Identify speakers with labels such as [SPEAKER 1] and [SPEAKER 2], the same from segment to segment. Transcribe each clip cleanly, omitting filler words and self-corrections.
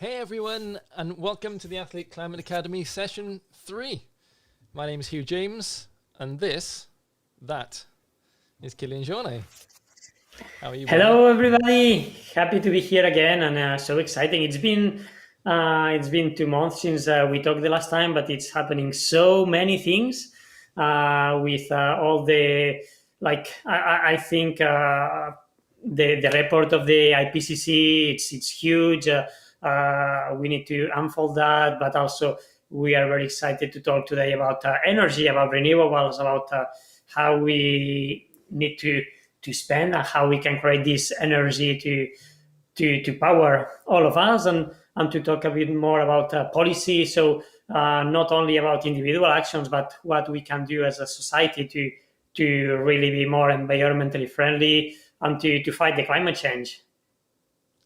[SPEAKER 1] Hey everyone, and welcome to the Athlete Climate Academy Session 3. My name is Hugh James, and that is Killian Jornet. How are you?
[SPEAKER 2] Hello everybody, happy to be here again, and so exciting. It's been 2 months since we talked the last time, but it's happening so many things with all the, I think the report of the IPCC, it's huge. We need to unfold that, but also we are very excited to talk today about energy, about renewables, about how we need to spend and how we can create this energy to power all of us, and to talk a bit more about policy. So not only about individual actions, but what we can do as a society to really be more environmentally friendly and to fight the climate change.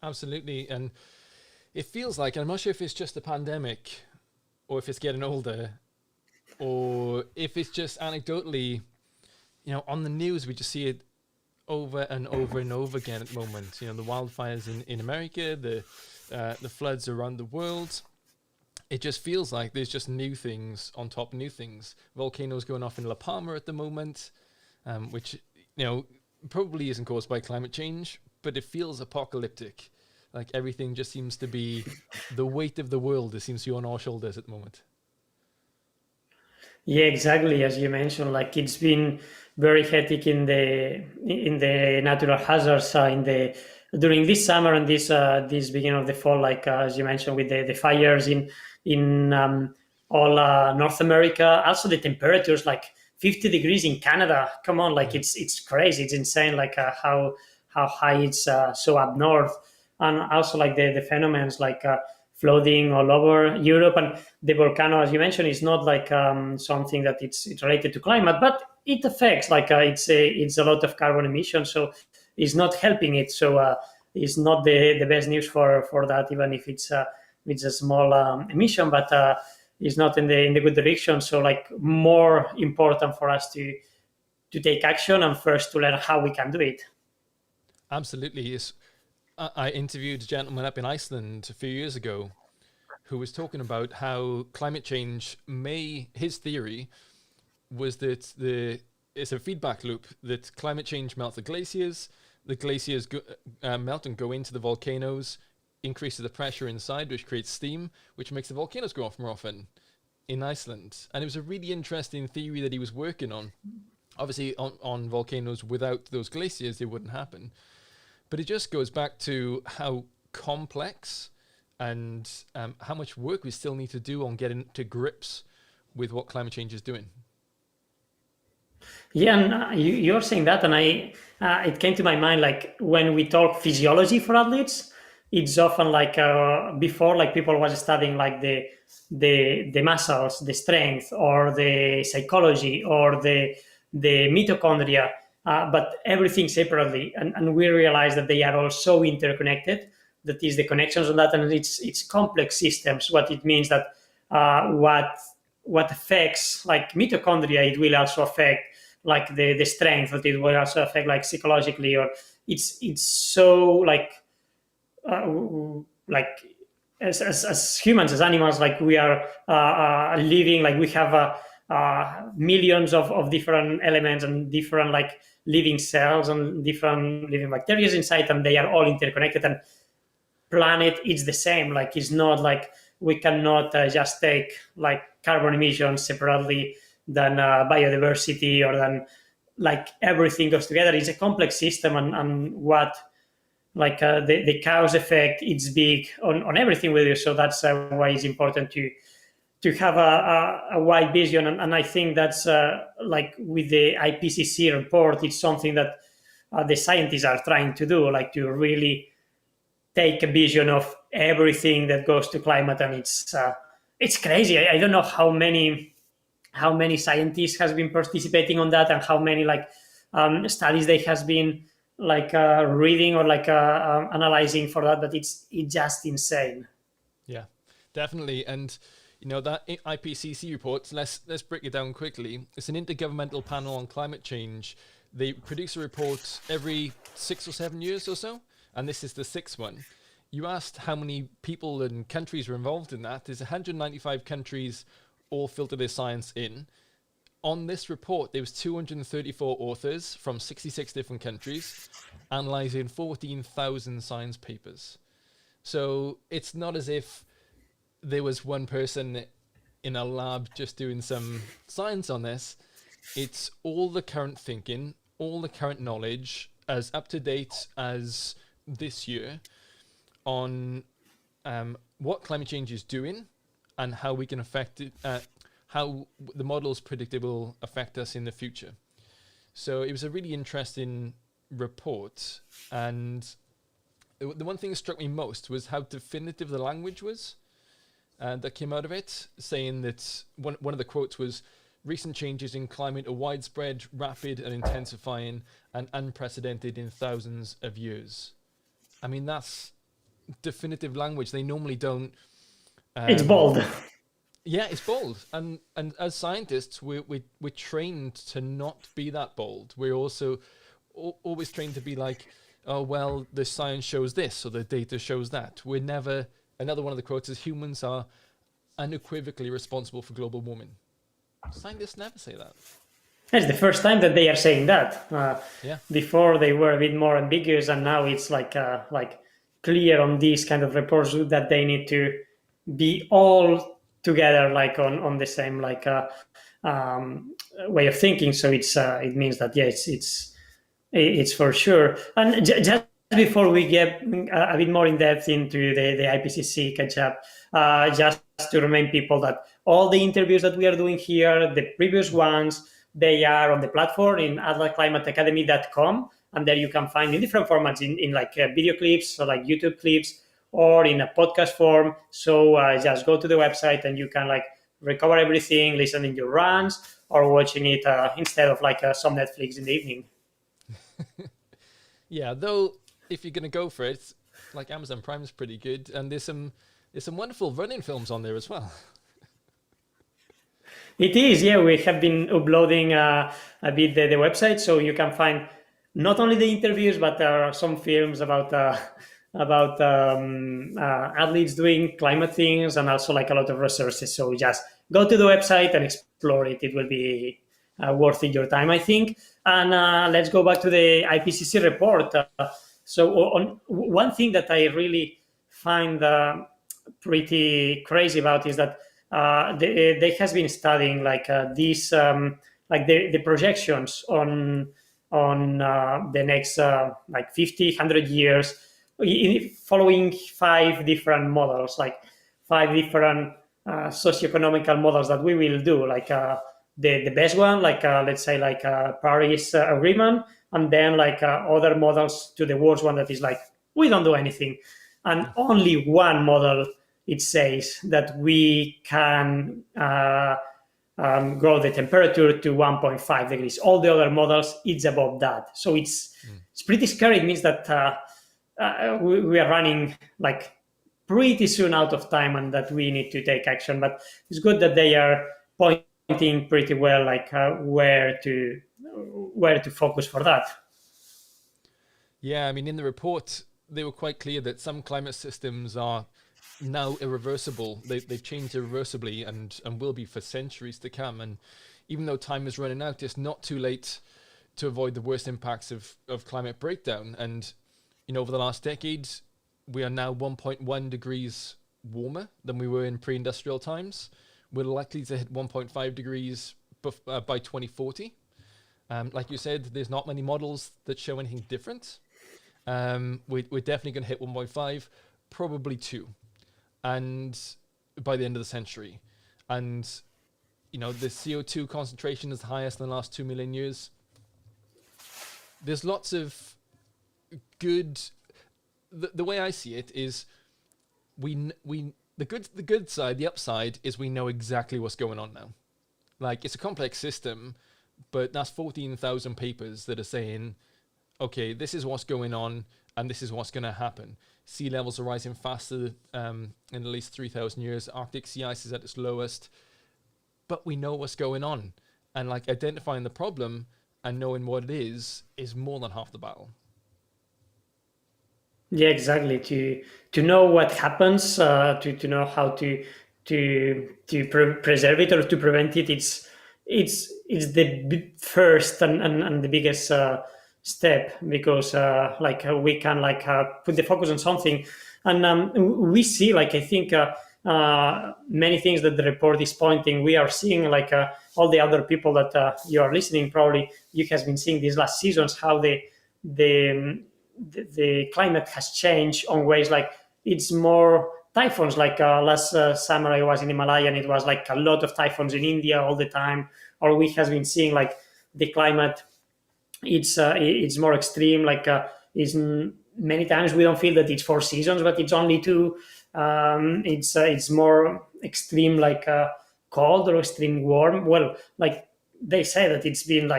[SPEAKER 1] Absolutely. And it feels like, I'm not sure if it's just the pandemic or if it's getting older or if it's just anecdotally, on the news, we just see it over and over and over again at the moment. The wildfires in America, the floods around the world. It just feels like there's just new things on top of new things. Volcanoes going off in La Palma at the moment, which, probably isn't caused by climate change, but it feels apocalyptic. Like everything just seems to be, the weight of the world, it seems to be on our shoulders at the moment.
[SPEAKER 2] Yeah, exactly. As you mentioned, like it's been very hectic in the natural hazards during this summer and this beginning of the fall. Like as you mentioned, with the fires in all North America. Also, the temperatures like 50 degrees in Canada. Come on, like it's crazy. It's insane. Like how high it's so up north, and also like the phenomena like flooding all over Europe. And the volcano, as you mentioned, is not like something that it's related to climate, but it affects, like it's a lot of carbon emissions, so it's not helping it. So it's not the best news for that, even if it's a small emission, but it's not in the good direction. So like more important for us to take action, and first to learn how we can do it.
[SPEAKER 1] Absolutely. Yes. I interviewed a gentleman up in Iceland a few years ago who was talking about how climate change his theory was that it's a feedback loop, that climate change melts the glaciers melt and go into the volcanoes, increases the pressure inside, which creates steam, which makes the volcanoes go off more often in Iceland. And it was a really interesting theory that he was working on. Obviously on volcanoes, without those glaciers, it wouldn't happen. But it just goes back to how complex and how much work we still need to do on getting to grips with what climate change is doing.
[SPEAKER 2] Yeah, and you're saying that, and it came to my mind, like when we talk physiology for athletes, it's often like before, like people was studying like the muscles, the strength, or the psychology, or the mitochondria. But everything separately, and we realize that they are all so interconnected. That is the connections on that, and it's complex systems. What it means that what what affects like mitochondria, it will also affect like the strength, but it will also affect like psychologically, or it's so like as humans, as animals, like we are living, like we have millions of different elements and different like living cells and different living bacteria inside, and they are all interconnected. And planet is the same. Like it's not like we cannot just take like carbon emissions separately than biodiversity, or than like everything goes together. It's a complex system, and what like the cause effect, it's big on everything we do. So that's why it's important to have a wide vision. And I think that's like with the IPCC report, it's something that the scientists are trying to do, like to really take a vision of everything that goes to climate. And it's crazy. I don't know how many scientists has been participating on that, and how many like studies they has been like reading or like analyzing for that, but it's just insane.
[SPEAKER 1] Yeah, definitely. And that IPCC report, let's break it down quickly. It's an intergovernmental panel on climate change. They produce a report every 6 or 7 years or so, and this is the 6th one. You asked how many people and countries were involved in that. There's 195 countries all filter their science in. On this report, there was 234 authors from 66 different countries, analyzing 14,000 science papers. So it's not as if there was one person in a lab just doing some science on this. It's all the current thinking, all the current knowledge, as up to date as this year, on what climate change is doing and how we can affect it, how the models predict it will affect us in the future. So it was a really interesting report. And the one thing that struck me most was how definitive the language was that came out of it, saying that one of the quotes was, "Recent changes in climate are widespread, rapid and intensifying, and unprecedented in thousands of years." I mean, that's definitive language. They normally don't.
[SPEAKER 2] It's bold.
[SPEAKER 1] Yeah, it's bold, and as scientists, we're trained to not be that bold. We're also always trained to be like, oh well, the science shows this or the data shows that. We're never. Another one of the quotes is, "Humans are unequivocally responsible for global warming." Scientists never say that.
[SPEAKER 2] It's the first time that they are saying that.
[SPEAKER 1] Yeah.
[SPEAKER 2] Before they were a bit more ambiguous, and now it's like clear on these kind of reports that they need to be all together, like on the same like way of thinking. So it means that it's for sure. And just before we get a bit more in depth into the IPCC catch up, just to remind people that all the interviews that we are doing here, the previous ones, they are on the platform in atlasclimateacademy.com, and there you can find in different formats, in like video clips, so like YouTube clips, or in a podcast form. So just go to the website and you can like recover everything, listen in your runs, or watching it instead of like some Netflix in the evening.
[SPEAKER 1] Yeah, though if you're gonna go for it, like Amazon Prime is pretty good, and there's some wonderful running films on there as well.
[SPEAKER 2] It is, yeah. We have been uploading a bit the website, so you can find not only the interviews, but there are some films about athletes doing climate things, and also like a lot of resources. So just go to the website and explore it. It will be worth your time, I think. And let's go back to the IPCC report. So on one thing that I really find pretty crazy about is that they has been studying like these like the projections on the next like 50, 100 years, following 5 different models, like 5 different socioeconomical models that we will do, like the best one, like let's say like Paris Agreement, and then like other models to the worst one that is like we don't do anything. And only one model, it says that we can grow the temperature to 1.5 degrees. All the other models, it's above that. So it's pretty scary. It means that we are running like pretty soon out of time, and that we need to take action. But it's good that they are pointing pretty well like where to focus for that.
[SPEAKER 1] Yeah, I mean, in the report, they were quite clear that some climate systems are now irreversible. They've changed irreversibly and will be for centuries to come. And even though time is running out, it's not too late to avoid the worst impacts of climate breakdown. And, over the last decades, we are now 1.1 degrees warmer than we were in pre-industrial times. We're likely to hit 1.5 degrees by 2040. Like you said, there's not many models that show anything different. We're definitely going to hit 1.5, probably 2, and by the end of the century. And, the CO2 concentration is the highest in the last 2 million years. There's lots of good... The way I see it is the good side, the upside, is we know exactly what's going on now. Like, it's a complex system, but that's 14,000 papers that are saying, okay, this is what's going on, and this is what's going to happen. Sea levels are rising faster in at least 3,000 years. Arctic sea ice is at its lowest. But we know what's going on. And like identifying the problem and knowing what it is more than half the battle.
[SPEAKER 2] Yeah, exactly. To know what happens, to know how to preserve it or to prevent it, it's the first and the biggest step, because we can put the focus on something, and we see I think many things that the report is pointing. We are seeing all the other people that you are listening, probably you has been seeing these last seasons, how the climate has changed on ways it's more typhoons. Last summer I was in Himalaya and it was a lot of typhoons in India all the time. Or we has been seeing the climate, it's more extreme. Is many times we don't feel that it's 4 seasons, but it's only 2. It's more extreme, cold or extreme warm. Well, they say that it's been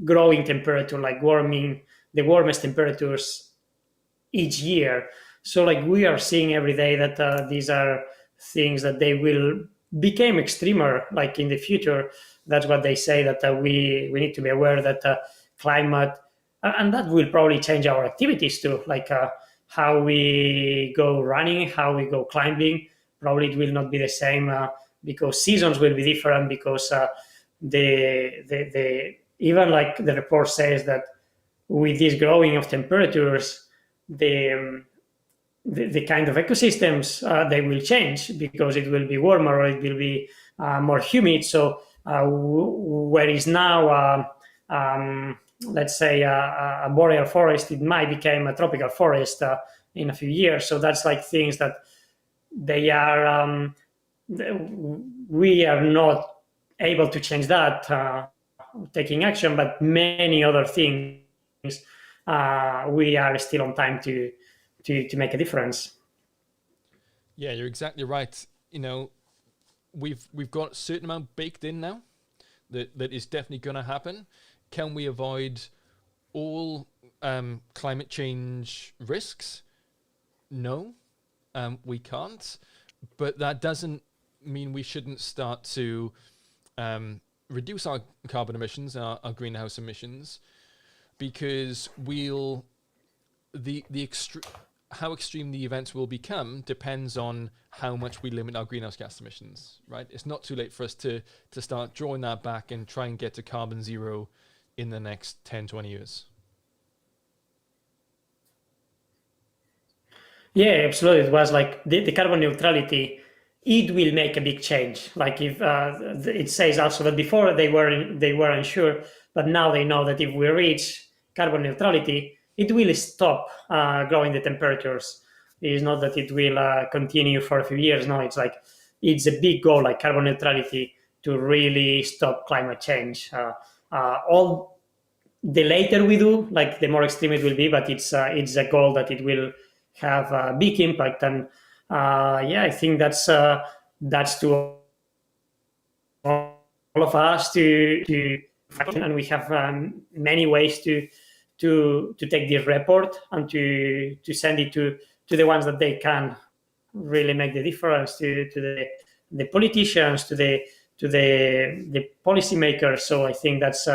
[SPEAKER 2] growing temperature, warming, the warmest temperatures each year. So we are seeing every day that these are things that they will become extremer in the future. That's what they say, that we need to be aware that climate, and that will probably change our activities too, how we go running, how we go climbing. Probably it will not be the same because seasons will be different, because the even the report says that with this growing of temperatures, the kind of ecosystems, they will change, because it will be warmer or it will be more humid. So where is now, let's say, a boreal forest, it might become a tropical forest in a few years. So that's things that they are, we are not able to change that, taking action, but many other things we are still on time to make a difference.
[SPEAKER 1] Yeah, you're exactly right. We've got a certain amount baked in now that is definitely going to happen. Can we avoid all climate change risks? No, we can't. But that doesn't mean we shouldn't start to reduce our carbon emissions, our greenhouse emissions, because how extreme the events will become depends on how much we limit our greenhouse gas emissions, right? It's not too late for us to start drawing that back and try and get to carbon zero in the next 10, 20 years.
[SPEAKER 2] Yeah, absolutely. It was the carbon neutrality, it will make a big change. If it says also that before they weren't sure, but now they know that if we reach carbon neutrality, it will stop growing the temperatures. It's not that it will continue for a few years. No, it's a big goal, carbon neutrality, to really stop climate change. All the later we do, the more extreme it will be, but it's a goal that it will have a big impact. And I think that's to all of us to and we have many ways to take this report and to send it to the ones that they can really make the difference, to the politicians, to the policymakers. So I think that's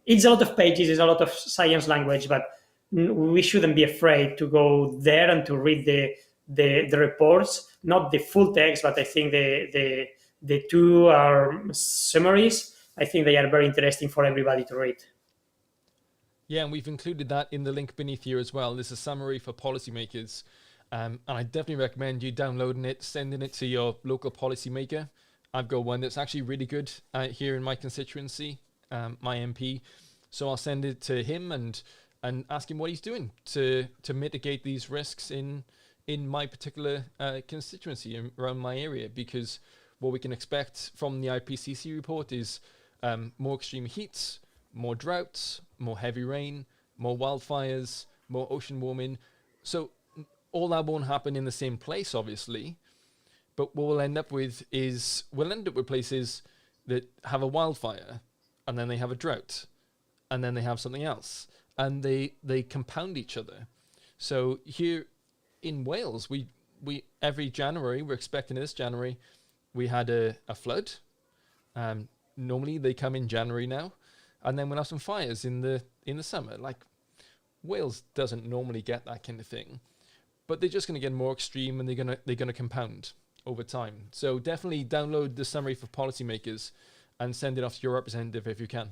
[SPEAKER 2] it's a lot of pages, it's a lot of science language, but we shouldn't be afraid to go there and to read the reports, not the full text, but I think the two are summaries. I think they are very interesting for everybody to read.
[SPEAKER 1] Yeah, and we've included that in the link beneath here as well. There's a summary for policymakers. And I definitely recommend you downloading it, sending it to your local policymaker. I've got one that's actually really good here in my constituency, my MP. So I'll send it to him and ask him what he's doing to mitigate these risks in my particular constituency around my area. Because what we can expect from the IPCC report is more extreme heats, more droughts, more heavy rain, more wildfires, more ocean warming. So all that won't happen in the same place, obviously. But what we'll end up with places that have a wildfire, and then they have a drought, and then they have something else, and they compound each other. So here in Wales, we every January, we're expecting this January, we had a flood. Normally they come in January now, and then we'll have some fires in the summer. Like, Wales doesn't normally get that kind of thing, but they're just going to get more extreme, and they're gonna compound over time. So definitely download the summary for policymakers and send it off to your representative if you can.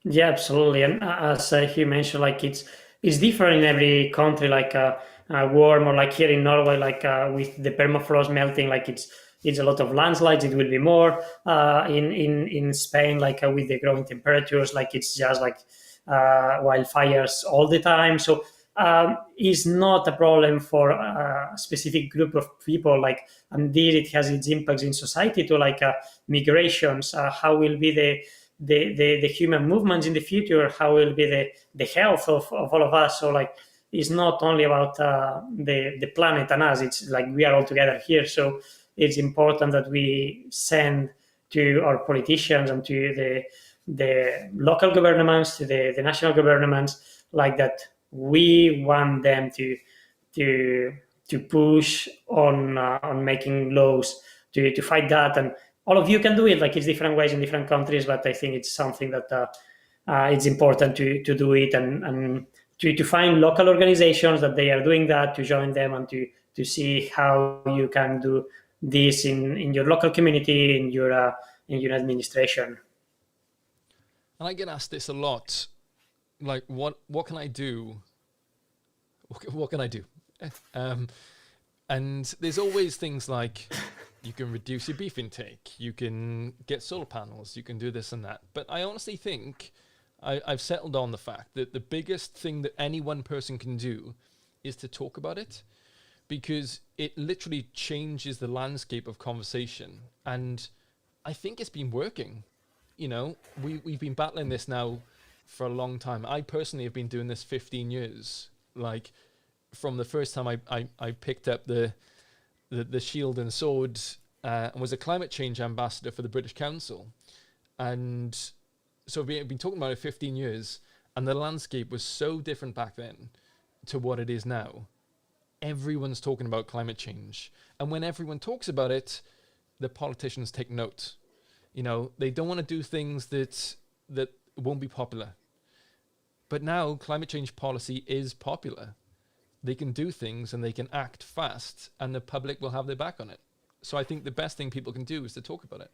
[SPEAKER 2] Yeah, absolutely. And as he mentioned, like it's different in every country. Like warm, or like here in Norway, like with the permafrost melting, like it's a lot of landslides. It will be more in Spain, like with the growing temperatures, like it's just like wildfires all the time. So it's not a problem for a specific group of people. Like, indeed, it has its impacts in society to like migrations. How will be the human movements in the future? How will be the health of all of us? So like, it's not only about the planet and us. It's like we are all together here. So it's important that we send to our politicians and to the local governments, to the national governments, like that we want them to push on making laws to fight that. And all of you can do it. Like, it's different ways in different countries, but I think it's something that it's important to do it, and to find local organizations that they are doing that, to join them, and to see how you can do this in your local community, in your administration.
[SPEAKER 1] And I get asked this a lot, like, what can I do? What can I do? And there's always things like, you can reduce your beef intake, you can get solar panels, you can do this and that. But I honestly think I've settled on the fact that the biggest thing that any one person can do is to talk about it, because it literally changes the landscape of conversation. And I think it's been working. You know, we've been battling this now for a long time. I personally have been doing this 15 years. Like, from the first time I picked up the shield and sword and was a climate change ambassador for the British Council. And so I've been talking about it 15 years, and the landscape was so different back then to what it is now. Everyone's talking about climate change. And when everyone talks about it, the politicians take note. You know, they don't want to do things that won't be popular. But now climate change policy is popular. They can do things and they can act fast, and the public will have their back on it. So I think the best thing people can do is to talk about it.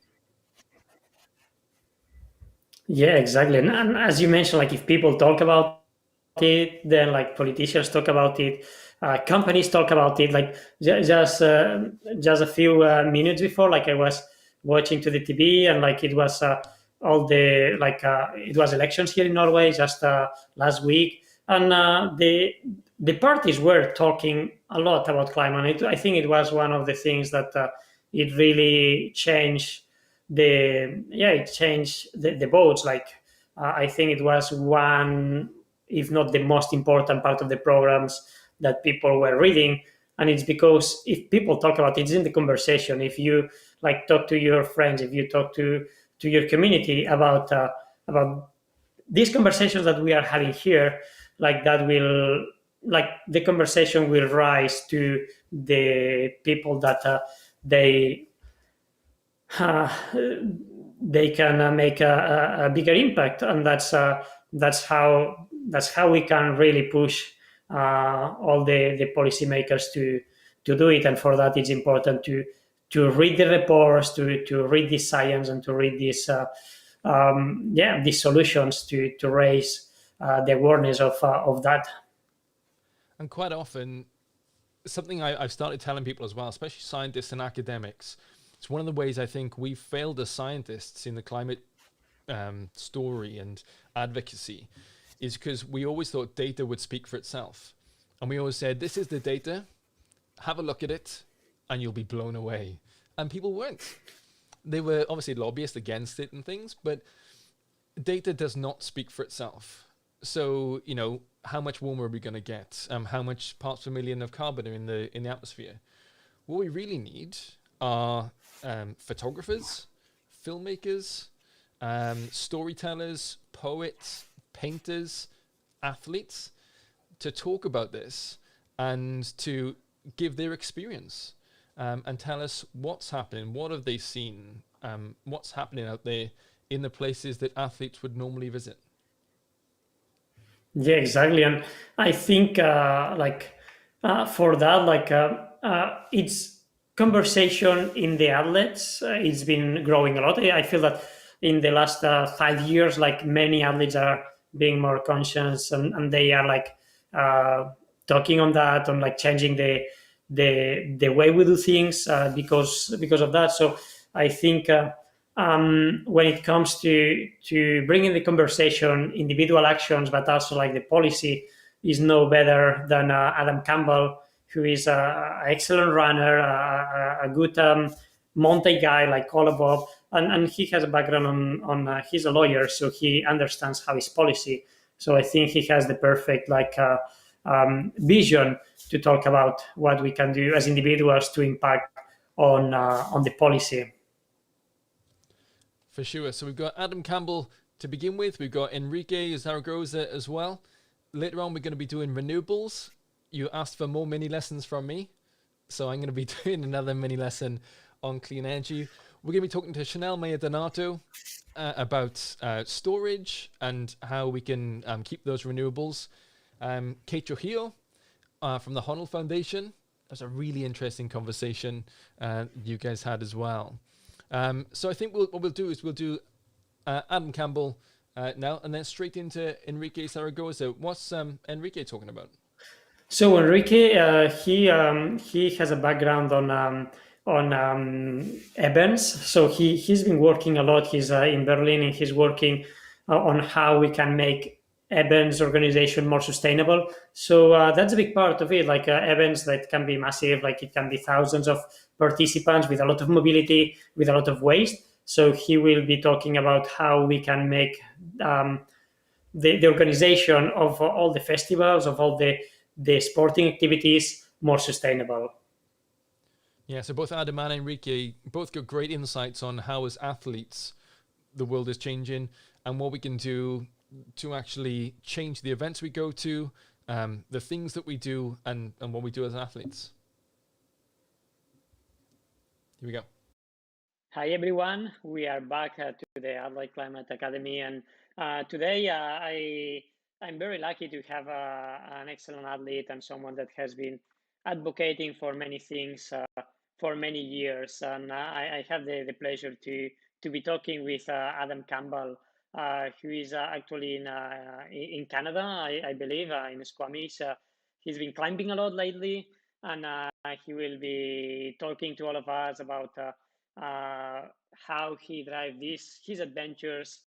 [SPEAKER 2] Yeah, exactly. And as you mentioned, like, if people talk about it, then like politicians talk about it, companies talk about it. Like, just a few minutes before, like, I was watching to the TV, and like it was all the it was elections here in Norway just last week, and the parties were talking a lot about climate. I think it was one of the things that it really changed it changed the votes. Like, I think it was one, if not the most important part of the programs that people were reading. And it's because if people talk about it, it's in the conversation. If you like talk to your friends, if you talk to your community about these conversations that we are having here, like, that will, like, the conversation will rise to the people that they uh, they can make a bigger impact, and that's how we can really push all the policymakers to do it. And for that, it's important to read the reports, to read the science, and to read these solutions to raise the awareness of that.
[SPEAKER 1] And quite often, something I've started telling people as well, especially scientists and academics, it's one of the ways I think we've failed as scientists in the climate story and advocacy, is because we always thought data would speak for itself. And we always said, this is the data, have a look at it, and you'll be blown away. And people weren't. They were obviously lobbyists against it and things, but data does not speak for itself. So, how much warmer are we going to get? How much parts per million of carbon are in the atmosphere? What we really need are photographers, filmmakers, storytellers, poets, painters, athletes to talk about this and to give their experience and tell us what's happening, what have they seen, what's happening out there in the places that athletes would normally visit.
[SPEAKER 2] Yeah, exactly. And I think for that, it's conversation in the athletes. It's been growing a lot. I feel that in the last 5 years, like many athletes are being more conscious, and they are talking on that, on like changing the way we do things because of that. So I think when it comes to bringing the conversation, individual actions, but also like the policy, is no better than Adam Campbell, who is an excellent runner, a good mountain guy like all above, and he has a background on he's a lawyer, so he understands how is policy. So I think he has the perfect vision to talk about what we can do as individuals to impact on the policy.
[SPEAKER 1] For sure. So we've got Adam Campbell to begin with. We've got Enrique Zaragoza as well. Later on, we're going to be doing renewables. You asked for more mini lessons from me, so I'm going to be doing another mini lesson on clean energy. We're going to be talking to Chanel DiNardo about storage and how we can keep those renewables. Kate Trujillo from the Honold Foundation. That's a really interesting conversation you guys had as well. So I think what we'll do is we'll do Adam Campbell now, and then straight into Enrique Zaragoza. What's Enrique talking about?
[SPEAKER 2] So Enrique, he has a background on events. So he's been working a lot. He's in Berlin, and he's working on how we can make events organization more sustainable. So that's a big part of it. Like events that can be massive, like it can be thousands of participants with a lot of mobility, with a lot of waste. So he will be talking about how we can make the organization of all the festivals, of all the sporting activities more sustainable.
[SPEAKER 1] Yeah, so both Adam and Enrique both got great insights on how as athletes the world is changing and what we can do to actually change the events we go to, the things that we do, and what we do as athletes. Here we go.
[SPEAKER 2] Hi everyone, we are back to the Adelaide Climate Academy, and today I'm very lucky to have an excellent athlete and someone that has been advocating for many things for many years. And I have the pleasure to be talking with Adam Campbell, who is actually in Canada, I believe, in Squamish. He's been climbing a lot lately, and he will be talking to all of us about how he drives his adventures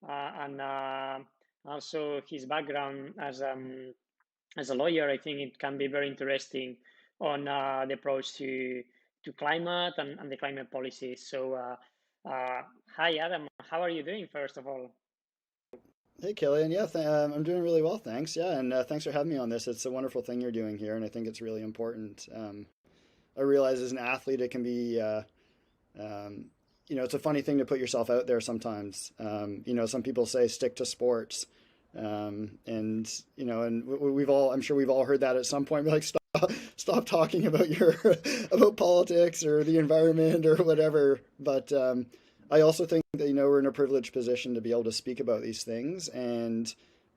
[SPEAKER 2] and also his background as a lawyer. I think it can be very interesting on the approach to climate and the climate policy. So hi Adam, how are you doing first of all?
[SPEAKER 3] Hey, Killian. Yeah, I'm doing really well, thanks. Yeah, and thanks for having me on this. It's a wonderful thing you're doing here, and I think it's really important. I realize as an athlete, it can be, it's a funny thing to put yourself out there sometimes. Some people say stick to sports, and we've all, I'm sure we've all heard that at some point. We're like, stop stop talking about your about politics or the environment or whatever. But I also think that we're in a privileged position to be able to speak about these things, and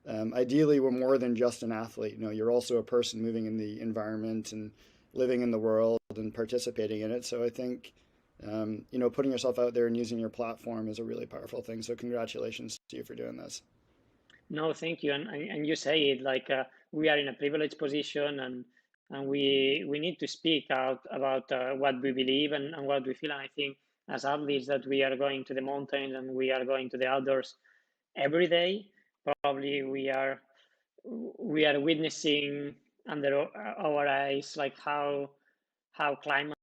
[SPEAKER 3] ideally we're more than just an athlete. You're also a person moving in the environment and living in the world and participating in it. So I think putting yourself out there and using your platform is a really powerful thing. So congratulations to you for doing this.
[SPEAKER 2] No, thank you. And you say it like we are in a privileged position, and we need to speak out about what we believe and what we feel. And I think as athletes that we are going to the mountains and we are going to the outdoors every day. Probably we are witnessing under our eyes like how climate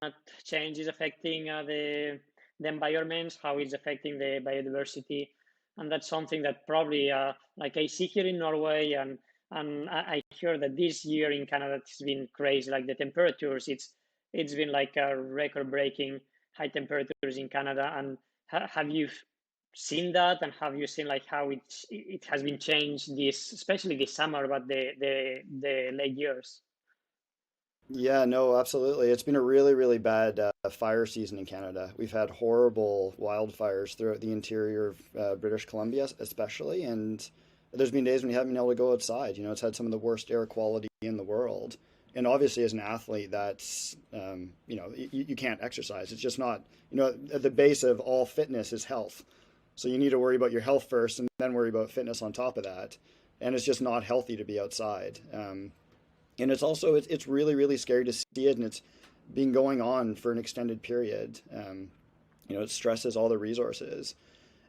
[SPEAKER 2] change is affecting the environments, how it's affecting the biodiversity, and that's something that probably like I see here in Norway, and I hear that this year in Canada it's been crazy. Like the temperatures, it's been like a record-breaking high temperatures in Canada. And have you seen that, and have you seen like how it has been changed this, especially this summer, but the late years?
[SPEAKER 3] Yeah, no, absolutely. It's been a really, really bad fire season in Canada. We've had horrible wildfires throughout the interior of British Columbia, especially, and there's been days when you haven't been able to go outside. It's had some of the worst air quality in the world. And obviously, as an athlete, that's, you can't exercise. It's just not, at the base of all fitness is health. So you need to worry about your health first and then worry about fitness on top of that. And it's just not healthy to be outside. And it's also it's really, really scary to see it, and it's been going on for an extended period. It stresses all the resources.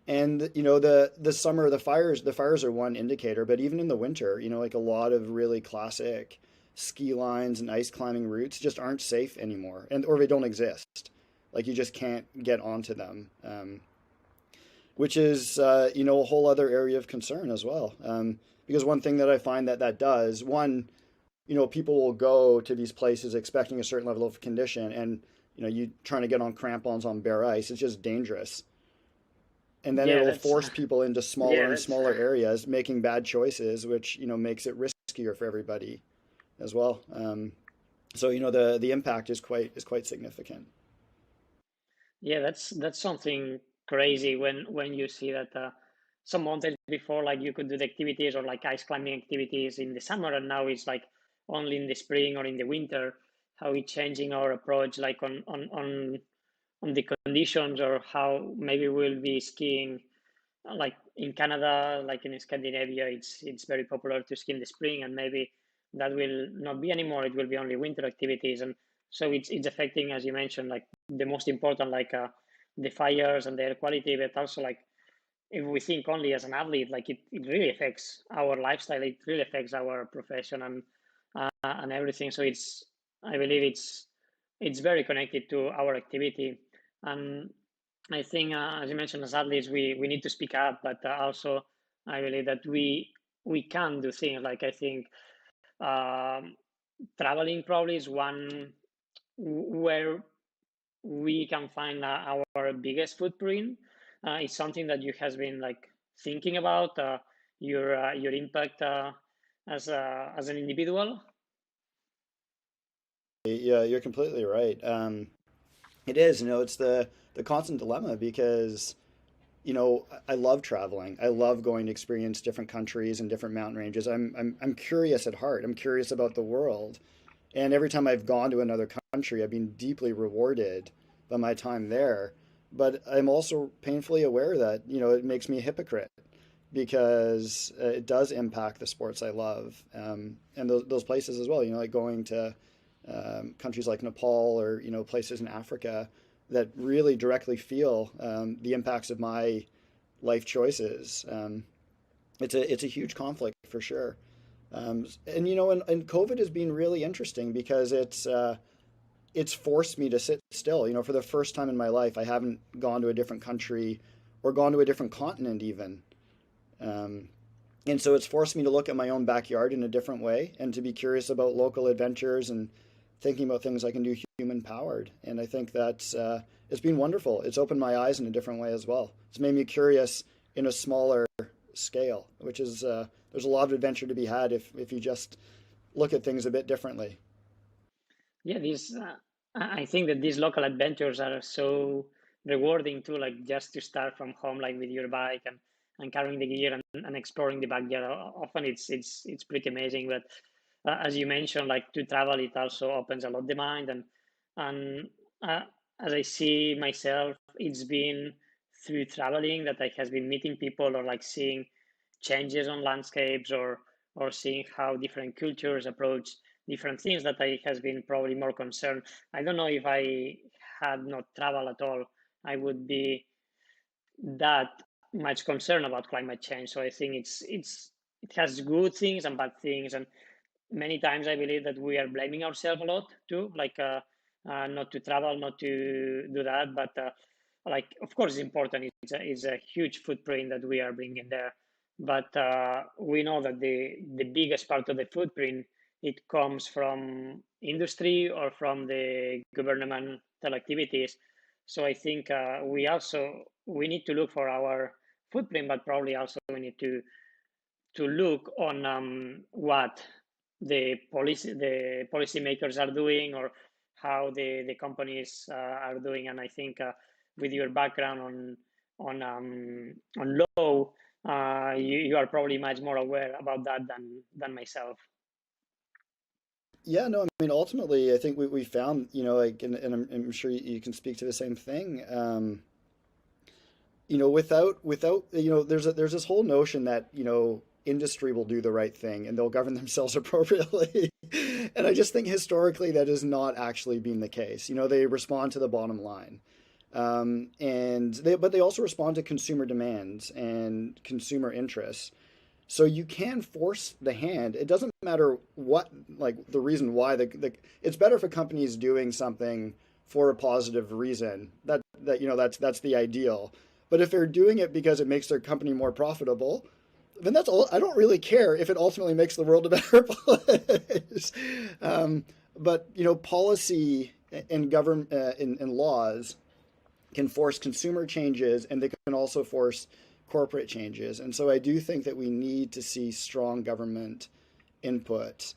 [SPEAKER 3] And the summer, the fires are one indicator, but even in the winter, like a lot of really classic ski lines and ice climbing routes just aren't safe anymore, or they don't exist. Like you just can't get onto them, which is a whole other area of concern as well. Because one thing that I find that does, one, people will go to these places expecting a certain level of condition, and you trying to get on crampons on bare ice, it's just dangerous. And then
[SPEAKER 2] Yeah,
[SPEAKER 3] it will
[SPEAKER 2] that's
[SPEAKER 3] force people into smaller
[SPEAKER 2] yeah,
[SPEAKER 3] and
[SPEAKER 2] that's
[SPEAKER 3] smaller areas, making bad choices, which makes it riskier for everybody as well. So the impact is quite significant.
[SPEAKER 2] yeah, that's something crazy when you see that some mountains before, like you could do the activities or like ice climbing activities in the summer, and now it's like only in the spring or in the winter. How it's changing our approach, like on the conditions, or how maybe we'll be skiing like in Canada, like in Scandinavia, it's very popular to ski in the spring, and maybe that will not be anymore. It will be only winter activities, and so it's affecting, as you mentioned, like the most important, like the fires and the air quality, but also like if we think only as an athlete, like it really affects our lifestyle. It really affects our profession and everything. So I believe it's very connected to our activity. And I think, as you mentioned, as athletes, we need to speak up, but also I believe that we can do things. Like I think um, traveling probably is one where we can find our biggest footprint. It's something that you has been like thinking about your impact as an individual.
[SPEAKER 3] Yeah, you're completely right. It is, it's the constant dilemma because I love traveling. I love going to experience different countries and different mountain ranges. I'm curious at heart. I'm curious about the world. And every time I've gone to another country, I've been deeply rewarded by my time there. But I'm also painfully aware that, it makes me a hypocrite because it does impact the sports I love. And those places as well, like going to countries like Nepal or, places in Africa that really directly feel the impacts of my life choices. It's a huge conflict for sure. And COVID has been really interesting because it's forced me to sit still. For the first time in my life, I haven't gone to a different country or gone to a different continent even. And so it's forced me to look at my own backyard in a different way and to be curious about local adventures and thinking about things I can do human powered. And I think that's it's been wonderful. It's opened my eyes in a different way as well. It's made me curious in a smaller scale, which is there's a lot of adventure to be had if you just look at things a bit differently.
[SPEAKER 2] Yeah, these I think that these local adventures are so rewarding too, like just to start from home, like with your bike and carrying the gear and exploring the backyard. Often it's pretty amazing. But as you mentioned, like to travel, it also opens a lot the mind. And uh, as I see myself, it's been through traveling that I has been meeting people or like seeing changes on landscapes or seeing how different cultures approach different things that I has been probably more concerned. I don't know if I had not traveled at all, I would be that much concerned about climate change. So I think it has good things and bad things, and many times I believe that we are blaming ourselves a lot too, like not to travel, not to do that, but like of course it's important. It's a huge footprint that we are bringing there, but we know that the biggest part of the footprint it comes from industry or from the governmental activities. So I think we need to look for our footprint, but probably also we need to look on what the policymakers are doing or how the companies are doing. And I think with your background on law, you are probably much more aware about that than myself.
[SPEAKER 3] Yeah, no, I mean, ultimately, I think we found, like, and I'm sure you can speak to the same thing. Without, there's this whole notion that, industry will do the right thing and they'll govern themselves appropriately. And I just think historically that has not actually been the case. They respond to the bottom line. But they also respond to consumer demands and consumer interests. So you can force the hand. It doesn't matter what, like the reason why it's better for companies doing something for a positive reason. That's the ideal. But if they're doing it because it makes their company more profitable, then that's all. I don't really care if it ultimately makes the world a better place. But policy and government and laws can force consumer changes, and they can also force corporate changes. And so I do think that we need to see strong government input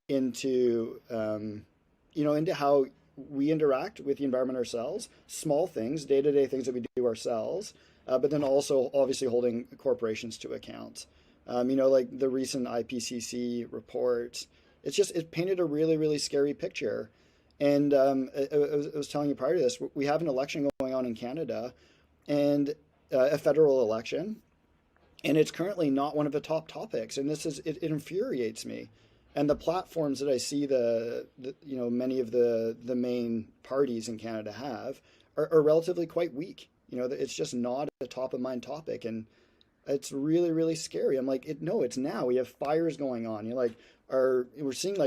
[SPEAKER 3] into into how we interact with the environment ourselves, small things, day-to-day things that we do ourselves, but then also obviously holding corporations to account. Like the recent IPCC report, it painted a really, really scary picture. And I was telling you prior to this, we have an election going on in Canada, and a federal election, and it's currently not one of the top topics. And it infuriates me. And the platforms that I see many of the main parties in Canada have are relatively quite weak. It's just not a top of mind topic, and it's really, really scary. I'm like, no, it's now. We have fires going on. We're seeing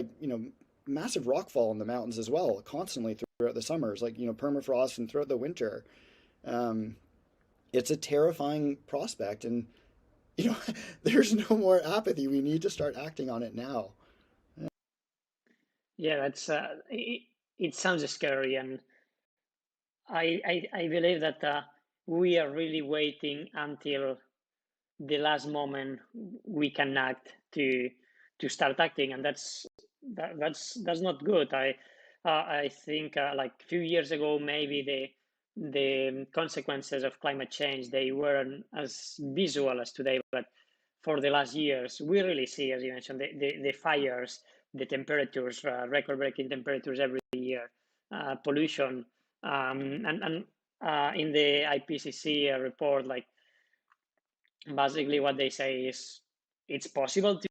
[SPEAKER 3] massive rockfall in the mountains as well, constantly throughout the summers, like permafrost and throughout the winter. It's a terrifying prospect, and there's no more apathy. We need to start acting on it now.
[SPEAKER 2] Yeah, that's it sounds scary, and I believe that we are really waiting until the last moment we can act to start acting, and that's not good. I think like a few years ago, maybe the consequences of climate change they weren't as visual as today, but for the last years, we really see, as you mentioned, the fires, the temperatures, record-breaking temperatures every year, pollution, and in the IPCC report, like basically what they say is it's possible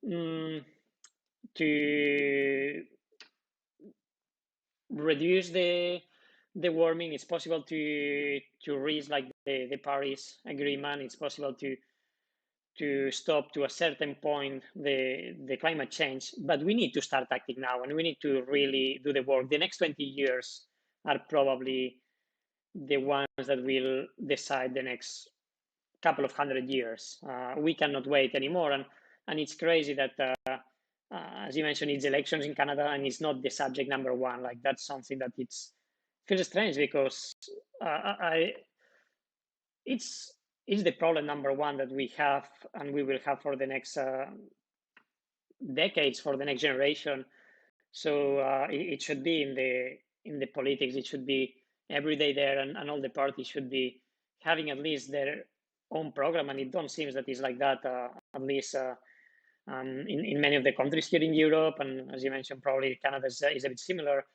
[SPEAKER 2] um, to reduce the warming. It's possible to reach like the Paris Agreement. It's possible to stop to a certain point the climate change, but we need to start acting now, and we need to really do the work. The next 20 years are probably the ones that will decide the next couple of 100 years. We cannot wait anymore, and it's crazy that as you mentioned, it's elections in Canada, and it's not the subject number one. Like that's something that it's feels strange because it's it's the problem number one that we have and we will have for the next decades, for the next generation. So it should be in the politics. It should be every day there, and all the parties should be having at least their own program. And it don't seem that it's like that, at least in many of the countries here in Europe. And as you mentioned, probably Canada is a bit similar.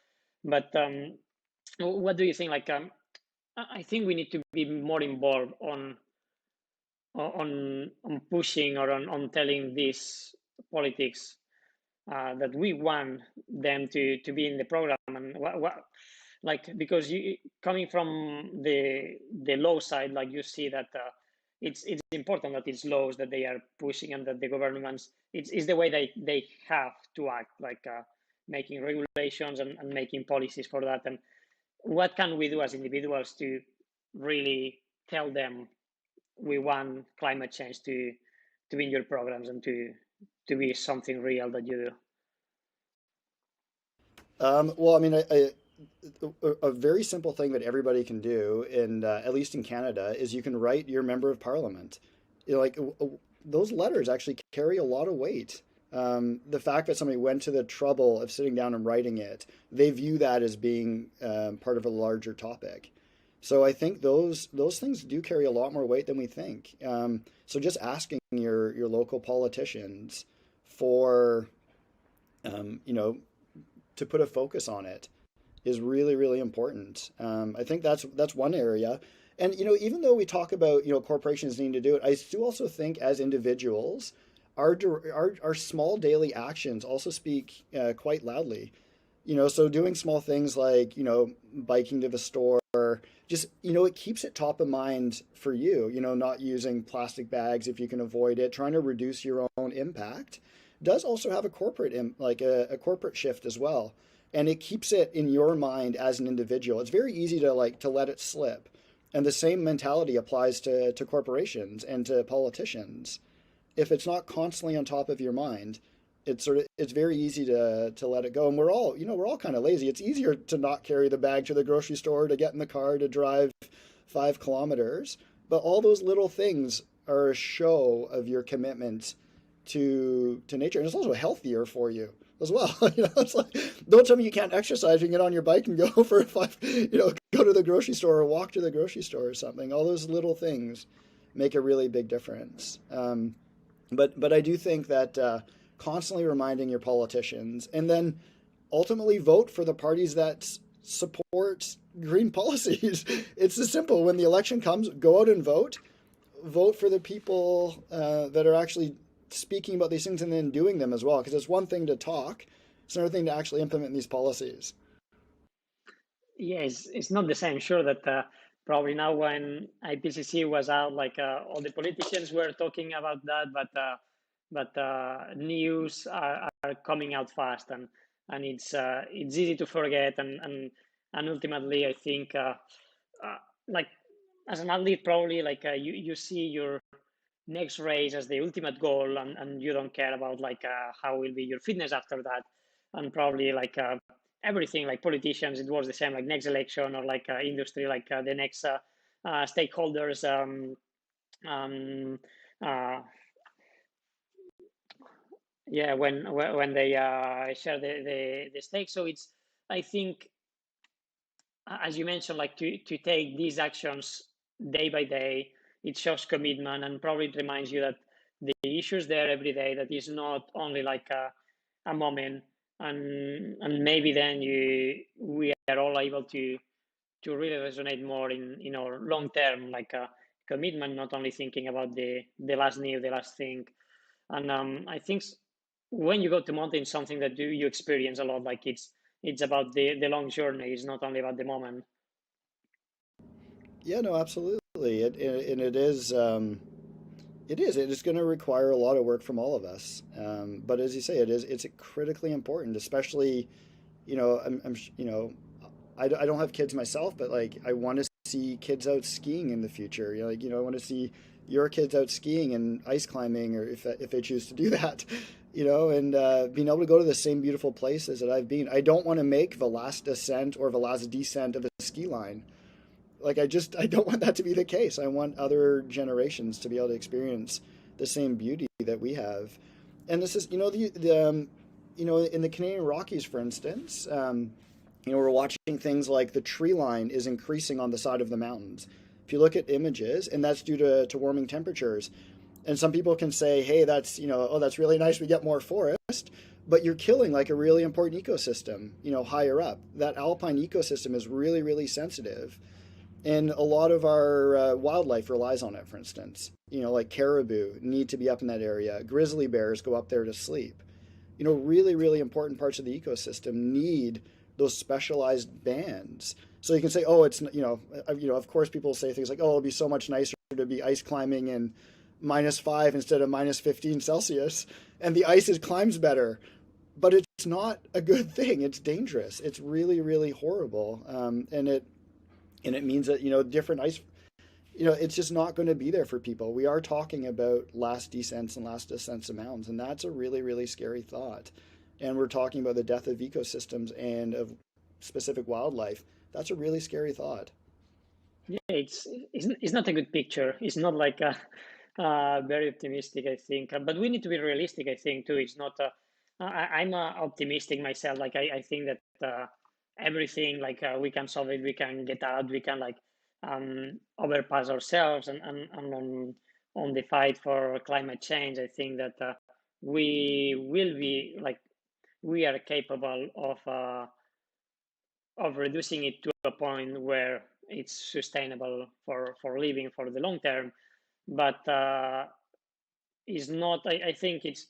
[SPEAKER 2] But what do you think? Like, I think we need to be more involved on pushing or on telling these politics that we want them to be in the program. And what like, because you coming from the low side, like you see that it's important that it's laws that they are pushing, and that the governments, it's the way they have to act, like making regulations and making policies for that. And what can we do as individuals to really tell them we want climate change to be in your programs and to be something real that you do?
[SPEAKER 3] Well, I mean, a very simple thing that everybody can do, and at least in Canada, is you can write your member of parliament. You know, like those letters actually carry a lot of weight. The fact that somebody went to the trouble of sitting down and writing it, they view that as being part of a larger topic. So I think those things do carry a lot more weight than we think. So just asking your local politicians for, you know, to put a focus on it is really, really important. I think that's one area. And you know, even though we talk about, you know, corporations needing to do it, I do also think as individuals, our small daily actions also speak quite loudly. You know, so doing small things like, you know, biking to the store, just, you know, it keeps it top of mind for you. You know, not using plastic bags if you can avoid it, trying to reduce your own impact does also have a corporate like a corporate shift as well, and it keeps it in your mind as an individual. It's very easy to let it slip, and the same mentality applies to corporations and to politicians. If it's not constantly on top of your mind, it's very easy to let it go. And we're all kind of lazy. It's easier to not carry the bag to the grocery store, to get in the car, to drive 5 kilometers, but all those little things are a show of your commitment to nature, and it's also healthier for you as well. You know, it's like, don't tell me you can't exercise and get on your bike and go for go to the grocery store or walk to the grocery store or something. All those little things make a really big difference. But I do think that constantly reminding your politicians, and then ultimately vote for the parties that support green policies. It's as simple. When the election comes, go out and vote for the people that are actually speaking about these things and then doing them as well. Because it's one thing to talk, it's another thing to actually implement these policies.
[SPEAKER 2] Yeah, it's not the same. Sure that probably now when IPCC was out, like all the politicians were talking about that, but news are coming out fast, and it's easy to forget, and ultimately I think like as an athlete, probably like you see your next race as the ultimate goal, and you don't care about like how will be your fitness after that. And probably like everything, like politicians, it was the same, like next election, or like industry, like the next stakeholders, um, uh, yeah, when they share the stake. So it's, I think, as you mentioned, like to take these actions day by day, it shows commitment, and probably it reminds you that the issues there every day, that is not only like a moment. And maybe then we are all able to really resonate more in our long term, like commitment, not only thinking about the last new, the last thing. And I think when you go to mountain, something that you experience a lot, like it's about the long journey. It's not only about the moment.
[SPEAKER 3] Yeah, no, absolutely. And it is. It is. It is going to require a lot of work from all of us. But as you say, it's critically important, especially, you know, you know, I don't have kids myself, but like I want to see kids out skiing in the future. You know, like, you know, I want to see your kids out skiing and ice climbing, or if they choose to do that, you know, and being able to go to the same beautiful places that I've been. I don't want to make the last ascent or the last descent of a ski line. Like I don't want that to be the case. I want other generations to be able to experience the same beauty that we have. And this is, you know, in the Canadian Rockies, for instance, we're watching things like the tree line is increasing on the side of the mountains. If you look at images, and that's due to warming temperatures. And some people can say, hey, that's, oh, that's really nice, we get more forest, but you're killing like a really important ecosystem, higher up. That alpine ecosystem is really, really sensitive. And a lot of our wildlife relies on it, for instance. Like caribou need to be up in that area. Grizzly bears go up there to sleep. Really, really important parts of the ecosystem need those specialized bands. So you can say, oh, it's, of course people say things like, oh, it'll be so much nicer to be ice climbing in -5 instead of -15 Celsius, and the ice climbs better. But it's not a good thing. It's dangerous. It's really, really horrible. And it means that, different ice, it's just not going to be there for people. We are talking about last descents and last ascents of mountains, and that's a really, really scary thought. And we're talking about the death of ecosystems and of specific wildlife. That's a really scary thought.
[SPEAKER 2] Yeah, it's not a good picture. It's not like very optimistic, I think. But we need to be realistic, I think, too. It's not. I'm optimistic myself. Like I think that everything, like we can solve it, we can get out, we can like overpass ourselves, and on the fight for climate change. I think that we will be like we are capable of reducing it to a point where it's sustainable for living for the long term. But is not. I think it's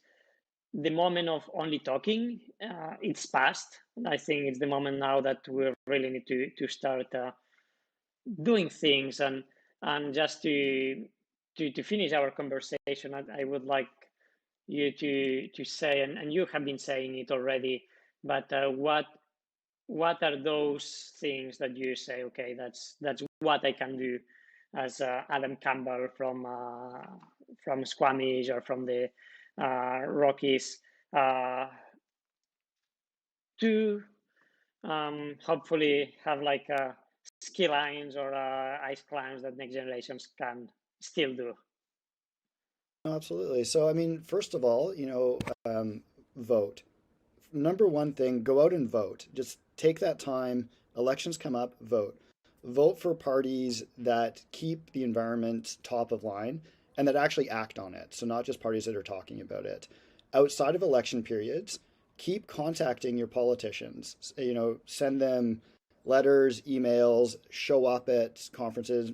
[SPEAKER 2] the moment of only talking. It's past. I think it's the moment now that we really need to start doing things. And just to finish our conversation, I would like you to say, and you have been saying it already, but what are those things that you say, okay, that's what I can do as Adam Campbell from Squamish or from the Rockies to hopefully have like ski lines or ice climbs that next generations can still do.
[SPEAKER 3] Absolutely. So, I mean, first of all, vote. Number one thing, go out and vote. Just take that time. Elections come up, vote. Vote for parties that keep the environment top of line and that actually act on it. So not just parties that are talking about it. Outside of election periods, keep contacting your politicians. Send them letters, emails, show up at conferences,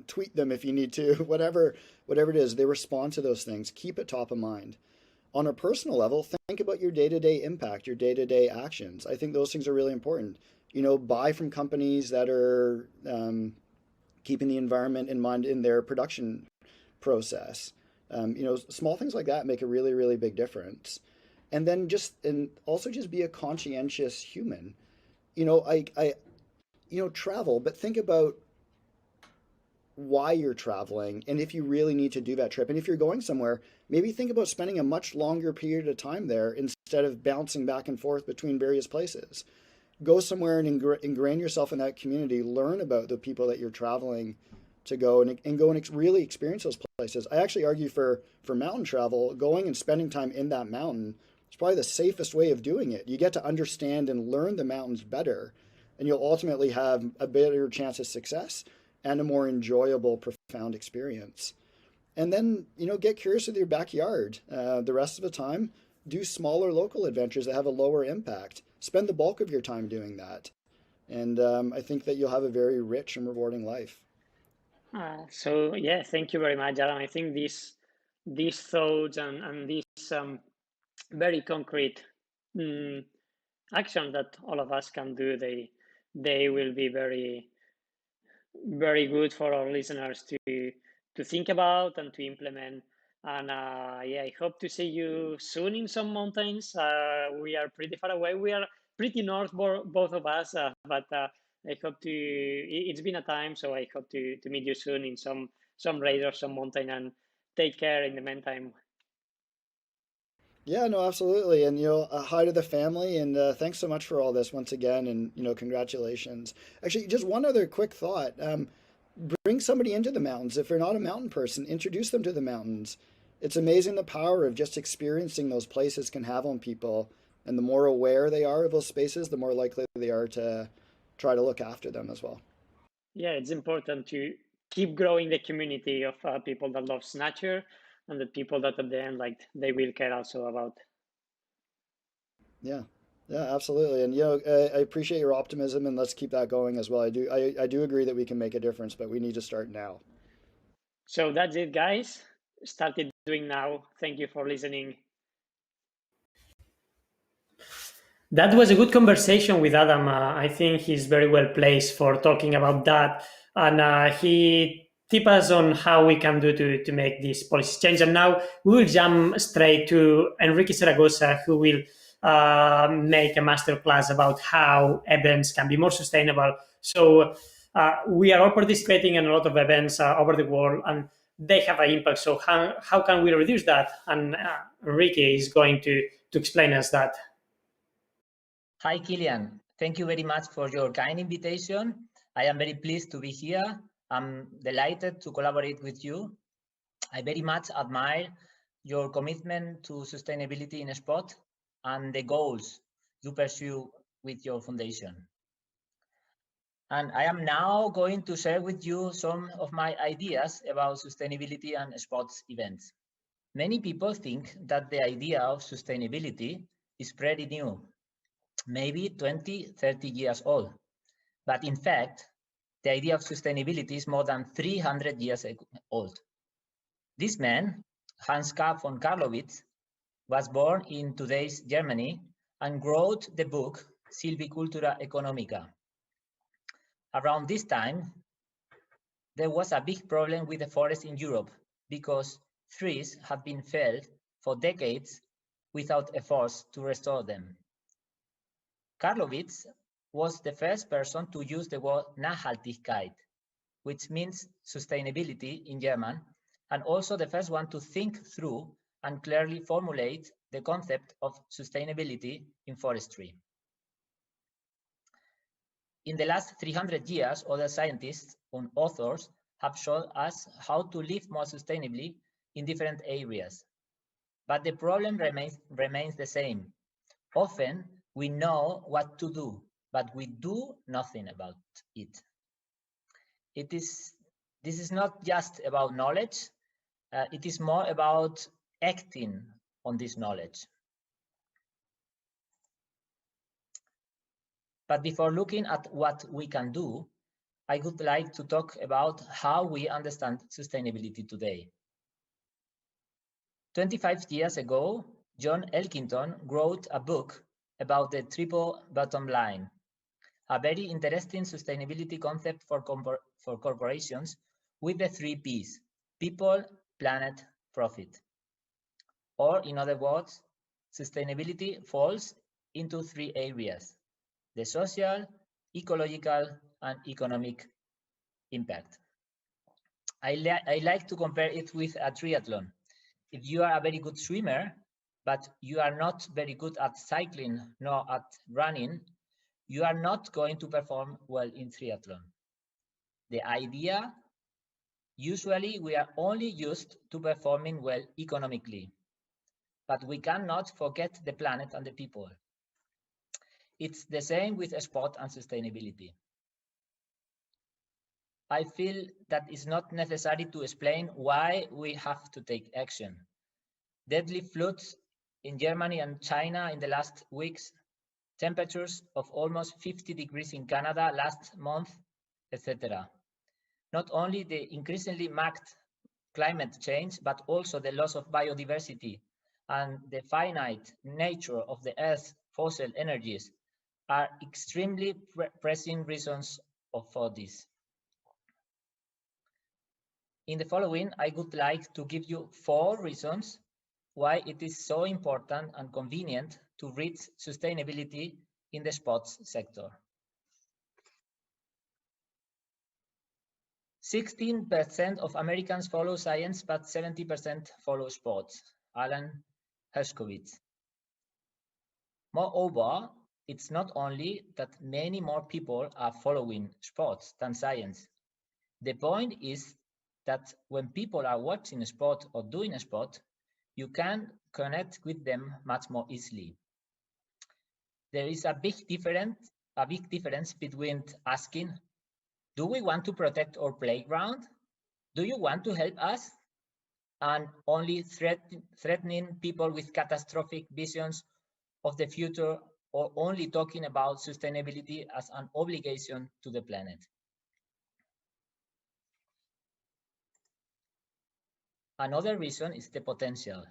[SPEAKER 3] tweet them if you need to, whatever it is. They respond to those things. Keep it top of mind. On a personal level, think about your day-to-day impact, your day-to-day actions. I think those things are really important. Buy from companies that are keeping the environment in mind in their production process. Small things like that make a really, really big difference. And then also just be a conscientious human. Travel, but think about why you're traveling and if you really need to do that trip. And if you're going somewhere, maybe think about spending a much longer period of time there instead of bouncing back and forth between various places. Go somewhere and ingrain yourself in that community, learn about the people that you're traveling to go and go and really experience those places. I actually argue for mountain travel, going and spending time in that mountain is probably the safest way of doing it. You get to understand and learn the mountains better, and you'll ultimately have a better chance of success and a more enjoyable, profound experience. And then, get curious with your backyard. The rest of the time, do smaller local adventures that have a lower impact. Spend the bulk of your time doing that. And I think that you'll have a very rich and rewarding life.
[SPEAKER 2] So yeah, thank you very much, Adam. I think these thoughts and these very concrete actions that all of us can do, they will be very, very good for our listeners to think about and to implement. And I hope to see you soon in some mountains. We are pretty far away. We are pretty north, both of us, but I hope to. It's been a time, so I hope to meet you soon in some race or some mountain. And take care in the meantime.
[SPEAKER 3] Yeah, no, absolutely. And, hi to the family. And thanks so much for all this once again. And, congratulations. Actually, just one other quick thought. Bring somebody into the mountains. If they're not a mountain person, introduce them to the mountains. It's amazing the power of just experiencing those places can have on people. And the more aware they are of those spaces, the more likely they are to try to look after them as well.
[SPEAKER 2] Yeah, it's important to keep growing the community of people that loves nature and the people that at the end, like, they will care also about.
[SPEAKER 3] Yeah, yeah, absolutely. And I appreciate your optimism, and let's keep that going as well. I do agree that we can make a difference, but we need to start now.
[SPEAKER 2] So that's it, guys. Started doing now. Thank you for listening. That was a good conversation with Adam. I think he's very well placed for talking about that. And he tipped us on how we can do to make this policy change. And now we will jump straight to Enrique Zaragoza, who will make a masterclass about how events can be more sustainable. So we are all participating in a lot of events over the world, and they have an impact. So how can we reduce that? And Enrique is going to explain us that.
[SPEAKER 4] Hi, Kilian. Thank you very much for your kind invitation. I am very pleased to be here. I'm delighted to collaborate with you. I very much admire your commitment to sustainability in sport and the goals you pursue with your foundation. And I am now going to share with you some of my ideas about sustainability and sports events. Many people think that the idea of sustainability is pretty new, maybe 20, 30 years old. But in fact, the idea of sustainability is more than 300 years old. This man, Hans K. von Karlowitz, was born in today's Germany and wrote the book Silvicultura Economica. Around this time, there was a big problem with the forest in Europe because trees had been felled for decades without efforts to restore them. Karlowitz was the first person to use the word Nachhaltigkeit, which means sustainability in German, and also the first one to think through and clearly formulate the concept of sustainability in forestry. In the last 300 years, other scientists and authors have shown us how to live more sustainably in different areas. But the problem remains the same. Often we know what to do, but we do nothing about it. This is not just about knowledge, it is more about acting on this knowledge. But before looking at what we can do, I would like to talk about how we understand sustainability today. 25 years ago, John Elkington wrote a book about the triple bottom line, a very interesting sustainability concept for corporations with the 3 Ps: people, planet, profit. Or in other words, sustainability falls into 3 areas: the social, ecological, and economic impact. I like to compare it with a triathlon. If you are a very good swimmer, but you are not very good at cycling nor at running, you are not going to perform well in triathlon. The idea, usually we are only used to performing well economically, but we cannot forget the planet and the people. It's the same with sport and sustainability. I feel that it's not necessary to explain why we have to take action. Deadly floods in Germany and China in the last weeks, temperatures of almost 50 degrees in Canada last month, etc. Not only the increasingly marked climate change, but also the loss of biodiversity and the finite nature of the Earth's fossil energies are extremely pressing reasons for this. In the following, I would like to give you 4 reasons why it is so important and convenient to reach sustainability in the sports sector. 16% of Americans follow science, but 70% follow sports. Alan Hershkovitz. Moreover, it's not only that many more people are following sports than science. The point is that when people are watching a sport or doing a sport, you can connect with them much more easily. there is a big difference between asking, do we want to protect our playground? Do you want to help us? And only threatening people with catastrophic visions of the future, or only talking about sustainability as an obligation to the planet. Another reason is the potential.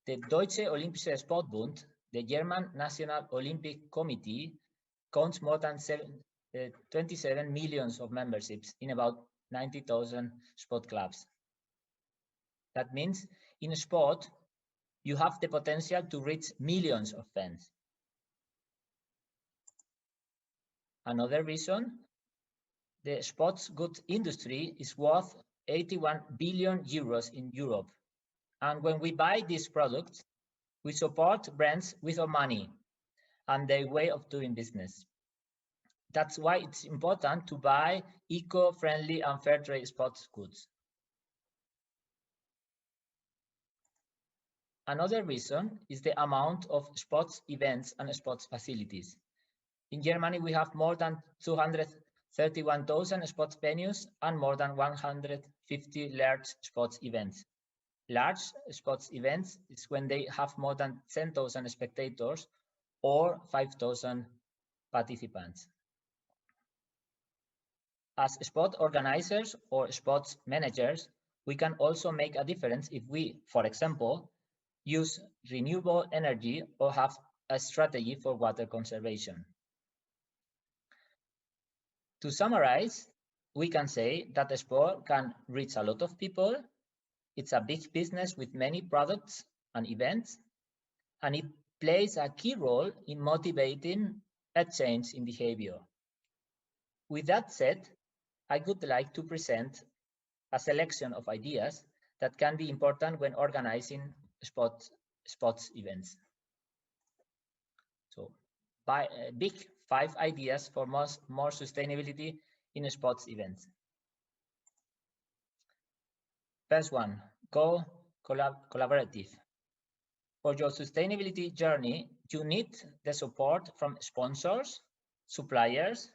[SPEAKER 4] The Deutsche Olympische Sportbund, the German National Olympic Committee, counts more than 27 millions of memberships in about 90,000 sport clubs. That means in sport, you have the potential to reach millions of fans. Another reason, the sports goods industry is worth 81 billion euros in Europe. And when we buy these products, we support brands with our money and their way of doing business. That's why it's important to buy eco-friendly and fair trade sports goods. Another reason is the amount of sports events and sports facilities. In Germany, we have more than 231,000 sports venues and more than 150 large sports events. Large sports events is when they have more than 10,000 spectators or 5,000 participants. As sport organizers or sports managers, we can also make a difference if we, for example, use renewable energy or have a strategy for water conservation. To summarize, we can say that the sport can reach a lot of people. It's a big business with many products and events, and it plays a key role in motivating a change in behavior. With that said, I would like to present a selection of ideas that can be important when organizing sports events. So, big 5 ideas for more sustainability in sports events. First one, go collaborative. For your sustainability journey, you need the support from sponsors, suppliers,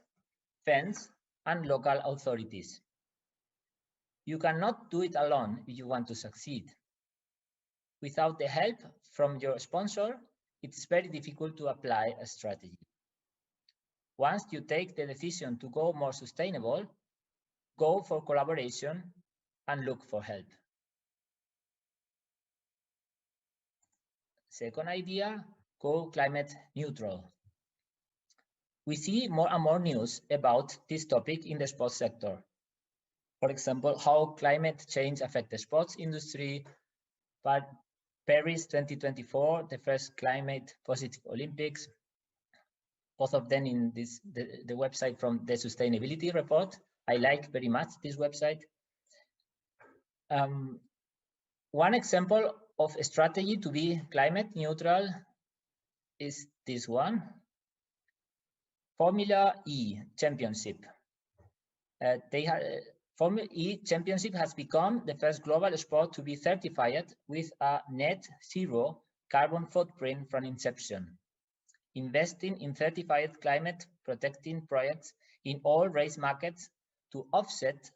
[SPEAKER 4] fans, and local authorities. You cannot do it alone if you want to succeed. Without the help from your sponsor, it's very difficult to apply a strategy. Once you take the decision to go more sustainable, go for collaboration and look for help. Second idea, go climate neutral. We see more and more news about this topic in the sports sector. For example, how climate change affects the sports industry, but Paris 2024, the first climate positive Olympics, both of them in the website from the sustainability report. I like very much this website. One example of a strategy to be climate neutral is this one, Formula E Championship. Formula E Championship has become the first global sport to be certified with a net zero carbon footprint from inception, investing in certified climate protecting projects in all race markets to offset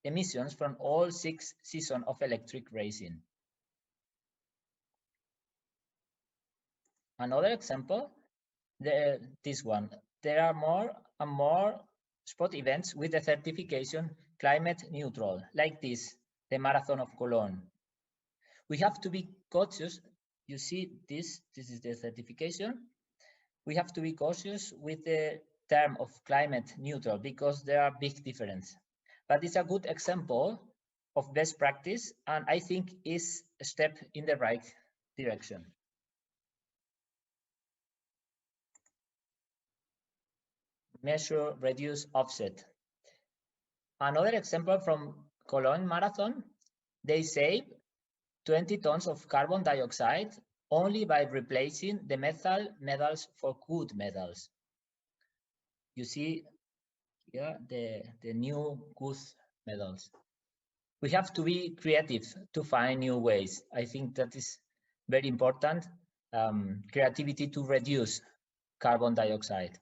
[SPEAKER 4] emissions from all 6 seasons of electric racing. Another example, this one. There are more and more sport events with the certification climate neutral, like this, the Marathon of Cologne. We have to be cautious. You see this is the certification. We have to be cautious with the term of climate neutral because there are big differences. But it's a good example of best practice, and I think is a step in the right direction. Measure, reduce, offset. Another example from Cologne Marathon, they save 20 tons of carbon dioxide only by replacing the metal medals for good medals. You see here the new good medals. We have to be creative to find new ways. I think that is very important. Creativity to reduce carbon dioxide.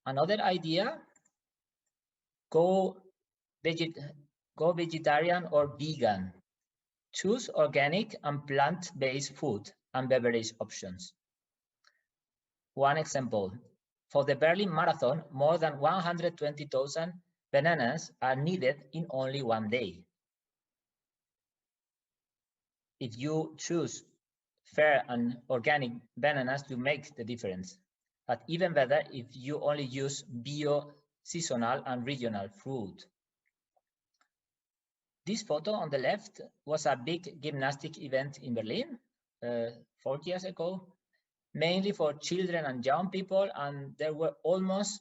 [SPEAKER 4] Another idea, go vegetarian or vegan. Choose organic and plant-based food and beverage options. One example, for the Berlin Marathon, more than 120,000 bananas are needed in only one day. If you choose fair and organic bananas, you make the difference. But even better if you only use bio, seasonal, and regional fruit. This photo on the left was a big gymnastic event in Berlin 4 years ago, mainly for children and young people, and there were almost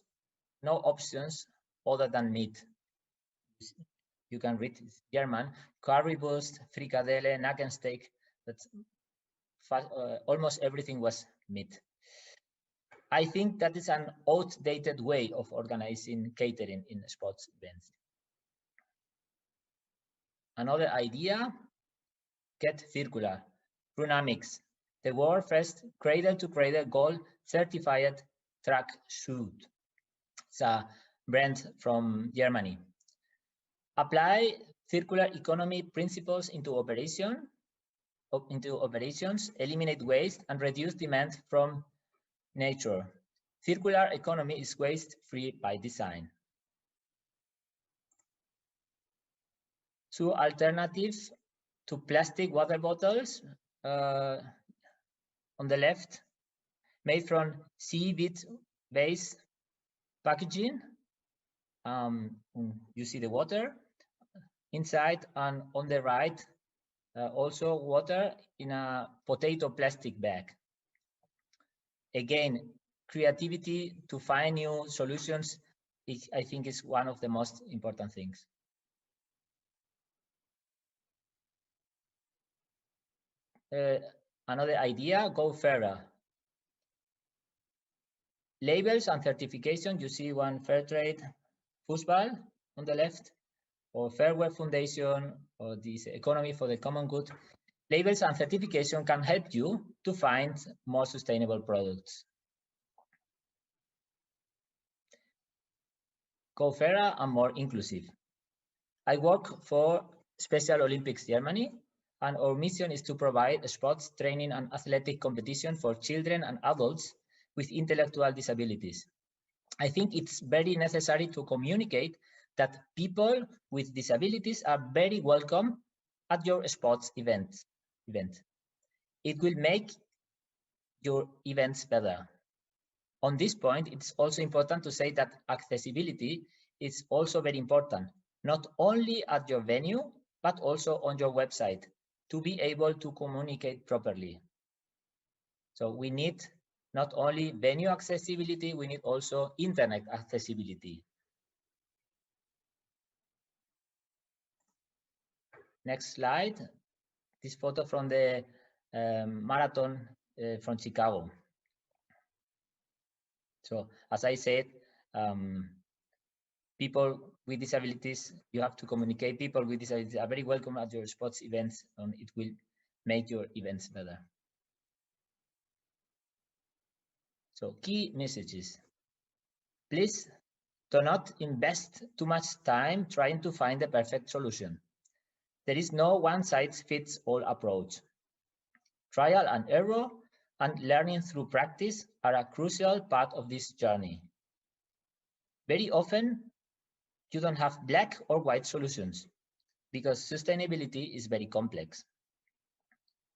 [SPEAKER 4] no options other than meat. You can read German, currywurst, frikadelle, Nackensteak, but almost everything was meat. I think that is an outdated way of organizing catering in sports events. Another idea, get circular, Runamix, the world's first cradle-to-cradle gold certified track shoe. It's a brand from Germany. Apply circular economy principles into operations, eliminate waste and reduce demand from nature. Circular economy is waste-free by design. Two alternatives to plastic water bottles on the left, made from seaweed-based packaging. You see the water inside, and on the right, also water in a potato plastic bag. Again, creativity to find new solutions, I think, is one of the most important things. Another idea, go fairer. Labels and certification, you see one Fairtrade football on the left, or Fairware Foundation, or this Economy for the Common Good. Labels and certification can help you to find more sustainable products. Go fairer and more inclusive. I work for Special Olympics Germany, and our mission is to provide sports training and athletic competition for children and adults with intellectual disabilities. I think it's very necessary to communicate that people with disabilities are very welcome at your sports event. It will make your events better. On this point, it's also important to say that accessibility is also very important, not only at your venue, but also on your website to be able to communicate properly. So we need not only venue accessibility, we need also internet accessibility. Next slide. This photo from the marathon from Chicago. So as I said, people with disabilities, you have to communicate. People with disabilities are very welcome at your sports events, and it will make your events better. So key messages. Please do not invest too much time trying to find the perfect solution. There is no one-size-fits-all approach. Trial and error and learning through practice are a crucial part of this journey. Very often, you don't have black or white solutions because sustainability is very complex.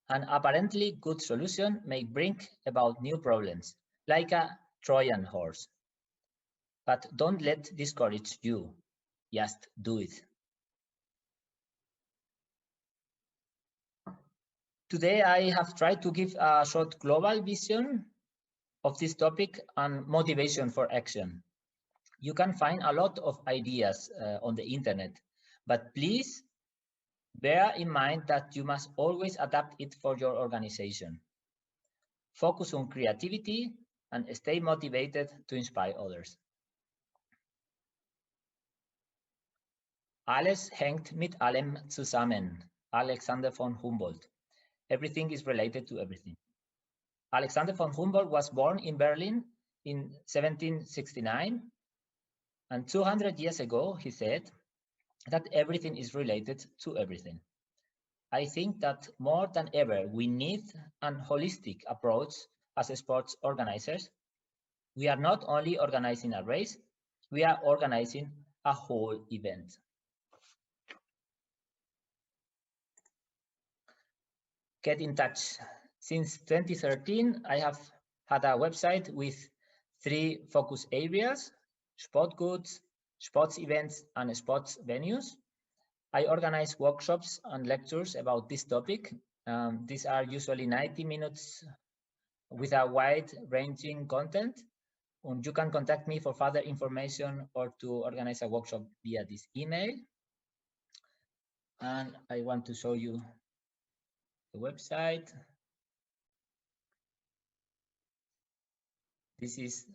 [SPEAKER 4] An apparently good solution may bring about new problems, like a Trojan horse. But don't let discourage you. Just do it. Today, I have tried to give a short global vision of this topic and motivation for action. You can find a lot of ideas on the internet, but please bear in mind that you must always adapt it for your organization. Focus on creativity and stay motivated to inspire others. Alles hängt mit allem zusammen. Alexander von Humboldt. Everything is related to everything. Alexander von Humboldt was born in Berlin in 1769. And 200 years ago, he said that everything is related to everything. I think that more than ever, we need an holistic approach as sports organizers. We are not only organizing a race, we are organizing a whole event. Get in touch. Since 2013, I have had a website with 3 focus areas: sport goods, sports events, and sports venues. I organize workshops and lectures about this topic. These are usually 90 minutes with a wide-ranging content. You can contact me for further information or to organize a workshop via this email. And I want to show you the website. This is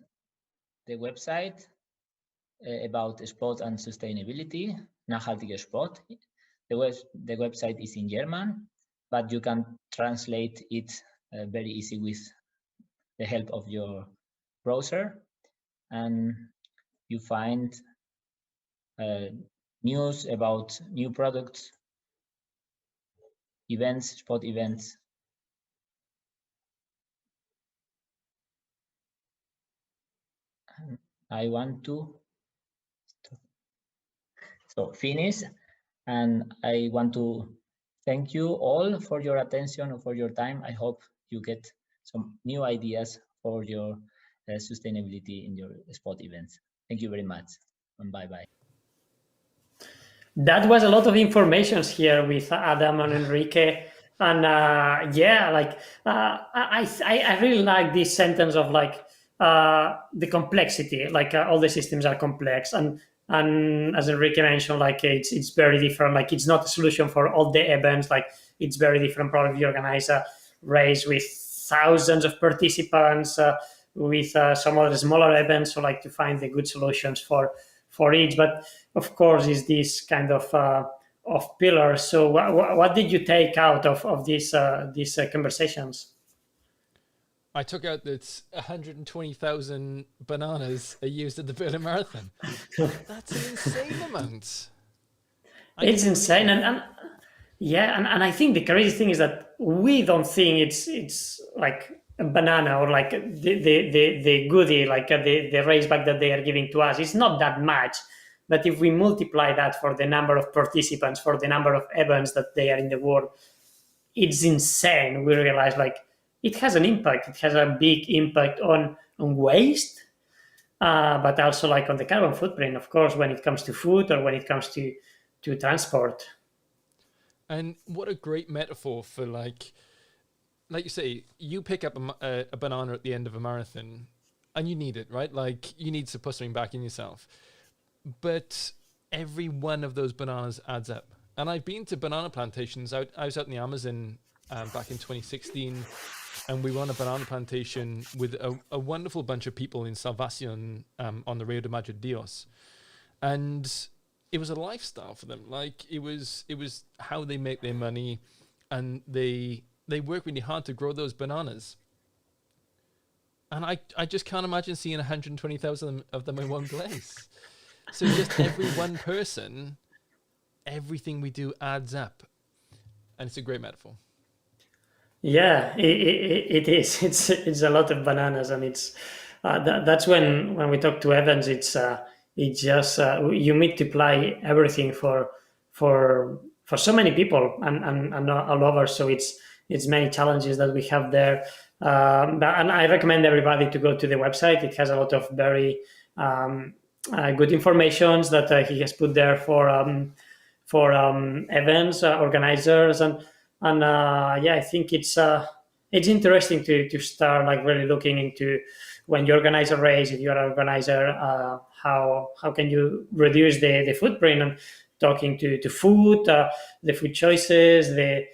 [SPEAKER 4] the website about sport and sustainability, nachhaltiger Sport. The website is in German, but you can translate it very easy with the help of your browser. And you find news about new products, events, sport events. I want to finish, and I want to thank you all for your attention and for your time. I hope you get some new ideas for your sustainability in your sport events. Thank you very much, and bye-bye.
[SPEAKER 2] That was a lot of information here with Adam and Enrique. And yeah, like I really like this sentence of like the complexity, like all the systems are complex. And as Enrique mentioned, like it's very different. Like it's not a solution for all the events. Like it's very different. Probably you organize a race with thousands of participants, with some other smaller events. So like to find the good solutions for each. But of course, is this kind of pillars. So what did you take out of these conversations?
[SPEAKER 1] I took out that 120,000 bananas are used at the Berlin Marathon. That's an insane amount.
[SPEAKER 2] It's insane, and yeah, and I think the crazy thing is that we don't think it's like a banana or like the goodie, like the race bag that they are giving to us. It's not that much, but if we multiply that for the number of participants, for the number of events that they are in the world, it's insane. We realize like it has an impact. It has a big impact on waste, but also like on the carbon footprint, of course, when it comes to food or when it comes to transport.
[SPEAKER 1] And what a great metaphor for like you say, you pick up a banana at the end of a marathon and you need it, right? Like you need to put something back in yourself. But every one of those bananas adds up. And I've been to banana plantations. I was out in the Amazon back in 2016, and we were on a banana plantation with a wonderful bunch of people in Salvacion on the Rio de Madre Dios. And it was a lifestyle for them. Like it was how they make their money, and they work really hard to grow those bananas. And I just can't imagine seeing 120,000 of them in one place. So just every one person, everything we do adds up. And it's a great metaphor.
[SPEAKER 2] Yeah, it is. It's a lot of bananas, and it's that's when we talk to Evans. It's just you multiply everything for so many people and all over. So it's many challenges that we have there. And I recommend everybody to go to the website. It has a lot of very good informations that he has put there for events organizers and yeah, I think it's interesting to start like really looking into when you organize a race. If you're an organizer, how can you reduce the footprint, and talking to food, the food choices, the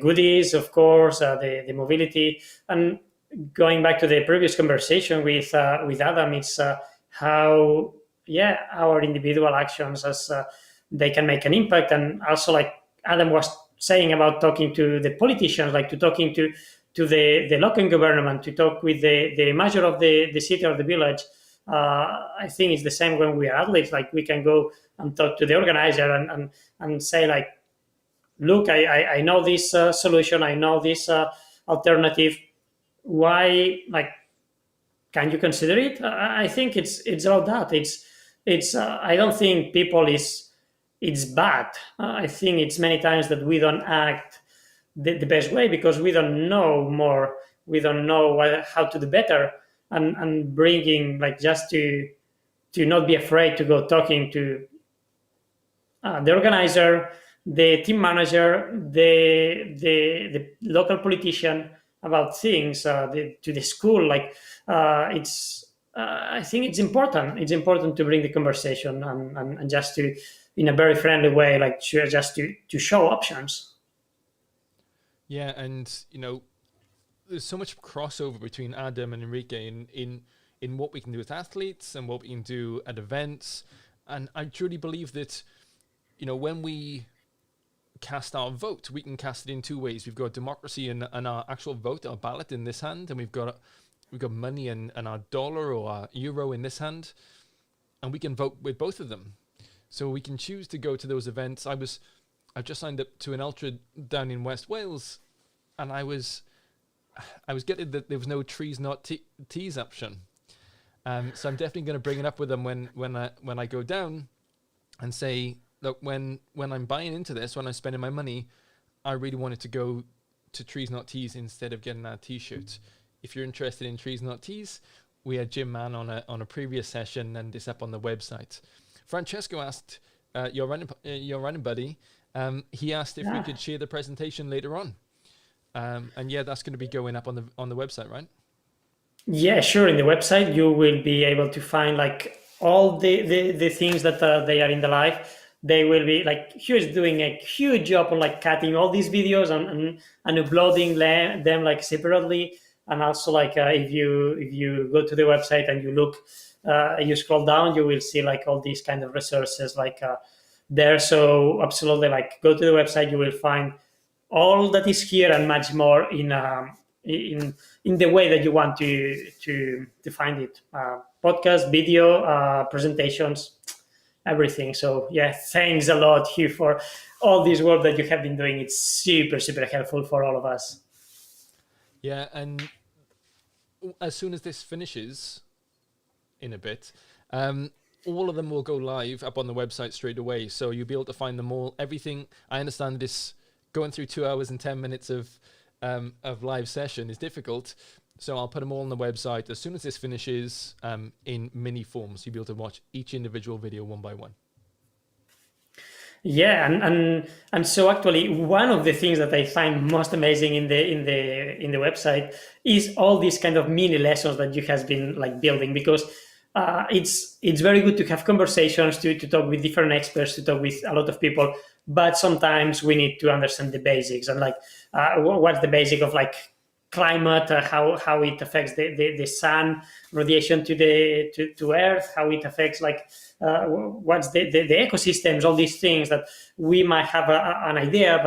[SPEAKER 2] goodies, of course, the mobility, and going back to the previous conversation with Adam, it's how our individual actions as they can make an impact, and also like Adam was saying about talking to the politicians, like to talking to to the local government, to talk with the mayor of the city or the village. I think it's the same when we are athletes. Like, we can go and talk to the organizer and say, like, look, I know this solution, I know this alternative. Why, like, can you consider it? I think it's all that. It's I don't think people is it's bad. I think it's many times that we don't act the best way because we don't know more. We don't know how to do better, and bringing, like, just to not be afraid to go talking to the organizer, the team manager, the local politician about things, to the school. Like, it's I think it's important. It's important to bring the conversation and just to, in a very friendly way, like, just to show options.
[SPEAKER 1] Yeah, and there's so much crossover between Adam and Enrique in what we can do as athletes and what we can do at events. And I truly believe that, when we cast our vote, we can cast it in two ways. We've got democracy and our actual vote, our ballot in this hand, and we've got money and our dollar or our euro in this hand, and we can vote with both of them. So we can choose to go to those events. I've just signed up to an ultra down in West Wales, and I was getting that there was no trees not teas option. So I'm definitely going to bring it up with them when I go down and say, look, when I'm buying into this, when I'm spending my money, I really wanted to go to Trees Not Teas instead of getting our t-shirts. If you're interested in Trees Not Teas, we had Jim Mann on a previous session, and it's up on the website. Francesco asked, your running buddy, he asked if we could share the presentation later on. And yeah, that's going to be going up on the website, right?
[SPEAKER 2] Yeah, sure. In the website, you will be able to find, like, all the things that they are in the live. They will be, like, Hugh is doing a huge job on, like, cutting all these videos and uploading them, like, separately. And also, like, if you go to the website and you look, you scroll down, you will see, like, all these kind of resources, like, there. So absolutely, like, go to the website, you will find all that is here and much more in the way that you want to find it. Podcast, video, presentations, everything. So yeah, thanks a lot, Hugh, for all this work that you have been doing. It's super, super helpful for all of us.
[SPEAKER 1] Yeah, and as soon as this finishes in a bit, all of them will go live up on the website straight away. So you'll be able to find them all. Everything. I understand this going through 2 hours and 10 minutes of live session is difficult. So I'll put them all on the website as soon as this finishes, in mini forms. You'll be able to watch each individual video one by one.
[SPEAKER 2] Yeah, and so actually, one of the things that I find most amazing in the website is all these kind of mini lessons that you has been, like, building, because it's very good to have conversations, to talk with different experts, to talk with a lot of people, but sometimes we need to understand the basics, and, like, what's the basic of, like, climate, how it affects the sun radiation to Earth, how it affects, like, what's the ecosystems, all these things that we might have an idea,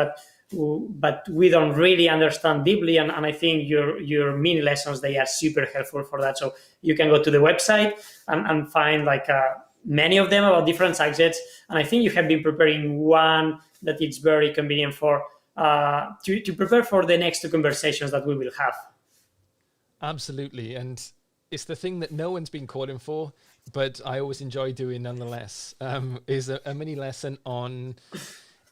[SPEAKER 2] but we don't really understand deeply. And I think your mini lessons, they are super helpful for that. So you can go to the website and find, like, many of them about different subjects. And I think you have been preparing one that it's very convenient for to prepare for the next two conversations that we will have.
[SPEAKER 1] Absolutely. And it's the thing that no one's been calling for, but I always enjoy doing nonetheless, is a mini lesson on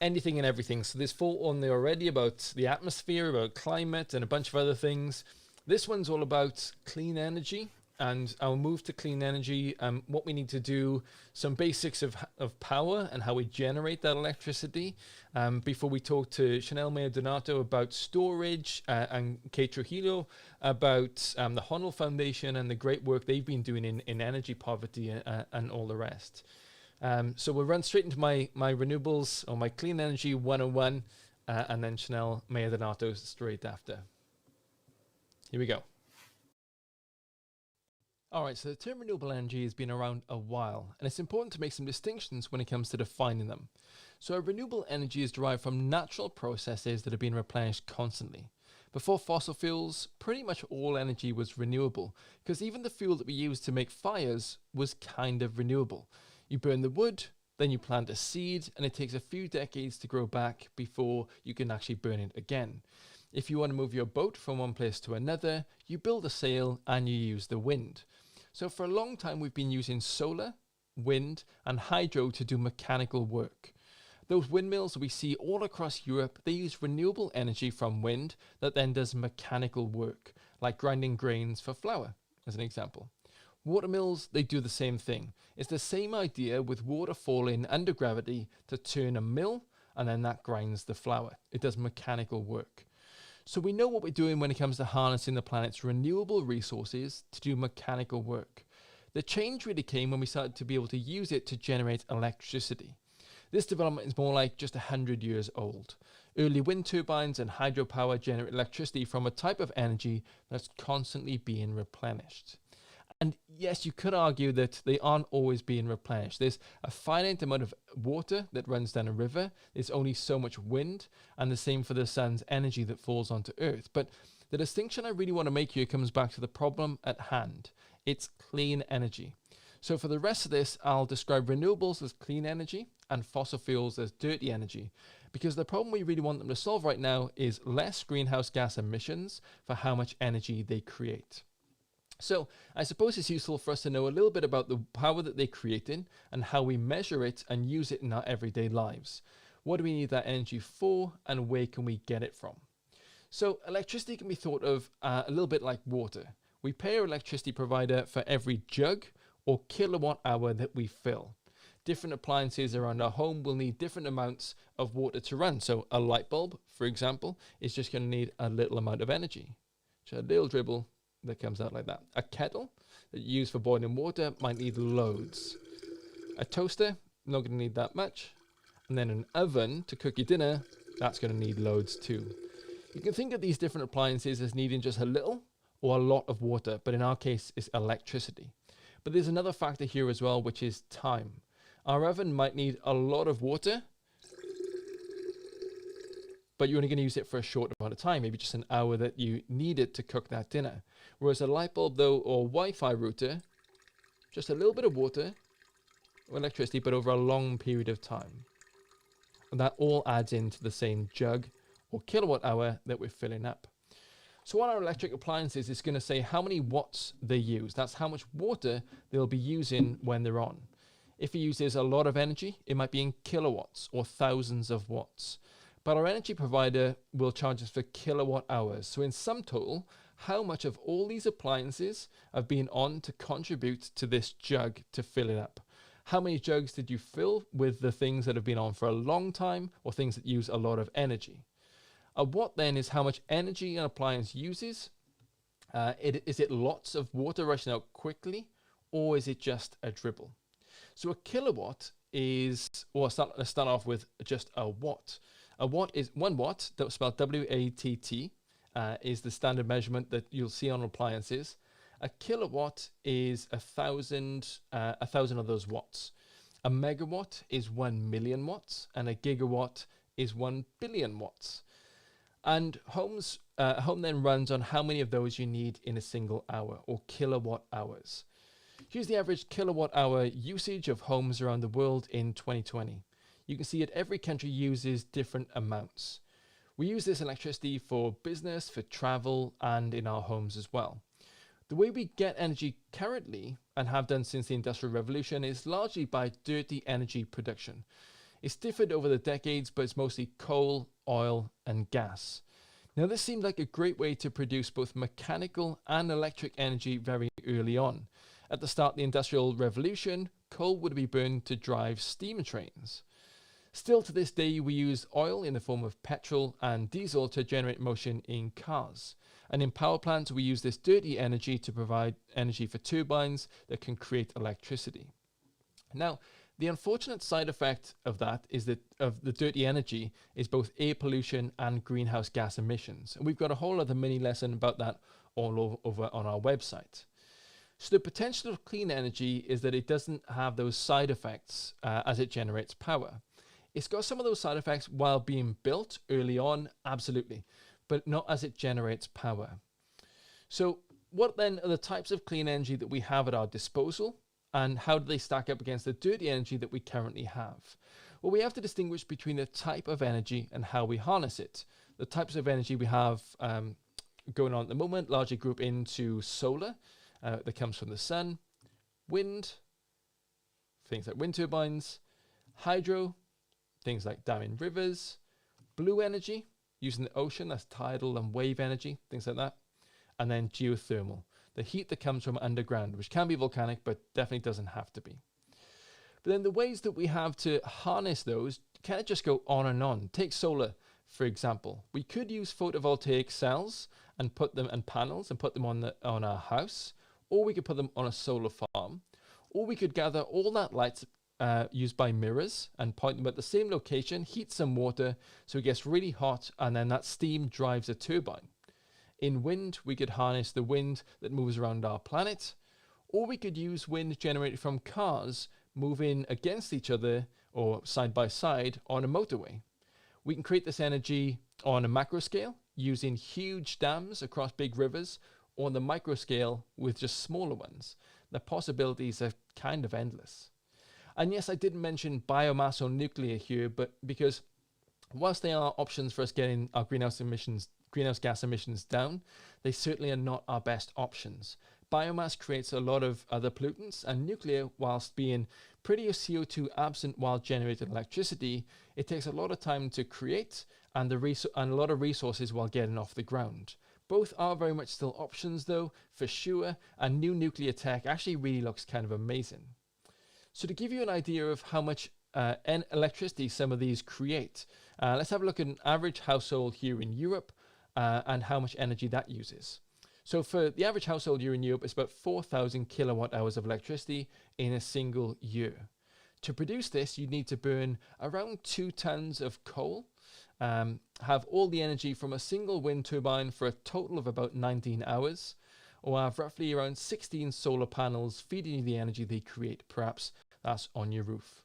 [SPEAKER 1] anything and everything. So there's 4 on there already about the atmosphere, about climate, and a bunch of other things. This one's all about clean energy and our move to clean energy, what we need to do, some basics of power and how we generate that electricity. Before we talk to Chanel DiNardo about storage, and Kate Trujillo about the Honold Foundation and the great work they've been doing in energy poverty and all the rest. So we'll run straight into my renewables or my clean energy 101, and then Chanel DiNardo straight after. Here we go. All right, so the term renewable energy has been around a while, and it's important to make some distinctions when it comes to defining them. So renewable energy is derived from natural processes that are being replenished constantly. Before fossil fuels, pretty much all energy was renewable, because even the fuel that we use to make fires was kind of renewable. You burn the wood, then you plant a seed, and it takes a few decades to grow back before you can actually burn it again. If you want to move your boat from one place to another, you build a sail and you use the wind. So for a long time, we've been using solar, wind, and hydro to do mechanical work. Those windmills we see all across Europe, they use renewable energy from wind that then does mechanical work, like grinding grains for flour, as an example. Watermills, they do the same thing. It's the same idea with water falling under gravity to turn a mill, and then that grinds the flour. It does mechanical work. So we know what we're doing when it comes to harnessing the planet's renewable resources to do mechanical work. The change really came when we started to be able to use it to generate electricity. This development is more like just 100 years old. Early wind turbines and hydropower generate electricity from a type of energy that's constantly being replenished. And yes, you could argue that they aren't always being replenished. There's a finite amount of water that runs down a river. There's only so much wind, and the same for the sun's energy that falls onto Earth. But the distinction I really want to make here comes back to the problem at hand. It's clean energy. So for the rest of this, I'll describe renewables as clean energy and fossil fuels as dirty energy, because the problem we really want them to solve right now is less greenhouse gas emissions for how much energy they create. So I suppose it's useful for us to know a little bit about the power that they're creating and how we measure it and use it in our everyday lives. What do we need that energy for, and where can we get it from? So electricity can be thought of a little bit like water. We pay our electricity provider for every jug or kilowatt hour that we fill. Different appliances around our home will need different amounts of water to run. So a light bulb, for example, is just going to need a little amount of energy. So a little dribble that comes out like that. A kettle that you use for boiling water might need loads. A toaster, not going to need that much. And then an oven to cook your dinner, that's going to need loads too. You can think of these different appliances as needing just a little or a lot of water, but in our case, it's electricity. But there's another factor here as well, which is time. Our oven might need a lot of water, but you're only going to use it for a short amount of time, maybe just an hour that you need it to cook that dinner. Whereas a light bulb, though, or Wi-Fi router, just a little bit of water or electricity, but over a long period of time. And that all adds into the same jug or kilowatt hour that we're filling up. So on our electric appliances, it's going to say how many watts they use. That's how much water they'll be using when they're on. If it uses a lot of energy, it might be in kilowatts or thousands of watts. But our energy provider will charge us for kilowatt hours. So in sum total, how much of all these appliances have been on to contribute to this jug to fill it up? How many jugs did you fill with the things that have been on for a long time or things that use a lot of energy? A watt then is how much energy an appliance uses. Is it lots of water rushing out quickly, or is it just a dribble? So a kilowatt is, well, let's start off with just a watt. A watt is 1 watt, that's spelled W-A-T-T, is the standard measurement that you'll see on appliances. A kilowatt is 1,000 of those watts. A megawatt is 1 million watts, and a gigawatt is 1 billion watts. And a home then runs on how many of those you need in a single hour, or kilowatt hours. Here's the average kilowatt hour usage of homes around the world in 2020. You can see that every country uses different amounts. We use this electricity for business, for travel, and in our homes as well. The way we get energy currently, and have done since the Industrial Revolution, is largely by dirty energy production. It's differed over the decades, but it's mostly coal, oil, and gas. Now, this seemed like a great way to produce both mechanical and electric energy very early on. At the start of the Industrial Revolution, coal would be burned to drive steam trains. Still to this day, we use oil in the form of petrol and diesel to generate motion in cars. And in power plants, we use this dirty energy to provide energy for turbines that can create electricity. Now, the unfortunate side effect of that is that of the dirty energy is both air pollution and greenhouse gas emissions. And we've got a whole other mini lesson about that all over on our website. So the potential of clean energy is that it doesn't have those side effects as it generates power. It's got some of those side effects while being built early on, absolutely. but not as it generates power. So what then are the types of clean energy that we have at our disposal, and how do they stack up against the dirty energy that we currently have? Well, we have to distinguish between the type of energy and how we harness it. The types of energy we have going on at the moment largely group into solar, that comes from the sun, wind, things like wind turbines, hydro, things like damming rivers, blue energy, using the ocean, that's tidal and wave energy, things like that, and then geothermal, the heat that comes from underground, which can be volcanic, but definitely doesn't have to be. But then the ways that we have to harness those kind of just go on and on. Take solar, for example. We could use photovoltaic cells and put them, and panels, and put them on our house, or we could put them on a solar farm, or we could gather all that light used by mirrors and point them at the same location, heat some water so it gets really hot, and then that steam drives a turbine. In wind, we could harness the wind that moves around our planet, or we could use wind generated from cars moving against each other or side by side on a motorway. We can create this energy on a macro scale using huge dams across big rivers, or on the micro scale with just smaller ones. The possibilities are kind of endless. And yes, I didn't mention biomass or nuclear here, but because whilst they are options for us getting our greenhouse gas emissions down, they certainly are not our best options. Biomass creates a lot of other pollutants, and nuclear, whilst being pretty CO2 absent while generating electricity, it takes a lot of time to create and a lot of resources while getting off the ground. Both are very much still options though, for sure, and new nuclear tech actually really looks kind of amazing. So to give you an idea of how much electricity some of these create, let's have a look at an average household here in Europe and how much energy that uses. So for the average household here in Europe, it's about 4,000 kilowatt hours of electricity in a single year. To produce this, you need to burn around 2 tons of coal, have all the energy from a single wind turbine for a total of about 19 hours, or have roughly around 16 solar panels feeding you the energy they create. Perhaps that's on your roof.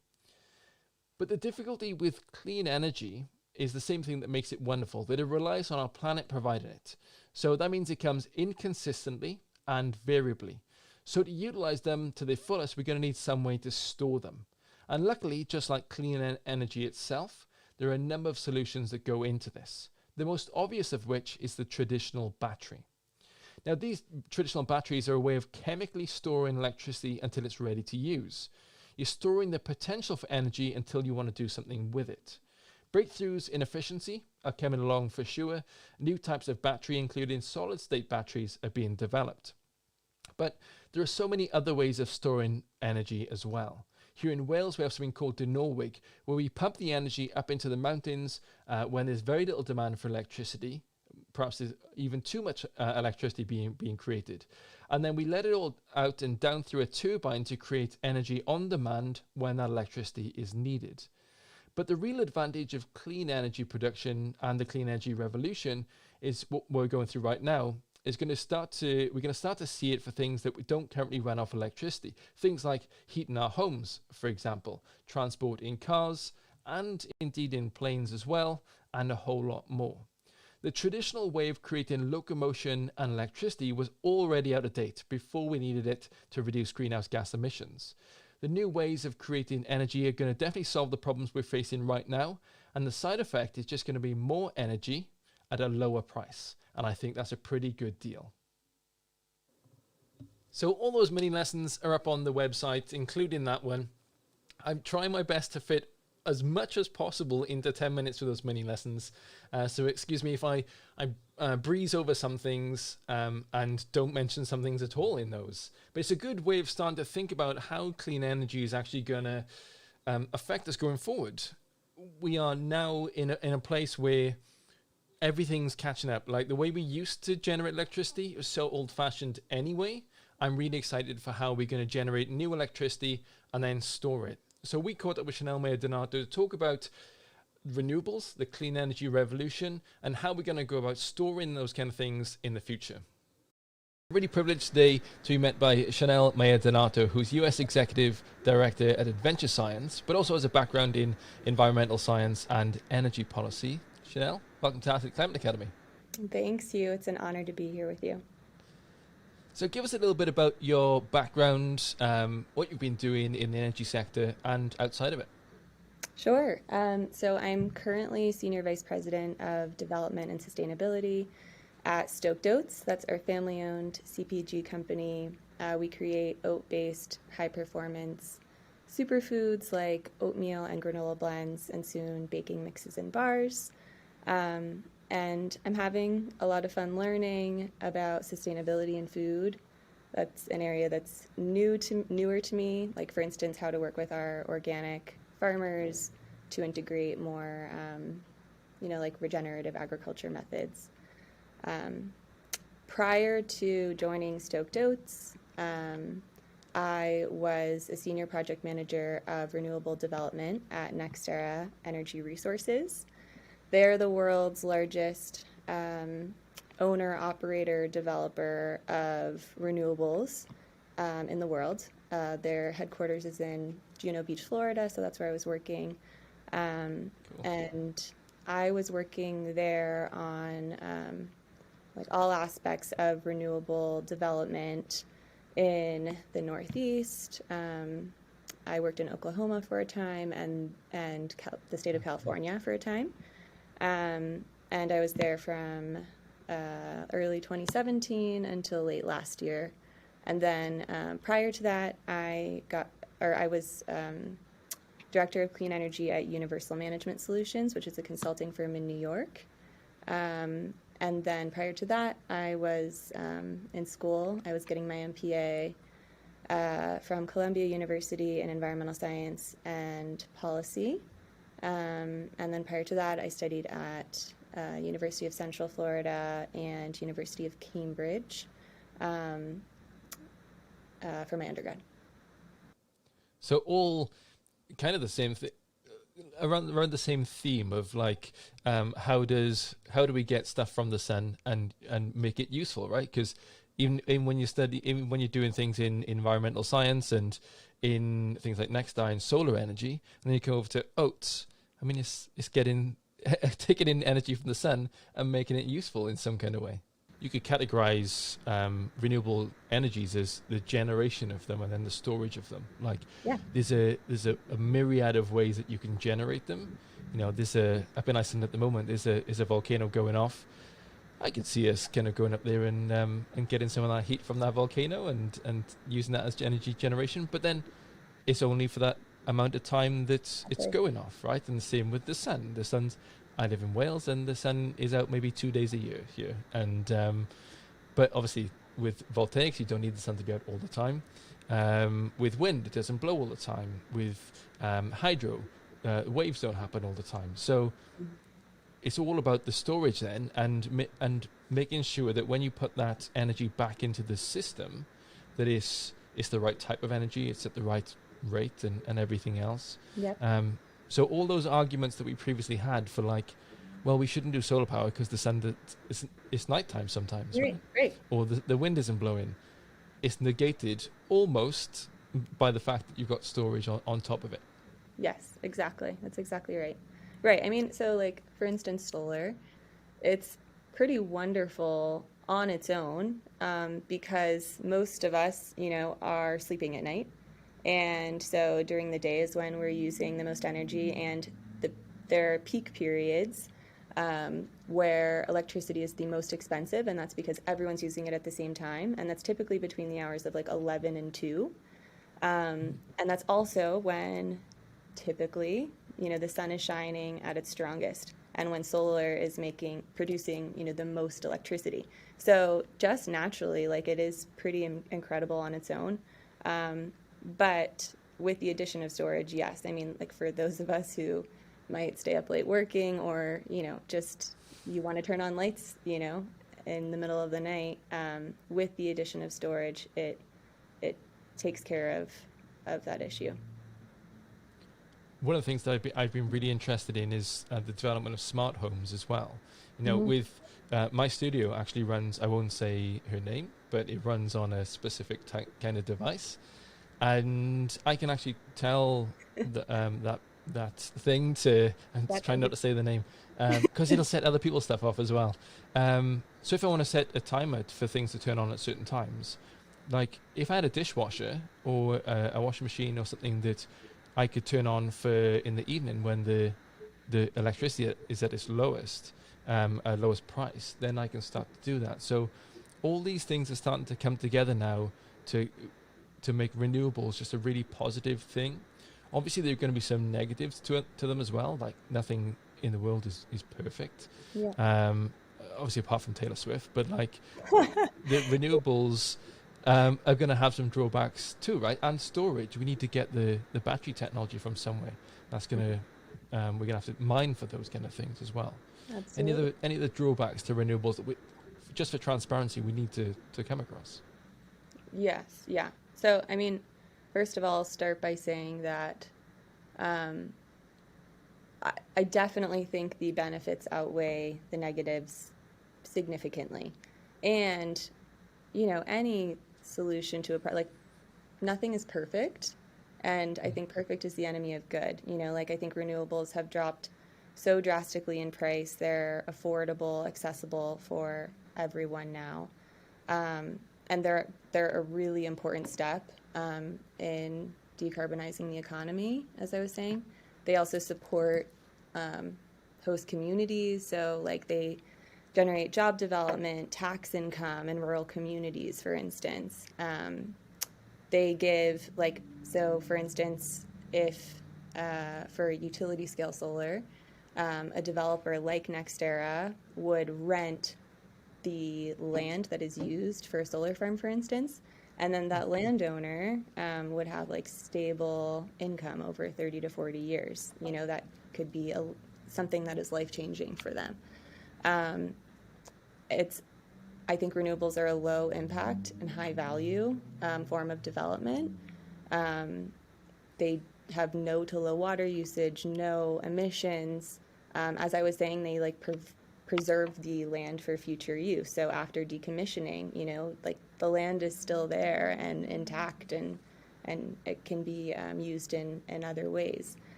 [SPEAKER 1] But the difficulty with clean energy is the same thing that makes it wonderful, that it relies on our planet providing it. So that means it comes inconsistently and variably. So to utilize them to the fullest, we're going to need some way to store them. And luckily, just like clean energy itself, there are a number of solutions that go into this. The most obvious of which is the traditional battery. Now, these traditional batteries are a way of chemically storing electricity until it's ready to use. You're storing the potential for energy until you want to do something with it. Breakthroughs in efficiency are coming along for sure. New types of battery, including solid-state batteries, are being developed. But there are so many other ways of storing energy as well. Here in Wales, we have something called DiNardo, where we pump the energy up into the mountains when there's very little demand for electricity. Perhaps there's even too much electricity being created. And then we let it all out and down through a turbine to create energy on demand when that electricity is needed. But the real advantage of clean energy production and the clean energy revolution is what we're going through right now. We're going to start to see it for things that we don't currently run off electricity. Things like heating our homes, for example, transport in cars, and indeed in planes as well, and a whole lot more. The traditional way of creating locomotion and electricity was already out of date before we needed it to reduce greenhouse gas emissions. The new ways of creating energy are going to definitely solve the problems we're facing right now, and the side effect is just going to be more energy at a lower price, and I think that's a pretty good deal. So all those mini lessons are up on the website, including that one. I'm trying my best to fit as much as possible into 10 minutes with those mini lessons. So excuse me if I breeze over some things and don't mention some things at all in those. But it's a good way of starting to think about how clean energy is actually going to affect us going forward. We are now in a place where everything's catching up. Like the way we used to generate electricity was so old-fashioned anyway. I'm really excited for how we're going to generate new electricity and then store it. So we caught up with Chanel DiNardo to talk about renewables, the clean energy revolution, and how we're going to go about storing those kind of things in the future. Really privileged today to be met by Chanel DiNardo, who's US Executive Director at Adventure Science, but also has a background in environmental science and energy policy. Chanel, welcome to Arctic Climate Academy.
[SPEAKER 5] Thanks, you. It's an honor to be here with you.
[SPEAKER 1] So give us a little bit about your background, what you've been doing in the energy sector and outside of it.
[SPEAKER 5] Sure. So I'm currently Senior Vice President of Development and Sustainability at Stoked Oats. That's our family-owned CPG company. We create oat-based, high-performance superfoods like oatmeal and granola blends, and soon baking mixes and bars. And I'm having a lot of fun learning about sustainability in food. That's an area that's newer to me. Like, for instance, how to work with our organic farmers to integrate more, like regenerative agriculture methods. Prior to joining Stoked Oats, I was a senior project manager of renewable development at NextEra Energy Resources. They're the world's largest owner, operator, developer of renewables in the world. Their headquarters is in Juno Beach, Florida, so that's where I was working. Cool. And I was working there on like all aspects of renewable development in the Northeast. I worked in Oklahoma for a time and the state of California for a time. And I was there from early 2017 until late last year. And then prior to that, I was Director of Clean Energy at Universal Management Solutions, which is a consulting firm in New York. And then prior to that, I was in school. I was getting my MPA from Columbia University in Environmental Science and Policy. And then prior to that, I studied at University of Central Florida and University of Cambridge for my undergrad.
[SPEAKER 1] So all kind of the same thing, around the same theme of like, how do we get stuff from the sun and make it useful, right? Because even when you're doing things in environmental science and in things like NextEra and solar energy, and then you come over to oats. I mean, it's getting taking in energy from the sun and making it useful in some kind of way. You could categorize renewable energies as the generation of them and then the storage of them. Like, yeah. there's a myriad of ways that you can generate them. You know, up in Iceland at the moment, there's a volcano going off. I could see us kind of going up there and getting some of that heat from that volcano and using that as energy generation. But then it's only for that amount of time that it's going off, right? And the same with the sun. I live in Wales, and the sun is out maybe 2 days a year here. And but obviously with voltaics, you don't need the sun to be out all the time. With wind, it doesn't blow all the time. With hydro, waves don't happen all the time. So it's all about the storage then, and making sure that when you put that energy back into the system, that it's the right type of energy, it's at the right rate, and everything else. Yep. So all those arguments that we previously had for like, well, we shouldn't do solar power because the sun, it's nighttime sometimes, right? Or the wind isn't blowing. It's negated almost by the fact that you've got storage on top of it.
[SPEAKER 5] Yes, exactly. That's exactly right. Right. I mean, so like, for instance, solar, it's pretty wonderful on its own because most of us, are sleeping at night. And so during the day is when we're using the most energy, and there are peak periods where electricity is the most expensive, and that's because everyone's using it at the same time, and that's typically between the hours of like 11 and 2. And that's also when typically, the sun is shining at its strongest, and when solar is producing, the most electricity. So just naturally, like, it is pretty incredible on its own. But with the addition of storage, yes. I mean, like, for those of us who might stay up late working, or, just you want to turn on lights, in the middle of the night, with the addition of storage, it takes care of that issue.
[SPEAKER 1] One of the things that I've been really interested in is the development of smart homes as well.
[SPEAKER 5] Mm-hmm.
[SPEAKER 1] With my studio actually runs, I won't say her name, but it runs on a specific kind of device. And I can actually tell that that thing to, I'm
[SPEAKER 5] That
[SPEAKER 1] trying not to say the name, because it'll set other people's stuff off as well. So if I want to set a timer for things to turn on at certain times, like if I had a dishwasher or a washing machine or something that I could turn on for in the evening when the electricity is at its lowest price, then I can start to do that. So all these things are starting to come together now to make renewables just a really positive thing. Obviously, there are going to be some negatives to them as well. Like nothing in the world is perfect.
[SPEAKER 5] Yeah.
[SPEAKER 1] Obviously, apart from Taylor Swift, but like the renewables are going to have some drawbacks too, right? And storage. We need to get the battery technology from somewhere. That's going to we're going to have to mine for those kind of things as well.
[SPEAKER 5] Absolutely.
[SPEAKER 1] Any other drawbacks to renewables that just for transparency we need to come across?
[SPEAKER 5] Yes, yeah. So, I mean, first of all, I'll start by saying that I definitely think the benefits outweigh the negatives significantly. And, you know, any solution to like, nothing is perfect. And I think perfect is the enemy of good. You know, like I think renewables have dropped so drastically in price. They're affordable, accessible for everyone now. And they're a really important step in decarbonizing the economy, as I was saying. They also support host communities, so like they generate job development, tax income in rural communities, for instance. They give, like, so for instance, if for utility scale solar, a developer like NextEra would rent the land that is used for a solar farm, for instance, and then that landowner would have like stable income over 30 to 40 years. You know, that could be something that is life-changing for them. I think renewables are a low impact and high value form of development. They have no to low water usage, no emissions. As I was saying, they like preserve the land for future use. So after decommissioning, you know, like the land is still there and intact, and it can be used in other ways.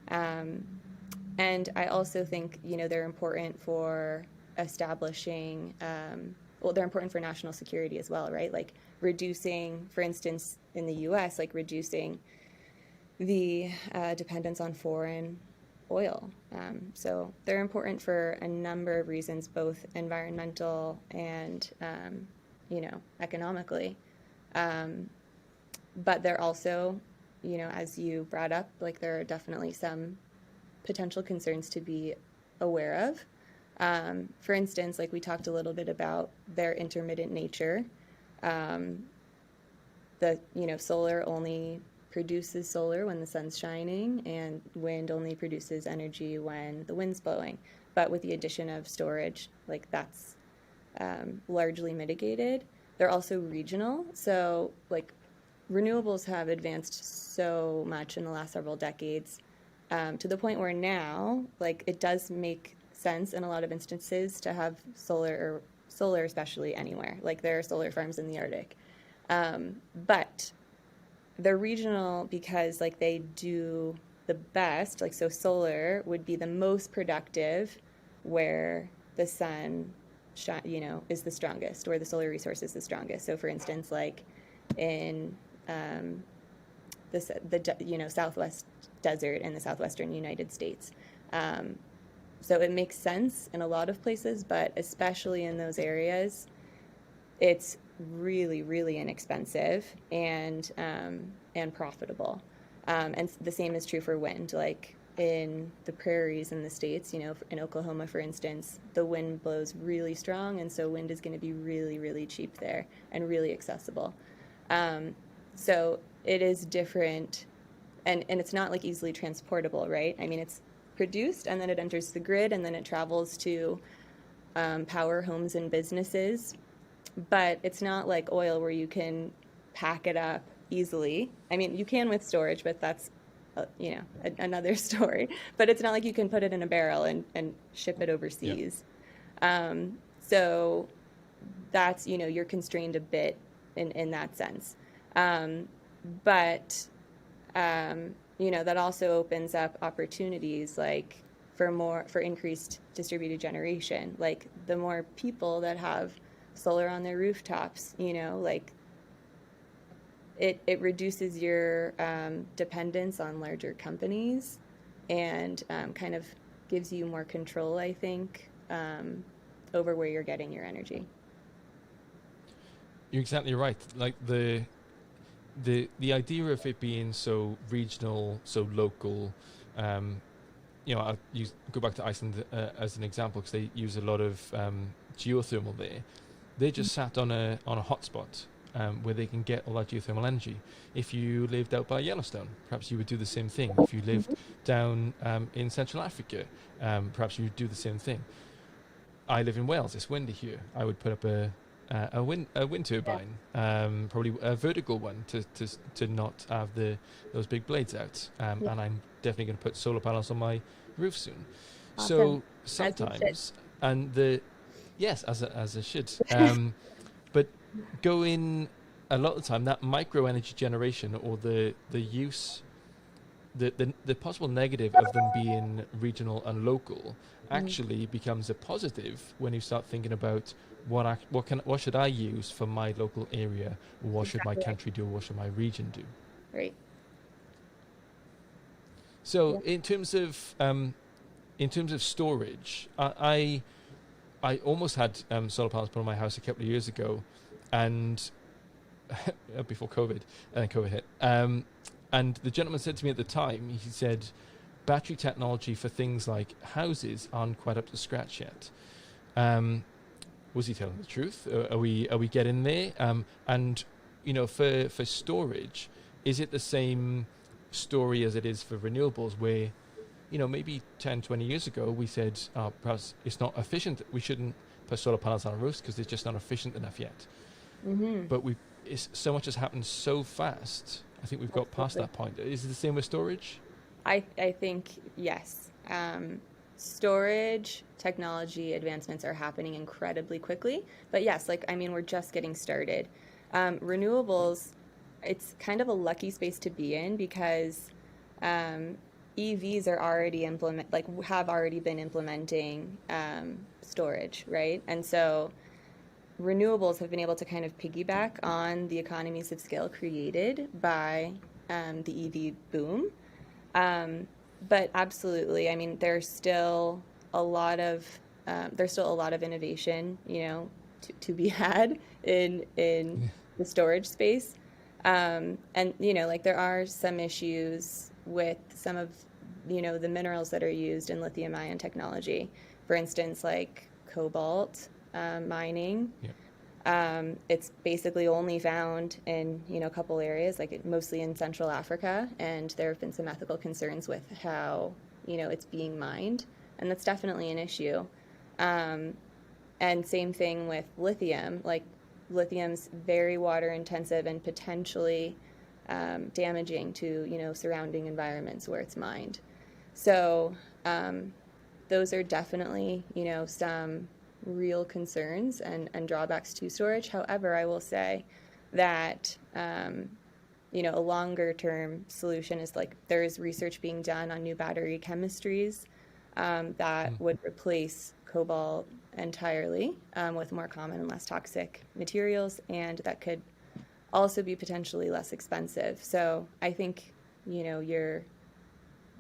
[SPEAKER 5] And I also think, you know, they're important for establishing, they're important for national security as well, right? Like reducing, for instance, in the US, like reducing the dependence on foreign oil. So they're important for a number of reasons, both environmental and, you know, economically. But they're also, you know, as you brought up, like there are definitely some potential concerns to be aware of. For instance, like we talked a little bit about their intermittent nature. You know, solar only produces solar when the sun's shining, and wind only produces energy when the wind's blowing. But with the addition of storage, like that's largely mitigated. They're also regional. So like renewables have advanced so much in the last several decades, to the point where now, like it does make sense in a lot of instances to have solar especially anywhere. Like there are solar farms in the Arctic. But they're regional because like they do the best, like so solar would be the most productive where the sun you know, is the strongest, where the solar resource is the strongest. So for instance, like in the you know, Southwest desert in the southwestern United States. So it makes sense in a lot of places, but especially in those areas, it's really, really inexpensive and profitable. And the same is true for wind. Like in the prairies in the States, you know, in Oklahoma, for instance, the wind blows really strong, and so wind is going to be really, really cheap there and really accessible. So it is different, and it's not like easily transportable, right? I mean, it's produced and then it enters the grid and then it travels to power homes and businesses. But it's not like oil where you can pack it up easily. I mean, you can with storage, but that's, you know, another story. But it's not like you can put it in a barrel and ship it overseas. Yeah. So that's, you know, you're constrained a bit in that sense. But that also opens up opportunities like for increased distributed generation. Like the more people that have solar on their rooftops, like it reduces your dependence on larger companies and kind of gives you more control, I think, over where you're getting your energy.
[SPEAKER 1] You're exactly right. Like the idea of it being so regional, so local, I'll go back to Iceland as an example because they use a lot of geothermal there. They just sat on a hotspot where they can get all that geothermal energy. If you lived out by Yellowstone, perhaps you would do the same thing. If you lived down in Central Africa, perhaps you would do the same thing. I live in Wales. It's windy here. I would put up a wind turbine, probably a vertical one to not have those big blades out. And I'm definitely going to put solar panels on my roof soon.
[SPEAKER 5] Awesome.
[SPEAKER 1] So sometimes, yes, as I should. But going a lot of the time, that micro energy generation or the use, the possible negative of them being regional and local actually becomes a positive when you start thinking about what should I use for my local area, or what should my country do, or what should my region do.
[SPEAKER 5] Right.
[SPEAKER 1] So in terms of storage, I almost had solar panels put on my house a couple of years ago, and before COVID, and then COVID hit. And the gentleman said to me at the time, he said, battery technology for things like houses aren't quite up to scratch yet. Was he telling the truth? Are we getting there? And for storage, is it the same story as it is for renewables, where maybe 10, 20 years ago we said perhaps it's not efficient, we shouldn't put solar panels on our roofs because they're just not efficient enough yet. But so much has happened so fast. I think we've got past that point. Is it the same with storage?
[SPEAKER 5] I think yes. Storage technology advancements are happening incredibly quickly, but yes, we're just getting started. Renewables, it's kind of a lucky space to be in because EVs are already have already been implementing storage, right? And so renewables have been able to kind of piggyback on the economies of scale created by the EV boom. But absolutely, there's still a lot of innovation, to be had in the storage space. And there are some issues with some of the minerals that are used in lithium-ion technology. For instance, like cobalt mining. It's basically only found in a couple areas, mostly in Central Africa, and there have been some ethical concerns with how it's being mined, and that's definitely an issue. And same thing with lithium. Lithium's very water intensive and potentially damaging to surrounding environments where it's mined. So those are definitely some real concerns and drawbacks to storage. However, I will say that a longer term solution is there is research being done on new battery chemistries that would replace cobalt entirely with more common and less toxic materials, and that could also be potentially less expensive. So I think you're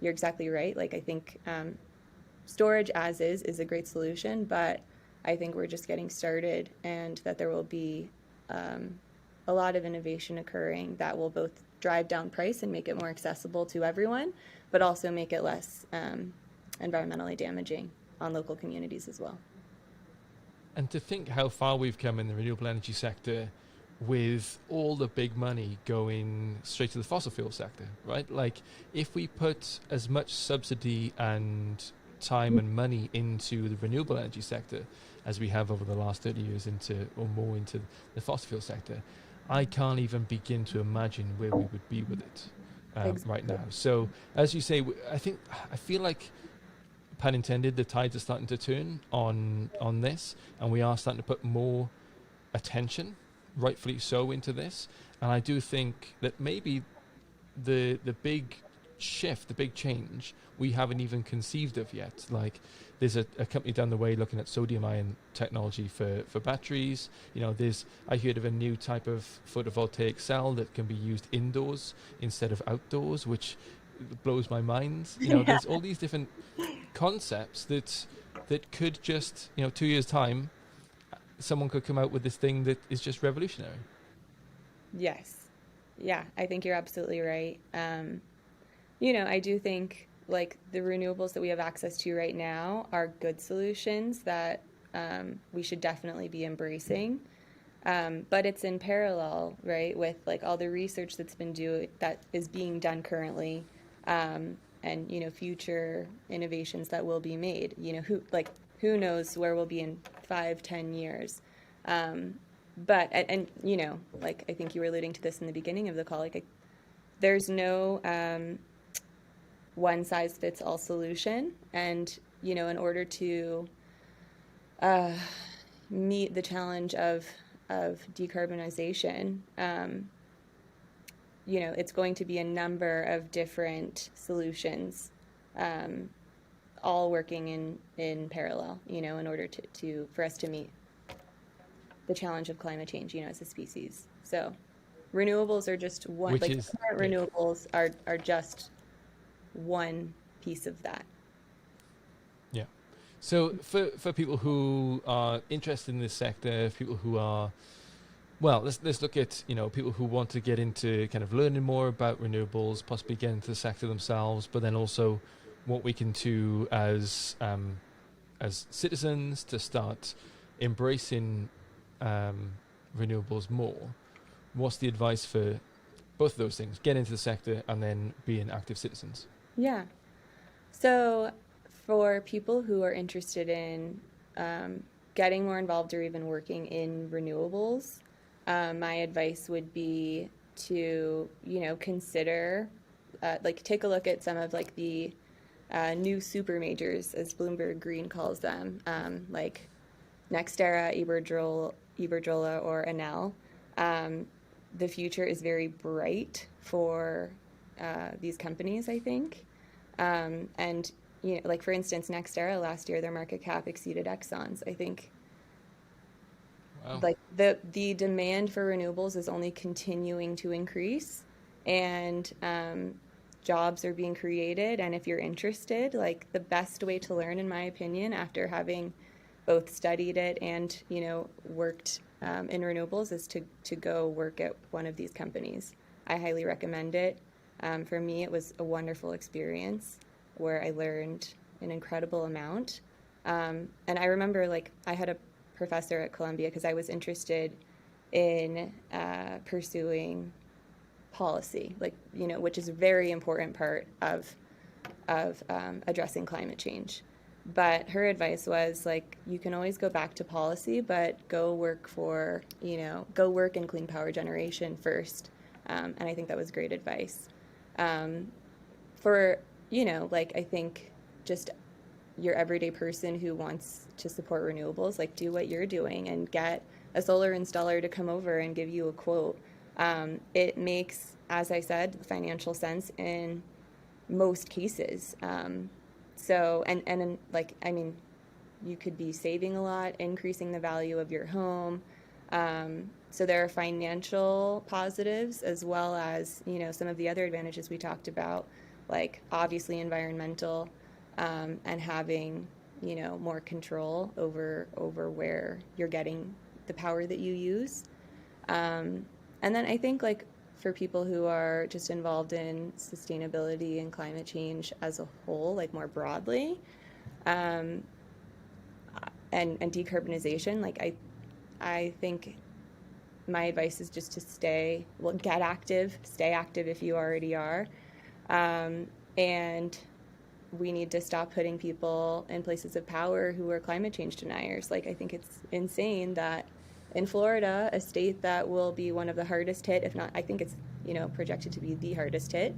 [SPEAKER 5] exactly right. I think storage as is a great solution, but I think we're just getting started, and that there will be a lot of innovation occurring that will both drive down price and make it more accessible to everyone, but also make it less environmentally damaging on local communities as well.
[SPEAKER 1] And to think how far we've come in the renewable energy sector with all the big money going straight to the fossil fuel sector, right? If we put as much subsidy and time and money into the renewable energy sector as we have over the last 30 years into the fossil fuel sector, I can't even begin to imagine where we would be with it right now. So as you say, I feel like, pun intended, the tides are starting to turn on this, and we are starting to put more attention, rightfully so, into this. And I do think that maybe the big shift, the big change, we haven't even conceived of yet. Like, there's a company down the way looking at sodium-ion technology for batteries. I heard of a new type of photovoltaic cell that can be used indoors instead of outdoors, which blows my mind. There's all these different concepts that could just, 2 years' time, someone could come out with this thing that is just revolutionary.
[SPEAKER 5] Yes. Yeah, I think you're absolutely right. I do think like the renewables that we have access to right now are good solutions that we should definitely be embracing. But it's in parallel, right, with like all the research that is being done currently, and future innovations that will be made. Who knows where we'll be in 5-10 years. But like I think you were alluding to this in the beginning of the call, like there's no one size fits all solution, and in order to meet the challenge of decarbonization, it's going to be a number of different solutions, all working in parallel, in order for us to meet the challenge of climate change, as a species. So renewables are just one, renewables are just one piece of that.
[SPEAKER 1] Yeah. So for people who are interested in this sector, people who are, well, let's look at, people who want to get into kind of learning more about renewables, possibly get into the sector themselves, but then also what we can do as citizens to start embracing renewables more. What's the advice for both of those things? Get into the sector and then being active citizens.
[SPEAKER 5] Yeah. So for people who are interested in getting more involved or even working in renewables, my advice would be to, consider, take a look at some of like the new super majors, as Bloomberg Green calls them, like NextEra, Iberdrola, or Enel. The future is very bright for these companies, I think. And, like for instance, NextEra last year, their market cap exceeded Exxon's. I think like the demand for renewables is only continuing to increase, and jobs are being created. And if you're interested, like the best way to learn, in my opinion, after having both studied it and, worked in renewables, is to go work at one of these companies. I highly recommend it. For me, it was a wonderful experience where I learned an incredible amount. And I remember, like, I had a professor at Columbia because I was interested in pursuing policy, like, which is a very important part of addressing climate change. But her advice was, like, you can always go back to policy, but go work in clean power generation first. And I think that was great advice. For, I think just your everyday person who wants to support renewables, like, do what you're doing and get a solar installer to come over and give you a quote. It makes, as I said, financial sense in most cases. You could be saving a lot, increasing the value of your home. So there are financial positives as well as, some of the other advantages we talked about, like obviously environmental, and having, more control over where you're getting the power that you use. And then I think, like, for people who are just involved in sustainability and climate change as a whole, like more broadly, and decarbonization, like I think my advice is just to get active, stay active if you already are. And we need to stop putting people in places of power who are climate change deniers. Like, I think it's insane that in Florida, a state that will be one of the hardest hit, if not, I think it's, projected to be the hardest hit,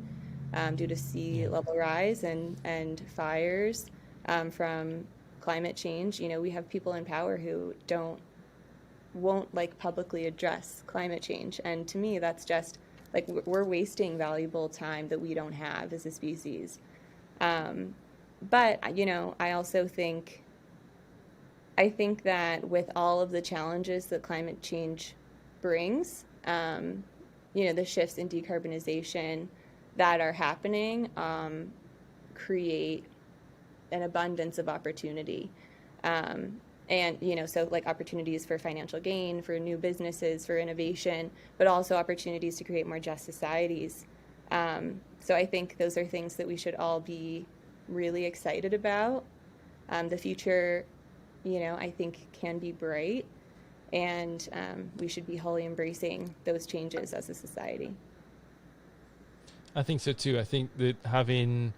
[SPEAKER 5] due to sea level rise and fires from climate change. We have people in power who won't like publicly address climate change. And to me, that's just Like we're wasting valuable time that we don't have as a species. But I also think that with all of the challenges that climate change brings, the shifts in decarbonization that are happening create an abundance of opportunity. So like opportunities for financial gain, for new businesses, for innovation, but also opportunities to create more just societies. So I think those are things that we should all be really excited about. The future, I think can be bright, and we should be wholly embracing those changes as a society.
[SPEAKER 1] I think so too. I think that having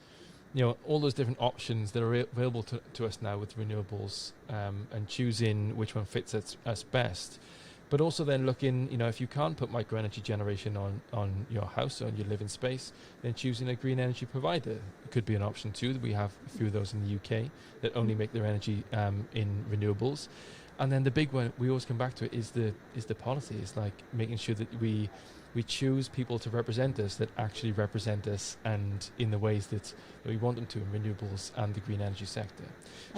[SPEAKER 1] all those different options that are available to us now with renewables, and choosing which one fits us best, but also then looking, if you can't put micro energy generation on your house or on your living space, then choosing a green energy provider could be an option too. We have a few of those in the UK that only make their energy in renewables. And then the big one we always come back to is the policy. It's like making sure that we choose people to represent us that actually represent us, and in the ways that we want them to in renewables and the green energy sector.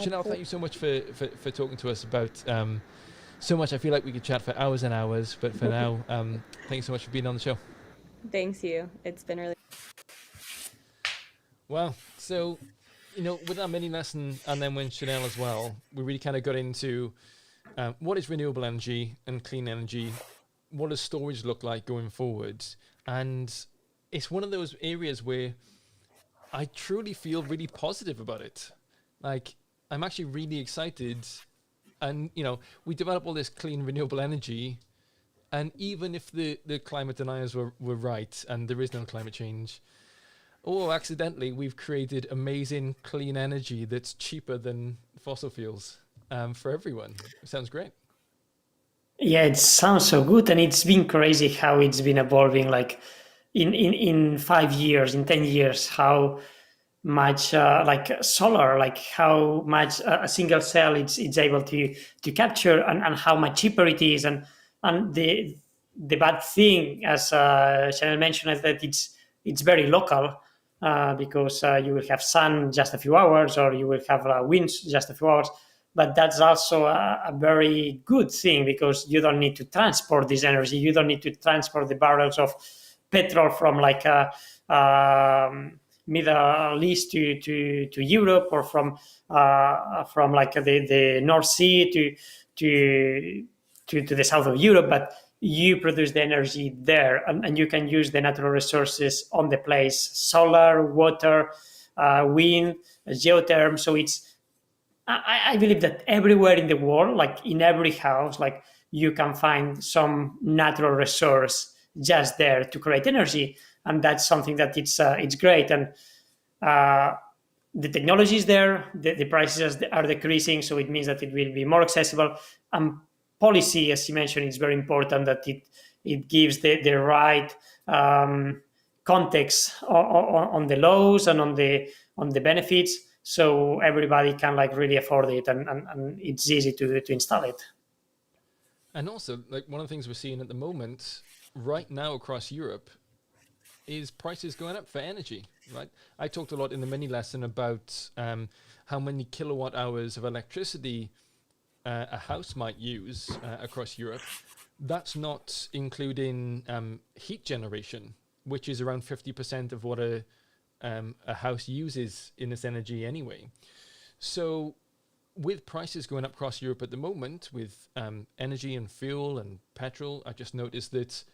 [SPEAKER 1] Chanel, thank you so much for talking to us about so much. I feel like we could chat for hours and hours, but for now, thanks so much for being on the show.
[SPEAKER 5] Thanks you. It's been really...
[SPEAKER 1] Wow. So, with our mini lesson and then with Chanel as well, we really kind of got into what is renewable energy and clean energy. What does storage look like going forward? And it's one of those areas where I truly feel really positive about it. Like, I'm actually really excited. And, we develop all this clean renewable energy. And even if the climate deniers were right and there is no climate change, accidentally, we've created amazing clean energy that's cheaper than fossil fuels for everyone. It sounds great.
[SPEAKER 2] Yeah, it sounds so good, and it's been crazy how it's been evolving. Like in 5 years, in 10 years, how much like solar, like how much a single cell it's able to capture, and how much cheaper it is, and the bad thing, as Chanel mentioned, is that it's very local, because you will have sun just a few hours, or you will have winds just a few hours. But that's also a very good thing, because you don't need to transport this energy. You don't need to transport the barrels of petrol from like Middle East to Europe, or from like the North Sea to the south of Europe. But you produce the energy there, and you can use the natural resources on the place: solar, water, wind, geothermal. So I believe that everywhere in the world, like in every house, like you can find some natural resource just there to create energy, and that's something that it's great. And the technology is there, the prices are decreasing, so it means that it will be more accessible. And policy, as you mentioned, is very important, that it gives the right context on the laws and on the benefits, so everybody can like really afford it, and it's easy to install it.
[SPEAKER 1] And also, like, one of the things we're seeing at the moment right now across Europe is prices going up for energy, right? I talked a lot in the mini lesson about how many kilowatt hours of electricity a house might use across Europe. That's not including heat generation, which is around 50% of what a house uses in its energy anyway. So with prices going up across Europe at the moment, with energy and fuel and petrol, I just noticed that,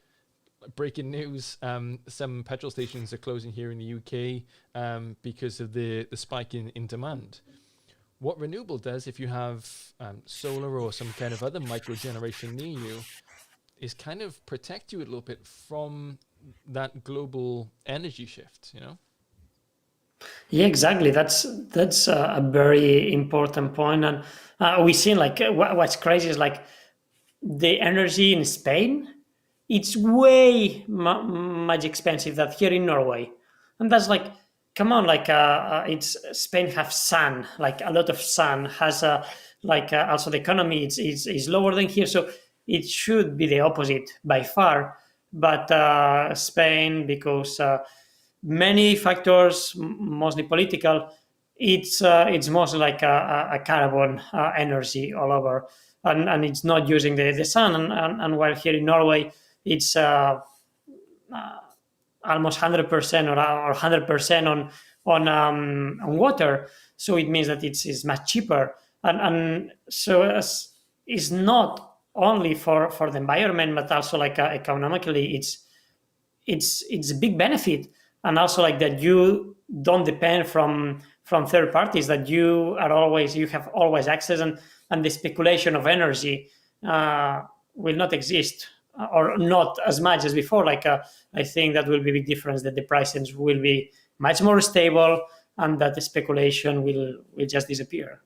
[SPEAKER 1] breaking news, some petrol stations are closing here in the UK because of the spike in demand. What renewable does, if you have solar or some kind of other micro generation near you, is kind of protect you a little bit from that global energy shift,
[SPEAKER 2] Yeah, exactly. That's a very important point. And we've seen like what's crazy is like the energy in Spain, it's way much expensive than here in Norway. And that's like, come on, like it's Spain have sun, like a lot of sun, has also the economy is lower than here, so it should be the opposite by far. but Spain, because many factors, mostly political, it's mostly like a carbon energy all over, and it's not using the sun. And while here in Norway, it's almost 100% or 100% on water. So it means that it's much cheaper, and so it's not only for the environment, but also like economically, it's a big benefit. And also like that you don't depend from third parties, that you have always access, and the speculation of energy will not exist, or not as much as before. Like I think that will be a big difference, that the prices will be much more stable, and that the speculation will just disappear.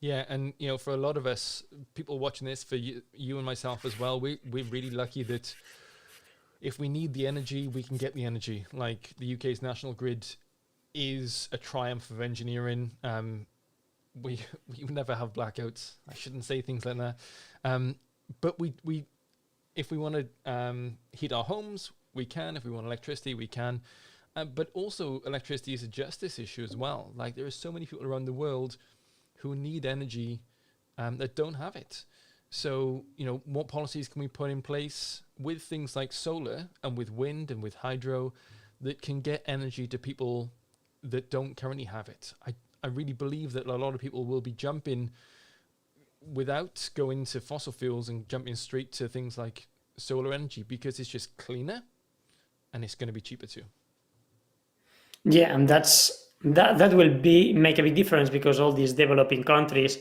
[SPEAKER 1] Yeah, and for a lot of us, people watching this, for you and myself as well, we're really lucky that if we need the energy, we can get the energy. Like the UK's national grid is a triumph of engineering. We never have blackouts. I shouldn't say things like that. But we if we want to heat our homes, we can. If we want electricity, we can. But also, electricity is a justice issue as well. Like there are so many people around the world who need energy that don't have it. So, what policies can we put in place with things like solar and with wind and with hydro that can get energy to people that don't currently have it? I really believe that a lot of people will be jumping without going to fossil fuels and jumping straight to things like solar energy, because it's just cleaner and it's going to be cheaper too.
[SPEAKER 2] Yeah, and that will make a big difference, because all these developing countries,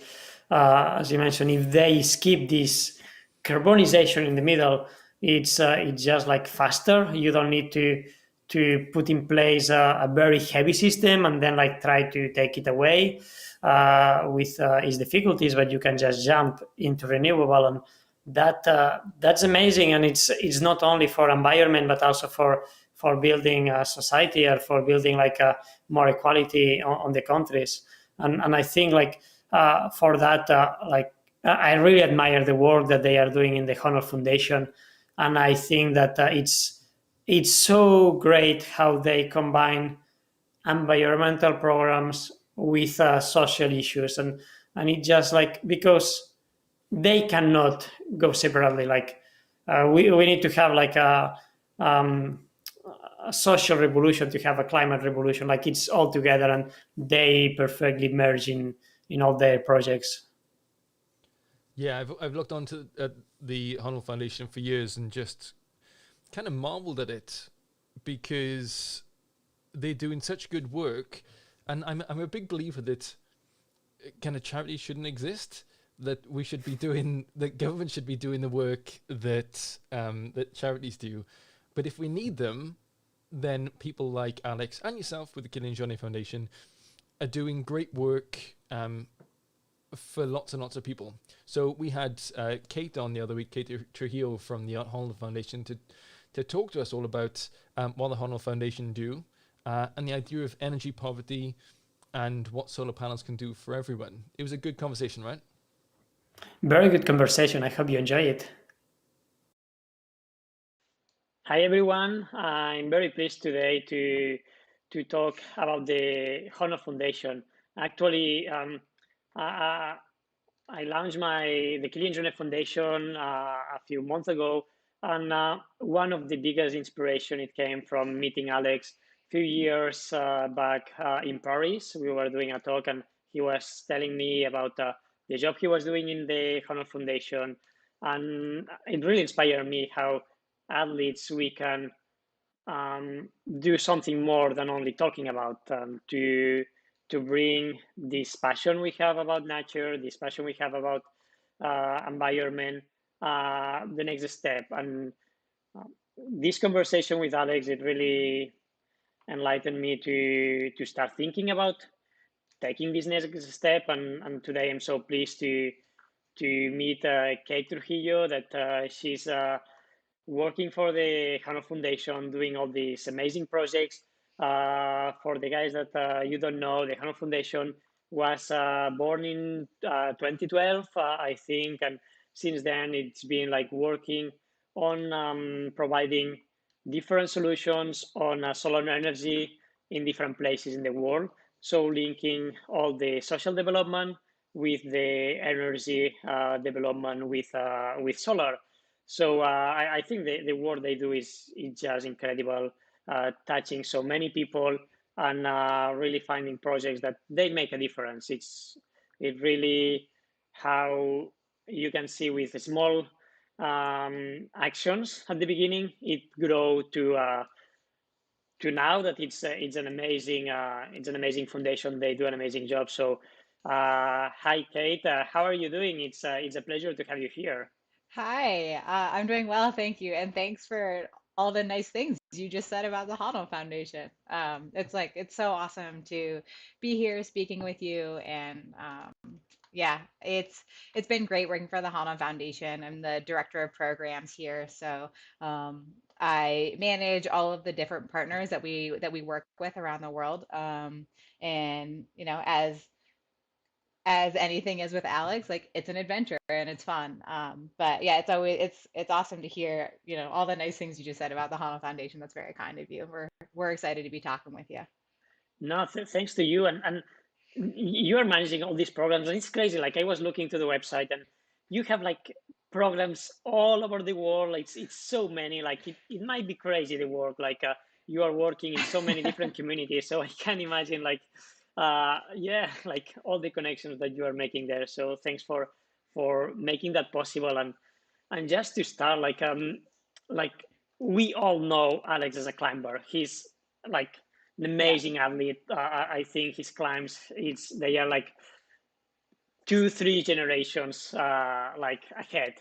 [SPEAKER 2] as you mentioned, if they skip this carbonization in the middle, it's just like faster. You don't need to put in place a very heavy system and then like try to take it away with its difficulties, but you can just jump into renewable, and that's amazing. And it's not only for environment, but also for building a society, or for building like more equality on the countries. And I think like for that, like I really admire the work that they are doing in the Honold Foundation, and I think that it's so great how they combine environmental programs with social issues, and it just like, because they cannot go separately. Like we need to have like um, a social revolution to have a climate revolution. Like it's all together, and they perfectly merge in all their projects.
[SPEAKER 1] Yeah, I've looked onto the Honold Foundation for years and just kind of marveled at it, because they're doing such good work, and I'm a big believer that kind of charity shouldn't exist. That that government should be doing the work that that charities do, but if we need them, then people like Alex and yourself with the Killian Johnny Foundation are doing great work for lots and lots of people. So we had Kate on the other week, Kate Trujillo from the Honold Foundation, to talk to us all about what the Honold Foundation do, and the idea of energy poverty and what solar panels can do for everyone. It was a good conversation, right?
[SPEAKER 2] Very good conversation. I hope you enjoy it. Hi everyone. I'm very pleased today to talk about the Honold Foundation. Actually, I launched the Killian Johnny Foundation a few months ago, and one of the biggest inspiration, it came from meeting Alex a few years back in Paris. We were doing a talk, and he was telling me about the job he was doing in the Honold Foundation, and it really inspired me how athletes we can do something more than only talking about, to bring this passion we have about nature, this passion we have about environment, the next step. And this conversation with Alex, it really enlightened me to start thinking about taking this next step. And today I'm so pleased to meet Kate Trujillo, that she's working for the Honold Foundation, doing all these amazing projects. For the guys that you don't know, the Honold Foundation was born in 2012, I think, and since then it's been like working on providing different solutions on solar energy in different places in the world. So linking all the social development with the energy development with solar. So I think the work they do is just incredible, touching so many people and really finding projects that they make a difference. It really how you can see with small actions at the beginning, it grow to now that it's an amazing foundation. They do an amazing job. So, hi Kate, how are you doing? It's a pleasure to have you here.
[SPEAKER 6] Hi, I'm doing well, thank you, and thanks for all the nice things you just said about the Honold Foundation. It's so awesome to be here speaking with you, and yeah, it's been great working for the Honold Foundation. I'm the director of programs here, so um, I manage all of the different partners that we work with around the world. And as anything is with Alex, like it's an adventure and it's fun. But yeah, it's awesome to hear, all the nice things you just said about the Hana Foundation. That's very kind of you. We're excited to be talking with you.
[SPEAKER 2] No, thanks to you, and you are managing all these programs, and it's crazy. Like I was looking to the website, and you have like programs all over the world. It's so many. Like it might be crazy the work. Like you are working in so many different communities, so I can imagine like yeah, like all the connections that you are making there. So thanks for making that possible. And just to start, like we all know Alex as a climber. He's like an
[SPEAKER 6] Yeah.
[SPEAKER 2] amazing athlete. I think his climbs, they are like 2, 3 generations like ahead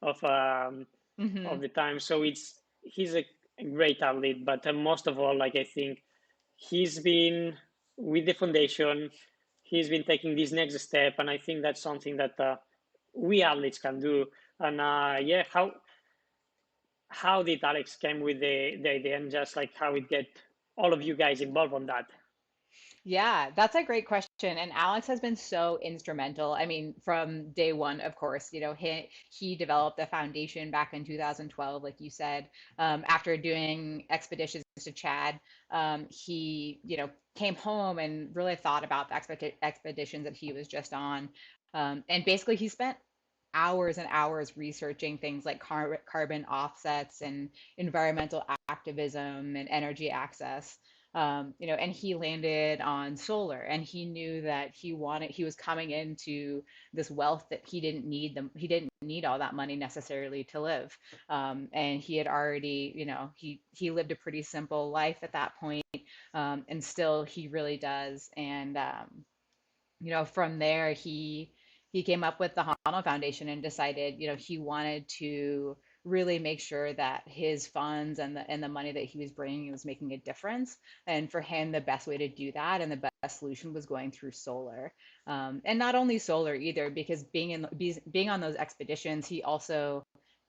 [SPEAKER 6] Hmm.
[SPEAKER 2] of the time. So he's a great athlete. But most of all, like I think he's been with the foundation. He's been taking this next step, and I think that's something that we athletes can do. And yeah, how did Alex came with the idea, and just like how it get all of you guys involved on that?
[SPEAKER 6] Yeah, that's a great question. And Alex has been so instrumental. I mean, from day one, of course, he developed the foundation back in 2012, like you said. After doing expeditions to Chad, he, came home and really thought about the expeditions that he was just on. And basically, he spent hours and hours researching things like carbon offsets and environmental activism and energy access. And he landed on solar, and he knew that he was coming into this wealth that he didn't need all that money necessarily to live. And he had already, he lived a pretty simple life at that point. And still he really does. And from there he came up with the Hana Foundation and decided, he wanted to really make sure that his funds and the money that he was bringing was making a difference. And for him, the best way to do that and the best solution was going through solar. And not only solar either, because being on those expeditions, he also,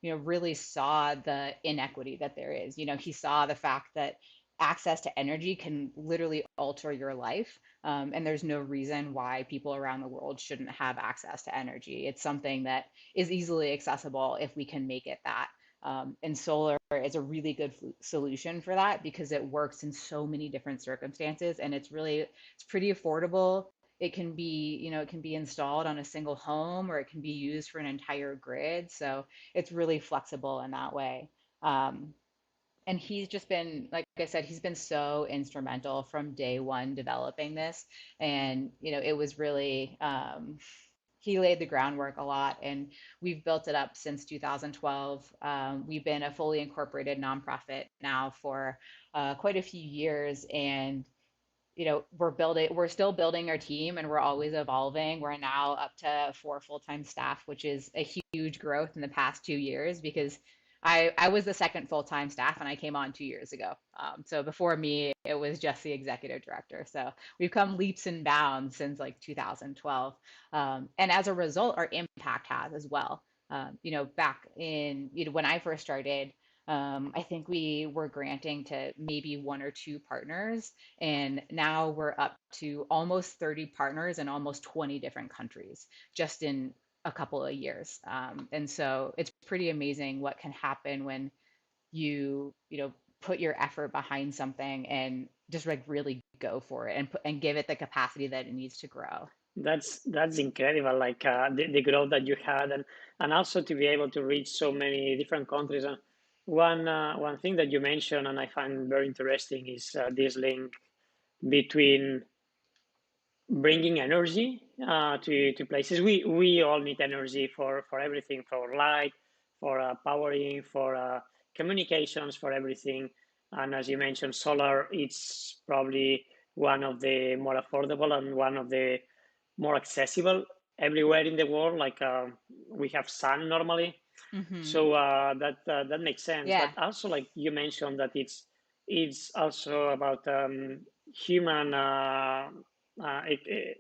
[SPEAKER 6] really saw the inequity that there is. He saw the fact that access to energy can literally alter your life. And there's no reason why people around the world shouldn't have access to energy. It's something that is easily accessible if we can make it that. And solar is a really good solution for that because it works in so many different circumstances, and it's pretty affordable. It can be installed on a single home, or it can be used for an entire grid. So it's really flexible in that way. Um, and he's just been, like I said, he's been so instrumental from day one developing this. And it was really, he laid the groundwork a lot, and we've built it up since 2012. We've been a fully incorporated nonprofit now for quite a few years. And we're still building our team, and we're always evolving. We're now up to 4 full-time staff, which is a huge growth in the past 2 years, because I was the second full-time staff and I came on 2 years ago. So before me, it was just the executive director. So we've come leaps and bounds since like 2012. And as a result, our impact has as well. Back in, when I first started, I think we were granting to maybe 1 or 2 partners, and now we're up to almost 30 partners in almost 20 different countries, just in a couple of years. And so it's pretty amazing what can happen when you know, put your effort behind something and just like really go for it and and give it the capacity that it needs to grow.
[SPEAKER 2] That's incredible, like the growth that you had, and also to be able to reach so many different countries. And one thing that you mentioned, and I find very interesting, is this link between bringing energy to places. We all need energy for everything, for light, for powering, for communications, for everything. And as you mentioned, solar, it's probably one of the more affordable and one of the more accessible everywhere in the world. Like we have sun normally,
[SPEAKER 6] Hmm.
[SPEAKER 2] so that makes sense.
[SPEAKER 6] Yeah.
[SPEAKER 2] But also, like you mentioned, that it's also about human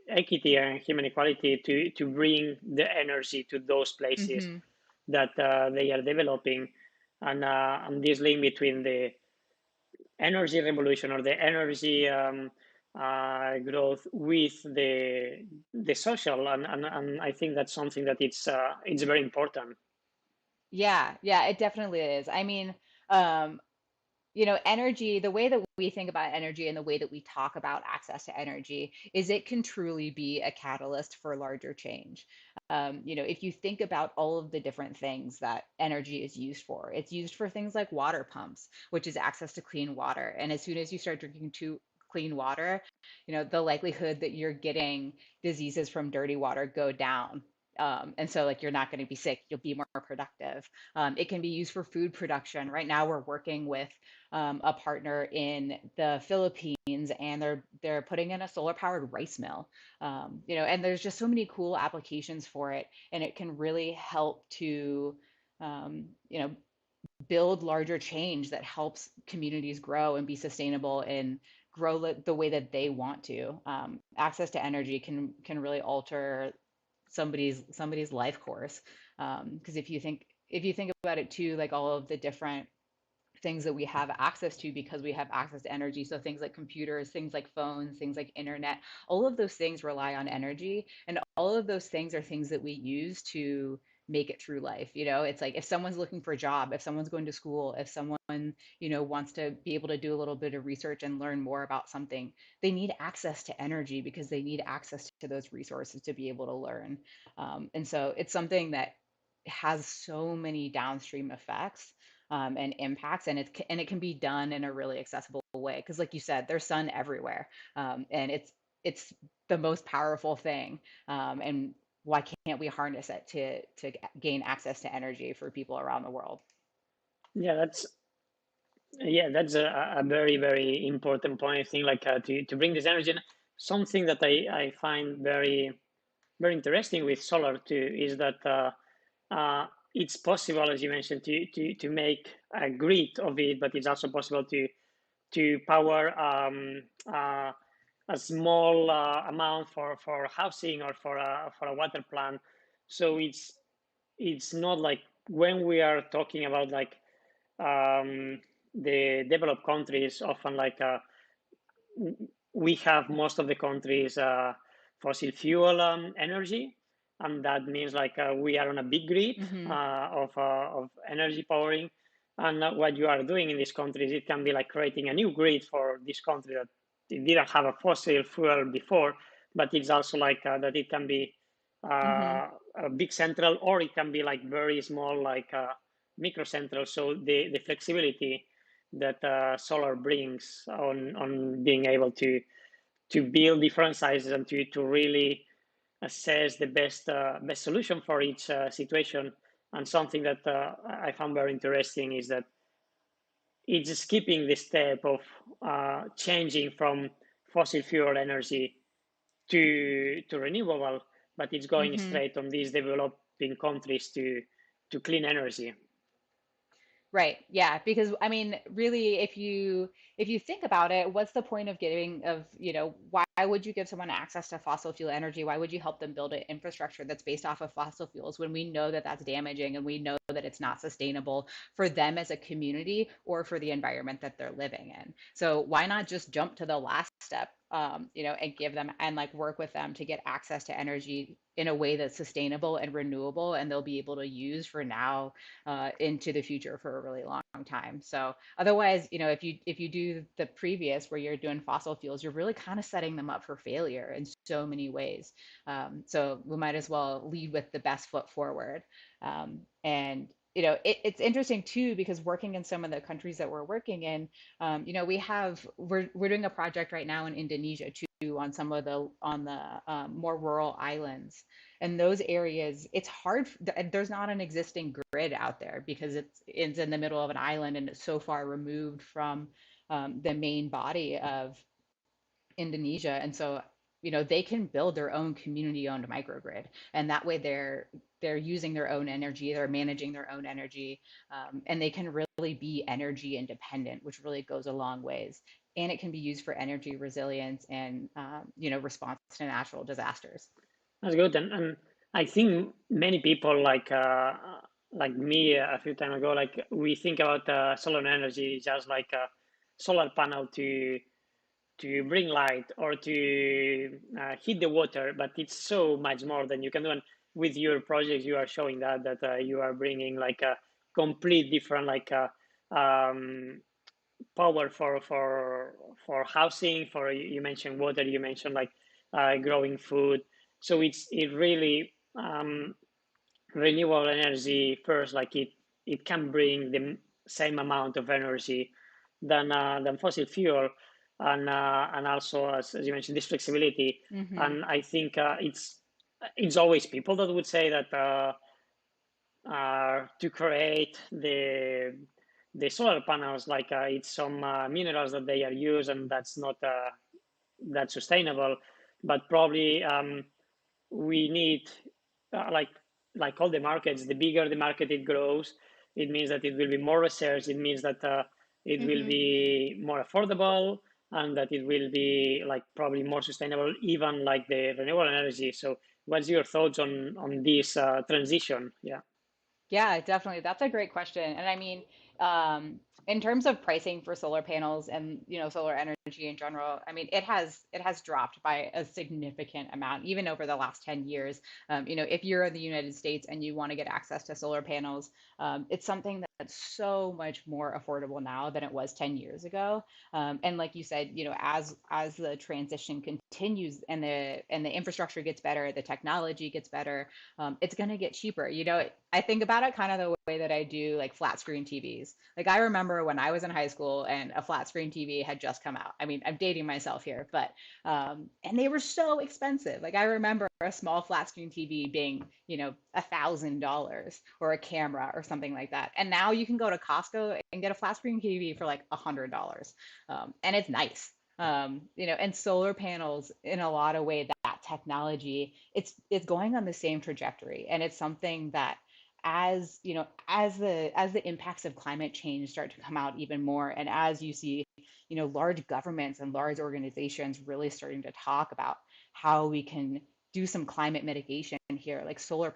[SPEAKER 2] equity and human equality to bring the energy to those places
[SPEAKER 6] Hmm.
[SPEAKER 2] that they are developing, and this link between the energy revolution or the energy growth with the social, and I think that's something that it's very important.
[SPEAKER 6] Yeah, yeah, it definitely is. I mean, um, you know, energy, the way that we think about energy and the way that we talk about access to energy is it can truly be a catalyst for larger change. You know, if you think about all of the different things that energy is used for, it's used for things like water pumps, which is access to clean water. And as soon as you start drinking too clean water, you know, the likelihood that you're getting diseases from dirty water go down. And so like you're not going to be sick, you'll be more productive. It can be used for food production. Right now, we're working with a partner in the Philippines, and they're putting in a solar powered rice mill. You know, and there's just so many cool applications for it, and it can really help to you know, build larger change that helps communities grow and be sustainable and grow the way that they want to. Access to energy can really alter somebody's life course. Because if you think about it too, like all of the different things that we have access to because we have access to energy. So things like computers, things like phones, things like internet, all of those things rely on energy. And all of those things are things that we use to make it through life. You know, it's like if someone's looking for a job, if someone's going to school, if someone, you know, wants to be able to do a little bit of research and learn more about something, they need access to energy because they need access to those resources to be able to learn. And so it's something that has so many downstream effects and impacts, and it can be done in a really accessible way. Because, like you said, there's sun everywhere, and it's the most powerful thing. And why can't we harness it to gain access to energy for people around the world?
[SPEAKER 2] Yeah, that's a very very important point. I think, like to bring this energy. And something that I find very interesting with solar too is that it's possible, as you mentioned, to make a grid of it, but it's also possible to power a small amount for housing or for a water plant. So it's not like when we are talking about like the developed countries, often like we have most of the countries fossil fuel energy, and that means like we are on a big grid
[SPEAKER 6] Hmm.
[SPEAKER 2] of energy powering. And what you are doing in these countries, it can be like creating a new grid for this country that it didn't have a fossil fuel before, but it's also like that it can be
[SPEAKER 6] Hmm.
[SPEAKER 2] a big central, or it can be like very small, like micro central. So the flexibility that solar brings on being able to build different sizes and to really assess the best solution for each situation. And something that I found very interesting is that it's skipping the step of changing from fossil fuel energy to renewable, but it's going
[SPEAKER 6] Hmm.
[SPEAKER 2] straight on these developing countries to clean energy.
[SPEAKER 6] Right. Yeah. Because I mean, really, if you think about it, what's the point of giving of, you know, why would you give someone access to fossil fuel energy? Why would you help them build an infrastructure that's based off of fossil fuels when we know that that's damaging and we know that it's not sustainable for them as a community or for the environment that they're living in? So why not just jump to the last step and give them and like work with them to get access to energy in a way that's sustainable and renewable, and they'll be able to use for now into the future for a really long time. So otherwise, if you do the previous where you're doing fossil fuels, you're really kind of setting them up for failure in so many ways. So we might as well lead with the best foot forward. And it's interesting too, because working in some of the countries that we're working in, we're doing a project right now in Indonesia too, on some of the more rural islands, and those areas it's hard. There's not an existing grid out there because it's in the middle of an island and it's so far removed from the main body of Indonesia, and so they can build their own community-owned microgrid, and that way they're using their own energy, they're managing their own energy, and they can really be energy independent, which really goes a long ways. And it can be used for energy resilience and response to natural disasters.
[SPEAKER 2] That's good, and I think many people like me a few times ago, like we think about solar energy just like a solar panel to bring light or to heat the water, but it's so much more than you can do. And with your projects, you are showing that you are bringing like a complete different power for housing. For you mentioned water, you mentioned like growing food. So it really renewable energy first, like it can bring the same amount of energy than fossil fuel, and also as you mentioned, this flexibility.
[SPEAKER 6] Mm-hmm.
[SPEAKER 2] And I think it's always people that would say that to create the solar panels, like it's some minerals that they are used, and that's not that sustainable. But probably we need like all the markets. The bigger the market it grows, it means that it will be more research. It means that it
[SPEAKER 6] Mm-hmm.
[SPEAKER 2] will be more affordable, and that it will be like probably more sustainable, even like the renewable energy. So, what's your thoughts on this transition? Yeah.
[SPEAKER 6] Yeah, definitely. That's a great question. And I mean, in terms of pricing for solar panels and, solar energy in general, I mean, it has dropped by a significant amount, even over the last 10 years. If you're in the United States and you want to get access to solar panels, it's something that's so much more affordable now than it was 10 years ago. And like you said, as the transition continues and the infrastructure gets better, the technology gets better, it's going to get cheaper. I think about it kind of the way that I do like flat screen TVs. Like I remember when I was in high school and a flat screen TV had just come out. I mean, I'm dating myself here, but and they were so expensive. Like I remember a small flat screen TV being, $1,000 or a camera or something like that. And now you can go to Costco and get a flat screen TV for like $100, and it's nice. And solar panels, in a lot of ways, that technology, it's going on the same trajectory, and it's something that as the impacts of climate change start to come out even more, and as you see large governments and large organizations really starting to talk about how we can do some climate mitigation here, like solar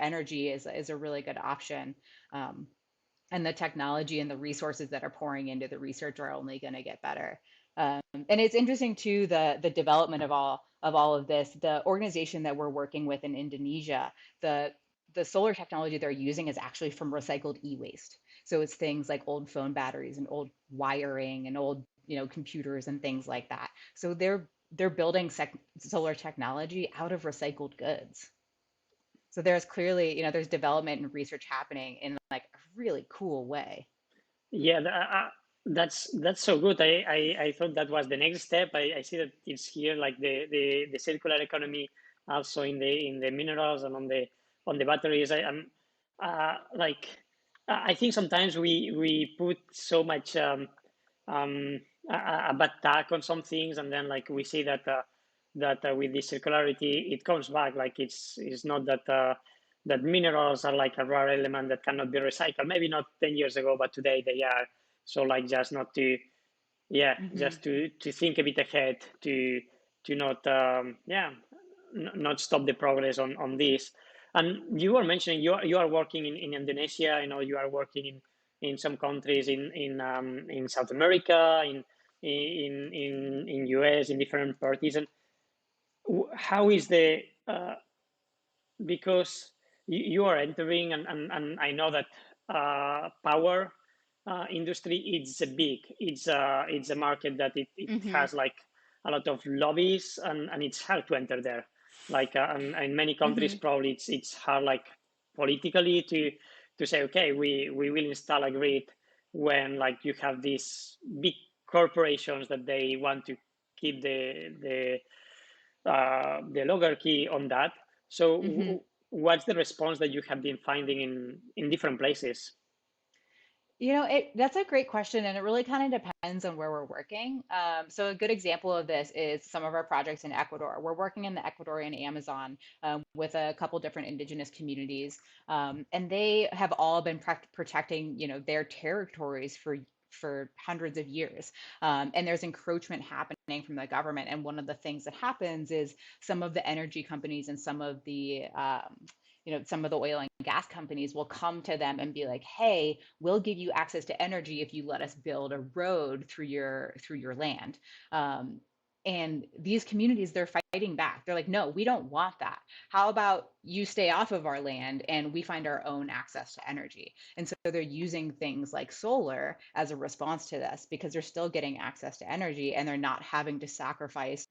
[SPEAKER 6] energy is a really good option, and the technology and the resources that are pouring into the research are only going to get better. And it's interesting too, the development of all of this. The organization that we're working with in Indonesia, the solar technology they're using is actually from recycled e-waste. So it's things like old phone batteries and old wiring and old computers and things like that. So they're building solar technology out of recycled goods. So there's clearly there's development and research happening in like a really cool way.
[SPEAKER 2] Yeah, that's so good. I thought that was the next step. I see that it's here, like the circular economy, also in the minerals and on the batteries. I think sometimes we put so much a bad tag on some things, and then like we see that with this circularity it comes back. Like it's not that minerals are like a rare element that cannot be recycled. Maybe not 10 years ago, but today they are. So like just not to, just to think a bit ahead, to not not stop the progress on this. And you were mentioning you are working in Indonesia. I know you are working in some countries in South America, in US, in different parties. And how is the because you are entering, and I know that power industry, it's a market that it
[SPEAKER 6] Hmm.
[SPEAKER 2] has like a lot of lobbies, and it's hard to enter there. Like and in many countries,
[SPEAKER 6] Hmm.
[SPEAKER 2] probably it's hard, like politically, to say, okay, we will install a grid, when like you have these big corporations that they want to keep the oligarchy on that. So,
[SPEAKER 6] Hmm.
[SPEAKER 2] what's the response that you have been finding in different places?
[SPEAKER 6] That's a great question, and it really kind of depends on where we're working. So a good example of this is some of our projects in Ecuador. We're working in the Ecuadorian Amazon with a couple different indigenous communities, and they have all been protecting, their territories for hundreds of years. And there's encroachment happening from the government. And one of the things that happens is some of the energy companies and some of the oil and gas companies will come to them and be like, "Hey, we'll give you access to energy if you let us build a road through your land." And these communities, they're fighting back. They're like, "No, we don't want that. How about you stay off of our land and we find our own access to energy?" And so they're using things like solar as a response to this, because they're still getting access to energy and they're not having to sacrifice,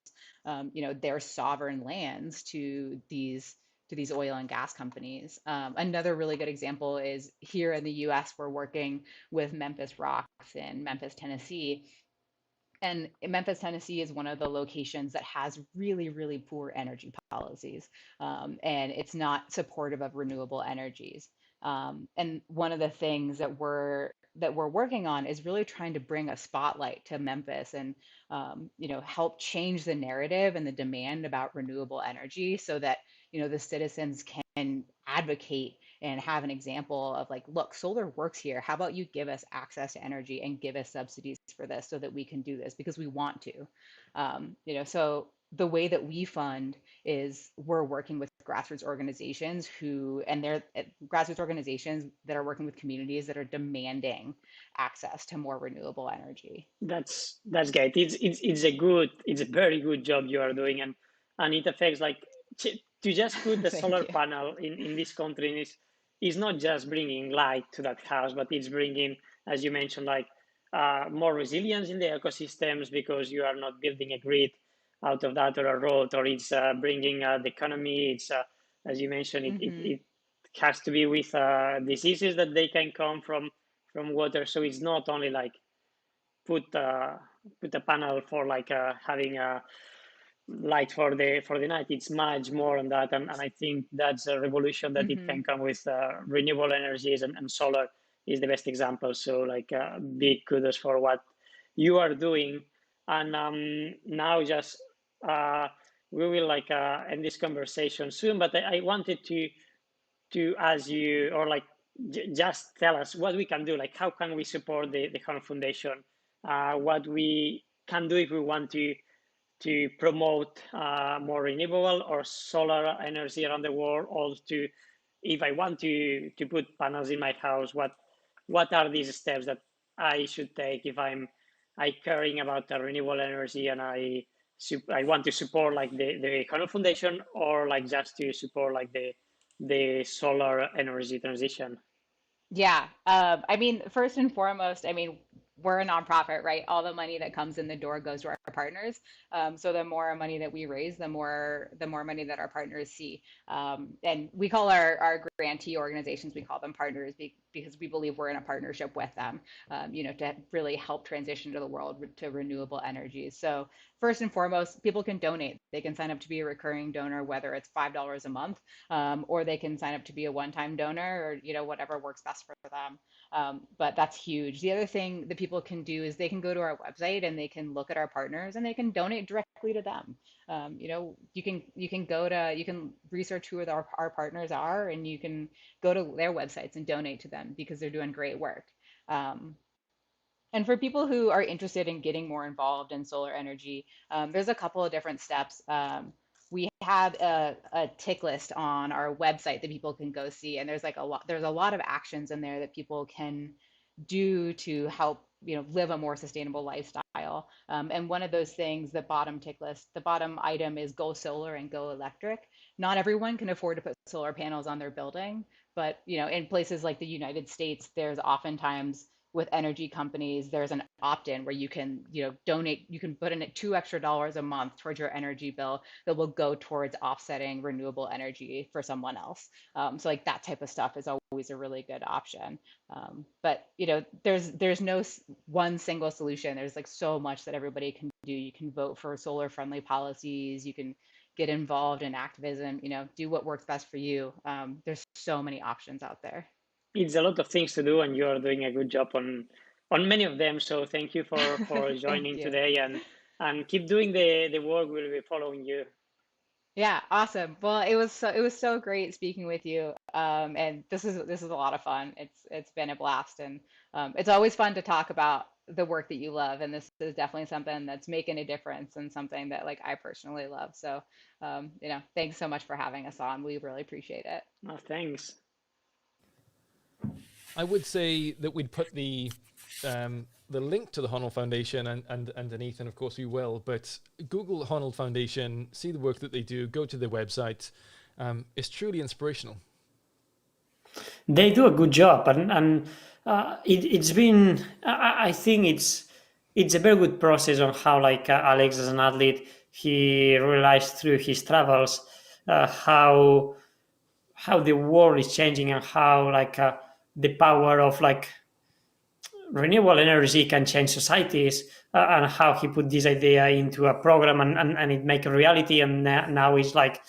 [SPEAKER 6] their sovereign lands to these oil and gas companies. Another really good example is here in the US, we're working with Memphis Rocks in Memphis, Tennessee. And Memphis, Tennessee is one of the locations that has really, really poor energy policies, and it's not supportive of renewable energies. And one of the things that we're working on is really trying to bring a spotlight to Memphis and help change the narrative and the demand about renewable energy, so that the citizens can advocate and have an example of like, look, solar works here. How about you give us access to energy and give us subsidies for this so that we can do this because we want to. So the way that we fund is we're working with grassroots organizations and they're grassroots organizations that are working with communities that are demanding access to more renewable energy.
[SPEAKER 2] That's great. It's a very good job you are doing, and it affects, like, to just put the
[SPEAKER 6] Thank
[SPEAKER 2] solar
[SPEAKER 6] you.
[SPEAKER 2] panel in this country is not just bringing light to that house, but it's bringing, as you mentioned, like more resilience in the ecosystems, because you are not building a grid out of that, or a road, or it's bringing the economy. It's as you mentioned,
[SPEAKER 6] Hmm.
[SPEAKER 2] it has to be with diseases that they can come from water. So it's not only like put put a panel for like having a light for the night. It's much more on that, and I think that's a revolution that it
[SPEAKER 6] Hmm.
[SPEAKER 2] can come with renewable energies, and solar is the best example. So like big kudos for what you are doing. And now just we will like end this conversation soon, but I wanted to ask you, or like just tell us what we can do, like how can we support the Honold Foundation, what we can do if we want to promote more renewable or solar energy around the world, or to, if I want to put panels in my house, what are these steps that I should take if I caring about the renewable energy, and I want to support like the Honold Foundation, or like just to support like the solar energy transition.
[SPEAKER 6] Yeah. I mean, first and foremost, I mean, we're a nonprofit, right? All the money that comes in the door goes to our partners. So the more money that we raise, the more money that our partners see. And we call our grantee organizations, we call them partners, because we believe we're in a partnership with them, to really help transition to the world to renewable energies. So first and foremost, people can donate. They can sign up to be a recurring donor, whether it's $5 a month, or they can sign up to be a one-time donor, or whatever works best for them. But that's huge. The other thing that people can do is they can go to our website and they can look at our partners and they can donate directly to them. You can research who our partners are, and you can go to their websites and donate to them because they're doing great work. Um, and for people who are interested in getting more involved in solar energy, there's a couple of different steps. We have a tick list on our website that people can go see, and there's a lot of actions in there that people can do to help live a more sustainable lifestyle. bill. And one of those things, the bottom tick list, the bottom item is go solar and go electric. Not everyone can afford to put solar panels on their building, but in places like the United States, there's oftentimes with energy companies, there's an opt-in where you can, donate, you can put in $2 extra a month towards your energy bill that will go towards offsetting renewable energy for someone else. So like that type of stuff is always a really good option. But there's no one single solution. There's like so much that everybody can do. You can vote for solar friendly policies. You can get involved in activism, do what works best for you. There's so many options out there.
[SPEAKER 2] It's a lot of things to do, and you are doing a good job on many of them. So thank you for joining today, and keep doing the work. We'll be following you.
[SPEAKER 6] Yeah, awesome. Well, it was so great speaking with you. And this is a lot of fun. It's been a blast, and it's always fun to talk about the work that you love. And this is definitely something that's making a difference and something that like I personally love. So, thanks so much for having us on. We really appreciate it.
[SPEAKER 2] Oh, thanks.
[SPEAKER 1] I would say that we'd put the link to the Honold Foundation and underneath, and of course we will. But Google Honold Foundation, see the work that they do, go to their website. It's truly inspirational.
[SPEAKER 2] They do a good job, and it's been. I think it's a very good process on how like Alex as an athlete, he realized through his travels how the world is changing and how like the power of like renewable energy can change societies, and how he put this idea into a program and it make a reality, and now it's like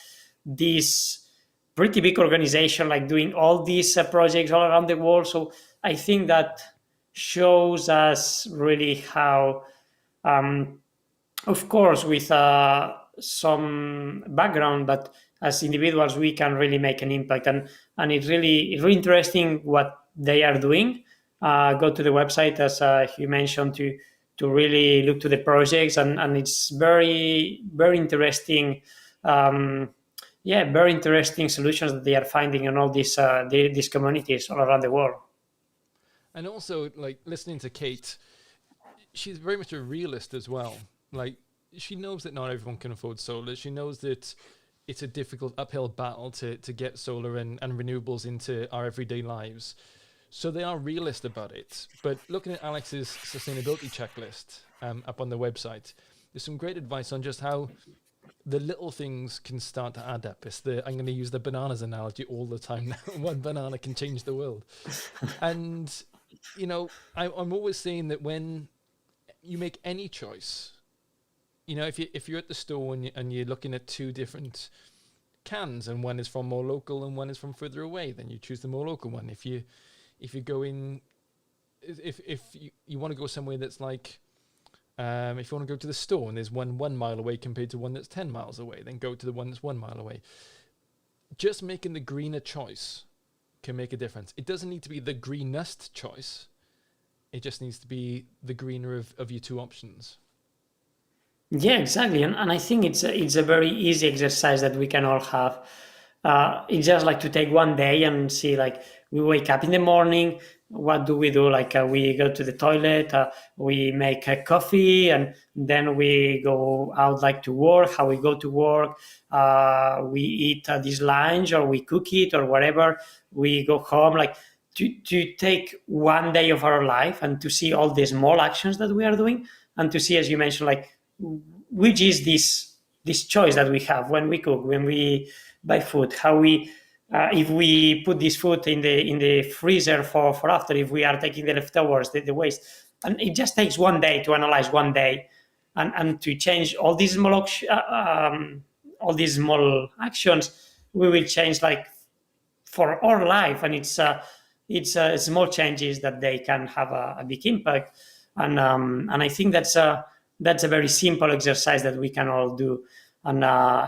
[SPEAKER 2] this pretty big organization like doing all these projects all around the world. So I think that shows us really how of course with some background, but as individuals we can really make an impact, and it's really interesting what they are doing. Go to the website, as you mentioned, to really look to the projects, and it's very interesting. Very interesting solutions that they are finding in all these communities all around the world.
[SPEAKER 1] And also, like listening to Kate, she's very much a realist as well. Like she knows that not everyone can afford solar. She knows that it's a difficult uphill battle to get solar and renewables into our everyday lives. So they are realist about it. But looking at Alex's sustainability checklist up on the website, there's some great advice on just how the little things can start to add up. I'm going to use the bananas analogy all the time now. One banana can change the world. And, I'm always saying that when you make any choice, if you're at the store and you're looking at two different cans, and one is from more local and one is from further away, then you choose the more local one. If you want to go somewhere that's like, if you want to go to the store and there's one mile away compared to one that's 10 miles away, then go to the one that's 1 mile away. Just making the greener choice can make a difference. It doesn't need to be the greenest choice. It just needs to be the greener of your two options.
[SPEAKER 2] Yeah, exactly. And I think it's a very easy exercise that we can all have. It's just like to take one day and see, like, we wake up in the morning, what do we do? Like we go to the toilet, we make a coffee, and then we go out like to work, how we go to work, we eat this lunch, or we cook it, or whatever, we go home, like to take one day of our life and to see all the small actions that we are doing, and to see, as you mentioned, like which is this choice that we have when we cook, when we buy food, how we if we put this food in the freezer for after, if we are taking the leftovers, the waste. And it just takes one day to analyze one day and to change all these small actions, we will change like for our life. And it's small changes that they can have a big impact. And I think that's a very simple exercise that we can all do. And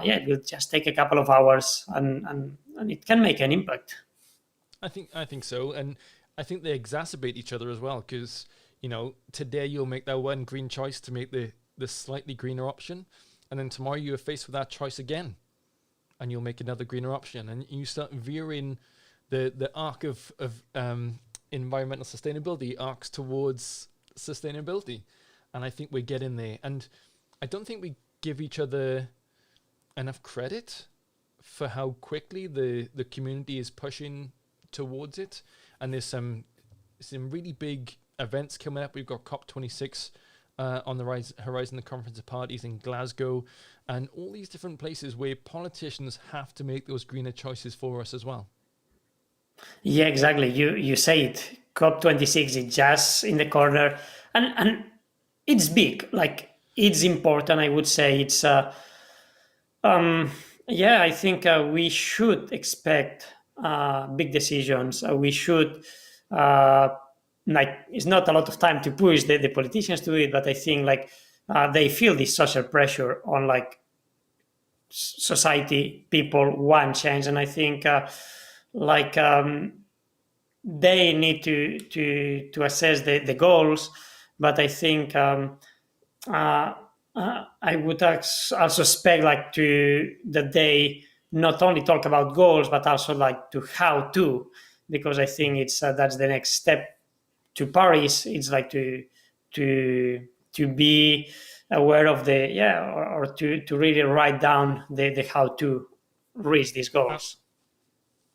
[SPEAKER 2] it will just take a couple of hours, and it can make an impact.
[SPEAKER 1] I think so, and I think they exacerbate each other as well, because today you'll make that one green choice to make the slightly greener option, and then tomorrow you are faced with that choice again, and you'll make another greener option, and you start veering the arc of environmental sustainability arcs towards sustainability. And I think we're getting there. And I don't think we give each other enough credit for how quickly the community is pushing towards it. And there's some really big events coming up. We've got COP26 on the horizon, the Conference of Parties in Glasgow, and all these different places where politicians have to make those greener choices for us as well.
[SPEAKER 2] Yeah, exactly. You say it. COP26 is just in the corner, and it's big. Like, it's important. I would say it's. Yeah, I think we should expect big decisions. We should. Like, it's not a lot of time to push the politicians to do it, but I think like they feel this social pressure on like society. People want change, and I think like they need to assess the goals. But I think I would also expect like that they not only talk about goals but also like to how to, because I think it's that's the next step to Paris. It's like to be aware of the or to really write down the how to reach these goals.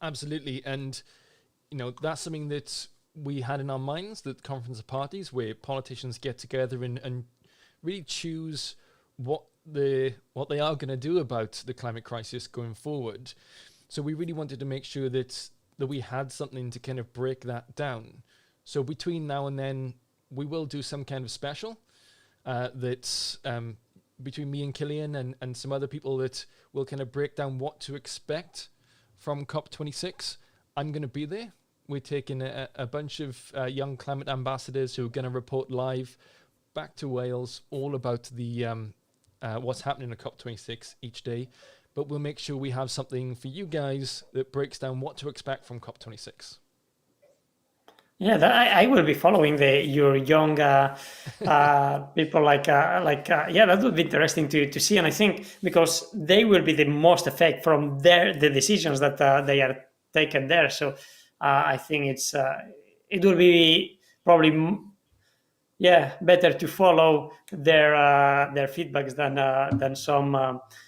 [SPEAKER 1] Absolutely. And that's something that we had in our minds, that Conference of Parties, where politicians get together and really choose what they are going to do about the climate crisis going forward. So we really wanted to make sure that we had something to kind of break that down. So between now and then, we will do some kind of special that's between me and Killian and some other people that will kind of break down what to expect from COP26. I'm going to be there. We're taking a bunch of young climate ambassadors who are going to report live back to Wales all about the what's happening at COP26 each day. But we'll make sure we have something for you guys that breaks down what to expect from COP26.
[SPEAKER 2] Yeah, I will be following your young people. Yeah, that would be interesting to see, and I think because they will be the most effect from the decisions that they are taken there. So I think it will be probably better to follow their feedbacks than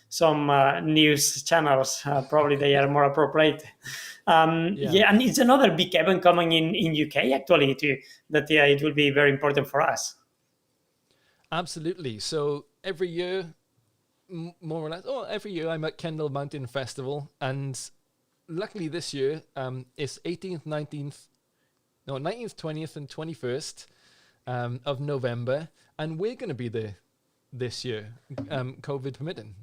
[SPEAKER 2] some news channels. Probably they are more appropriate. And it's another big event coming in UK actually too. That it will be very important for us.
[SPEAKER 1] Absolutely. So every year, more or less, every year I'm at Kendal Mountain Festival, and luckily this year it's 18th, 19th, 20th, and 21st of November, and we're going to be there this year, COVID permitting.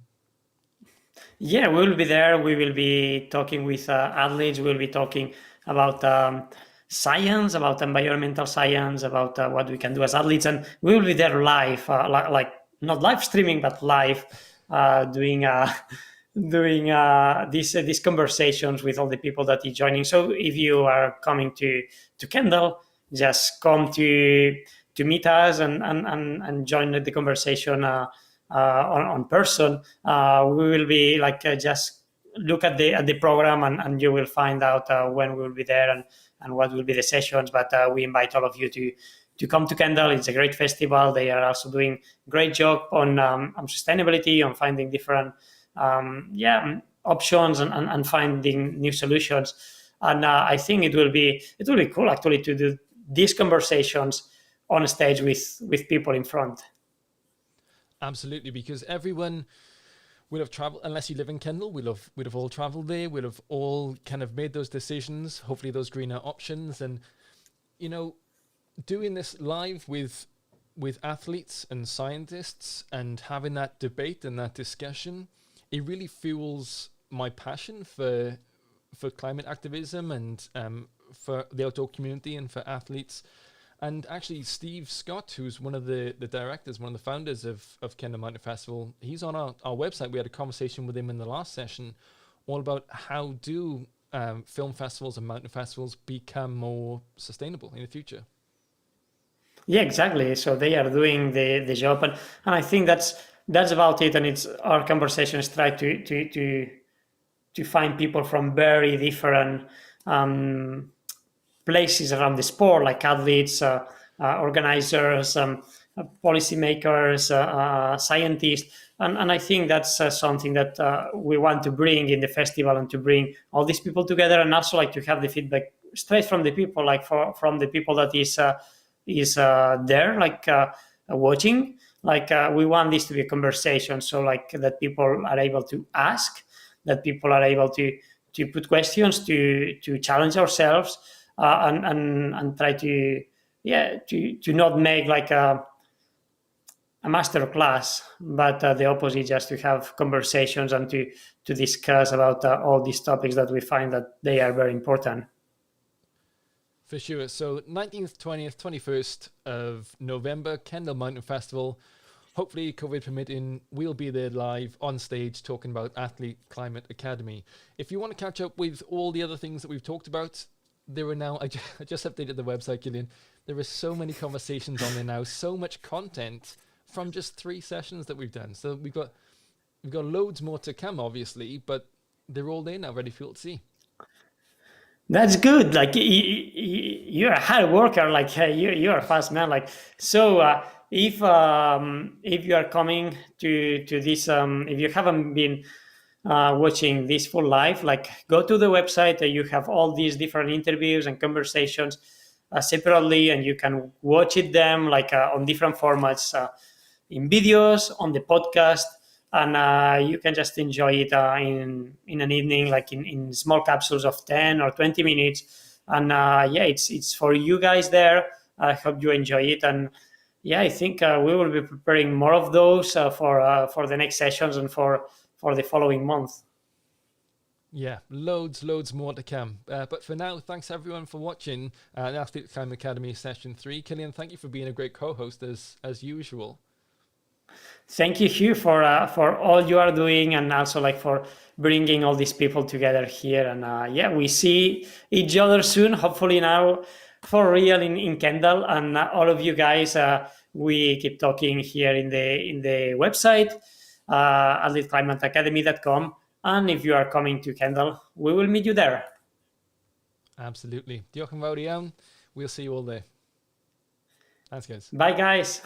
[SPEAKER 2] Yeah, we will be there. We will be talking with athletes. We'll be talking about science, about environmental science, about what we can do as athletes, and we will be there live, like not live streaming, but live, doing these conversations with all the people that are joining. So if you are coming to Kendal, just come to meet us and join the conversation on person. We will be like just look at the program and you will find out when we will be there and what will be the sessions. But we invite all of you to come to Kendal. It's a great festival. They are also doing great job on sustainability, on finding different options and finding new solutions. And I think it will be cool actually to do these conversations on stage with people in front.
[SPEAKER 1] Absolutely, because everyone will have traveled, unless you live in Kendal, we'd have all traveled there, we'd have all kind of made those decisions, hopefully those greener options. And, doing this live with athletes and scientists and having that debate and that discussion, it really fuels my passion for climate activism and for the outdoor community and for athletes. And actually, Steve Scott, who's one of the directors, one of the founders of Kendal Mountain Festival, he's on our website. We had a conversation with him in the last session all about how do film festivals and mountain festivals become more sustainable in the future.
[SPEAKER 2] Yeah, exactly. So they are doing the job, and I think that's about it. And it's our conversations try to find people from very different places around the sport, like athletes, organizers, policymakers, scientists, and I think that's something that we want to bring in the festival, and to bring all these people together, and also like to have the feedback straight from the people, like from the people that is there, like watching. Like we want this to be a conversation, so like that people are able to ask, that people are able to put questions, to challenge ourselves, and try to to not make like a master class, but the opposite, just to have conversations and to discuss about all these topics that we find that they are very important.
[SPEAKER 1] For sure. So 19th, 20th, 21st of November, Kendal Mountain Festival. Hopefully, COVID permitting, we'll be there live on stage talking about Athlete Climate Academy. If you want to catch up with all the other things that we've talked about, there are now, I just updated the website, Gillian. There are so many conversations on there now, so much content from just 3 sessions that we've done. So we've got loads more to come, obviously, but they're all there now, ready for you to see.
[SPEAKER 2] That's good. Like you're a hard worker. Like you're a fast man. Like so. If you are coming to this, if you haven't been watching this full live, like go to the website. You have all these different interviews and conversations separately, and you can watch them like on different formats, in videos, on the podcast, and you can just enjoy it in an evening, like in small capsules of 10 or 20 minutes. And it's for you guys there. I hope you enjoy it. And I think we will be preparing more of those for the next sessions and for the following month.
[SPEAKER 1] Yeah, loads more to come. But for now, thanks everyone for watching the Athlete Climate Academy Session 3. Killian, thank you for being a great co-host as usual.
[SPEAKER 2] Thank you, Hugh, for all you are doing, and also like for bringing all these people together here. And we see each other soon, hopefully now for real in Kendal. And all of you guys, we keep talking here in the website, athleteclimateacademy.com. And if you are coming to Kendal, we will meet you there.
[SPEAKER 1] Absolutely. Diolch yn fawr iawn. We'll see you all there. Thanks, guys.
[SPEAKER 2] Bye, guys.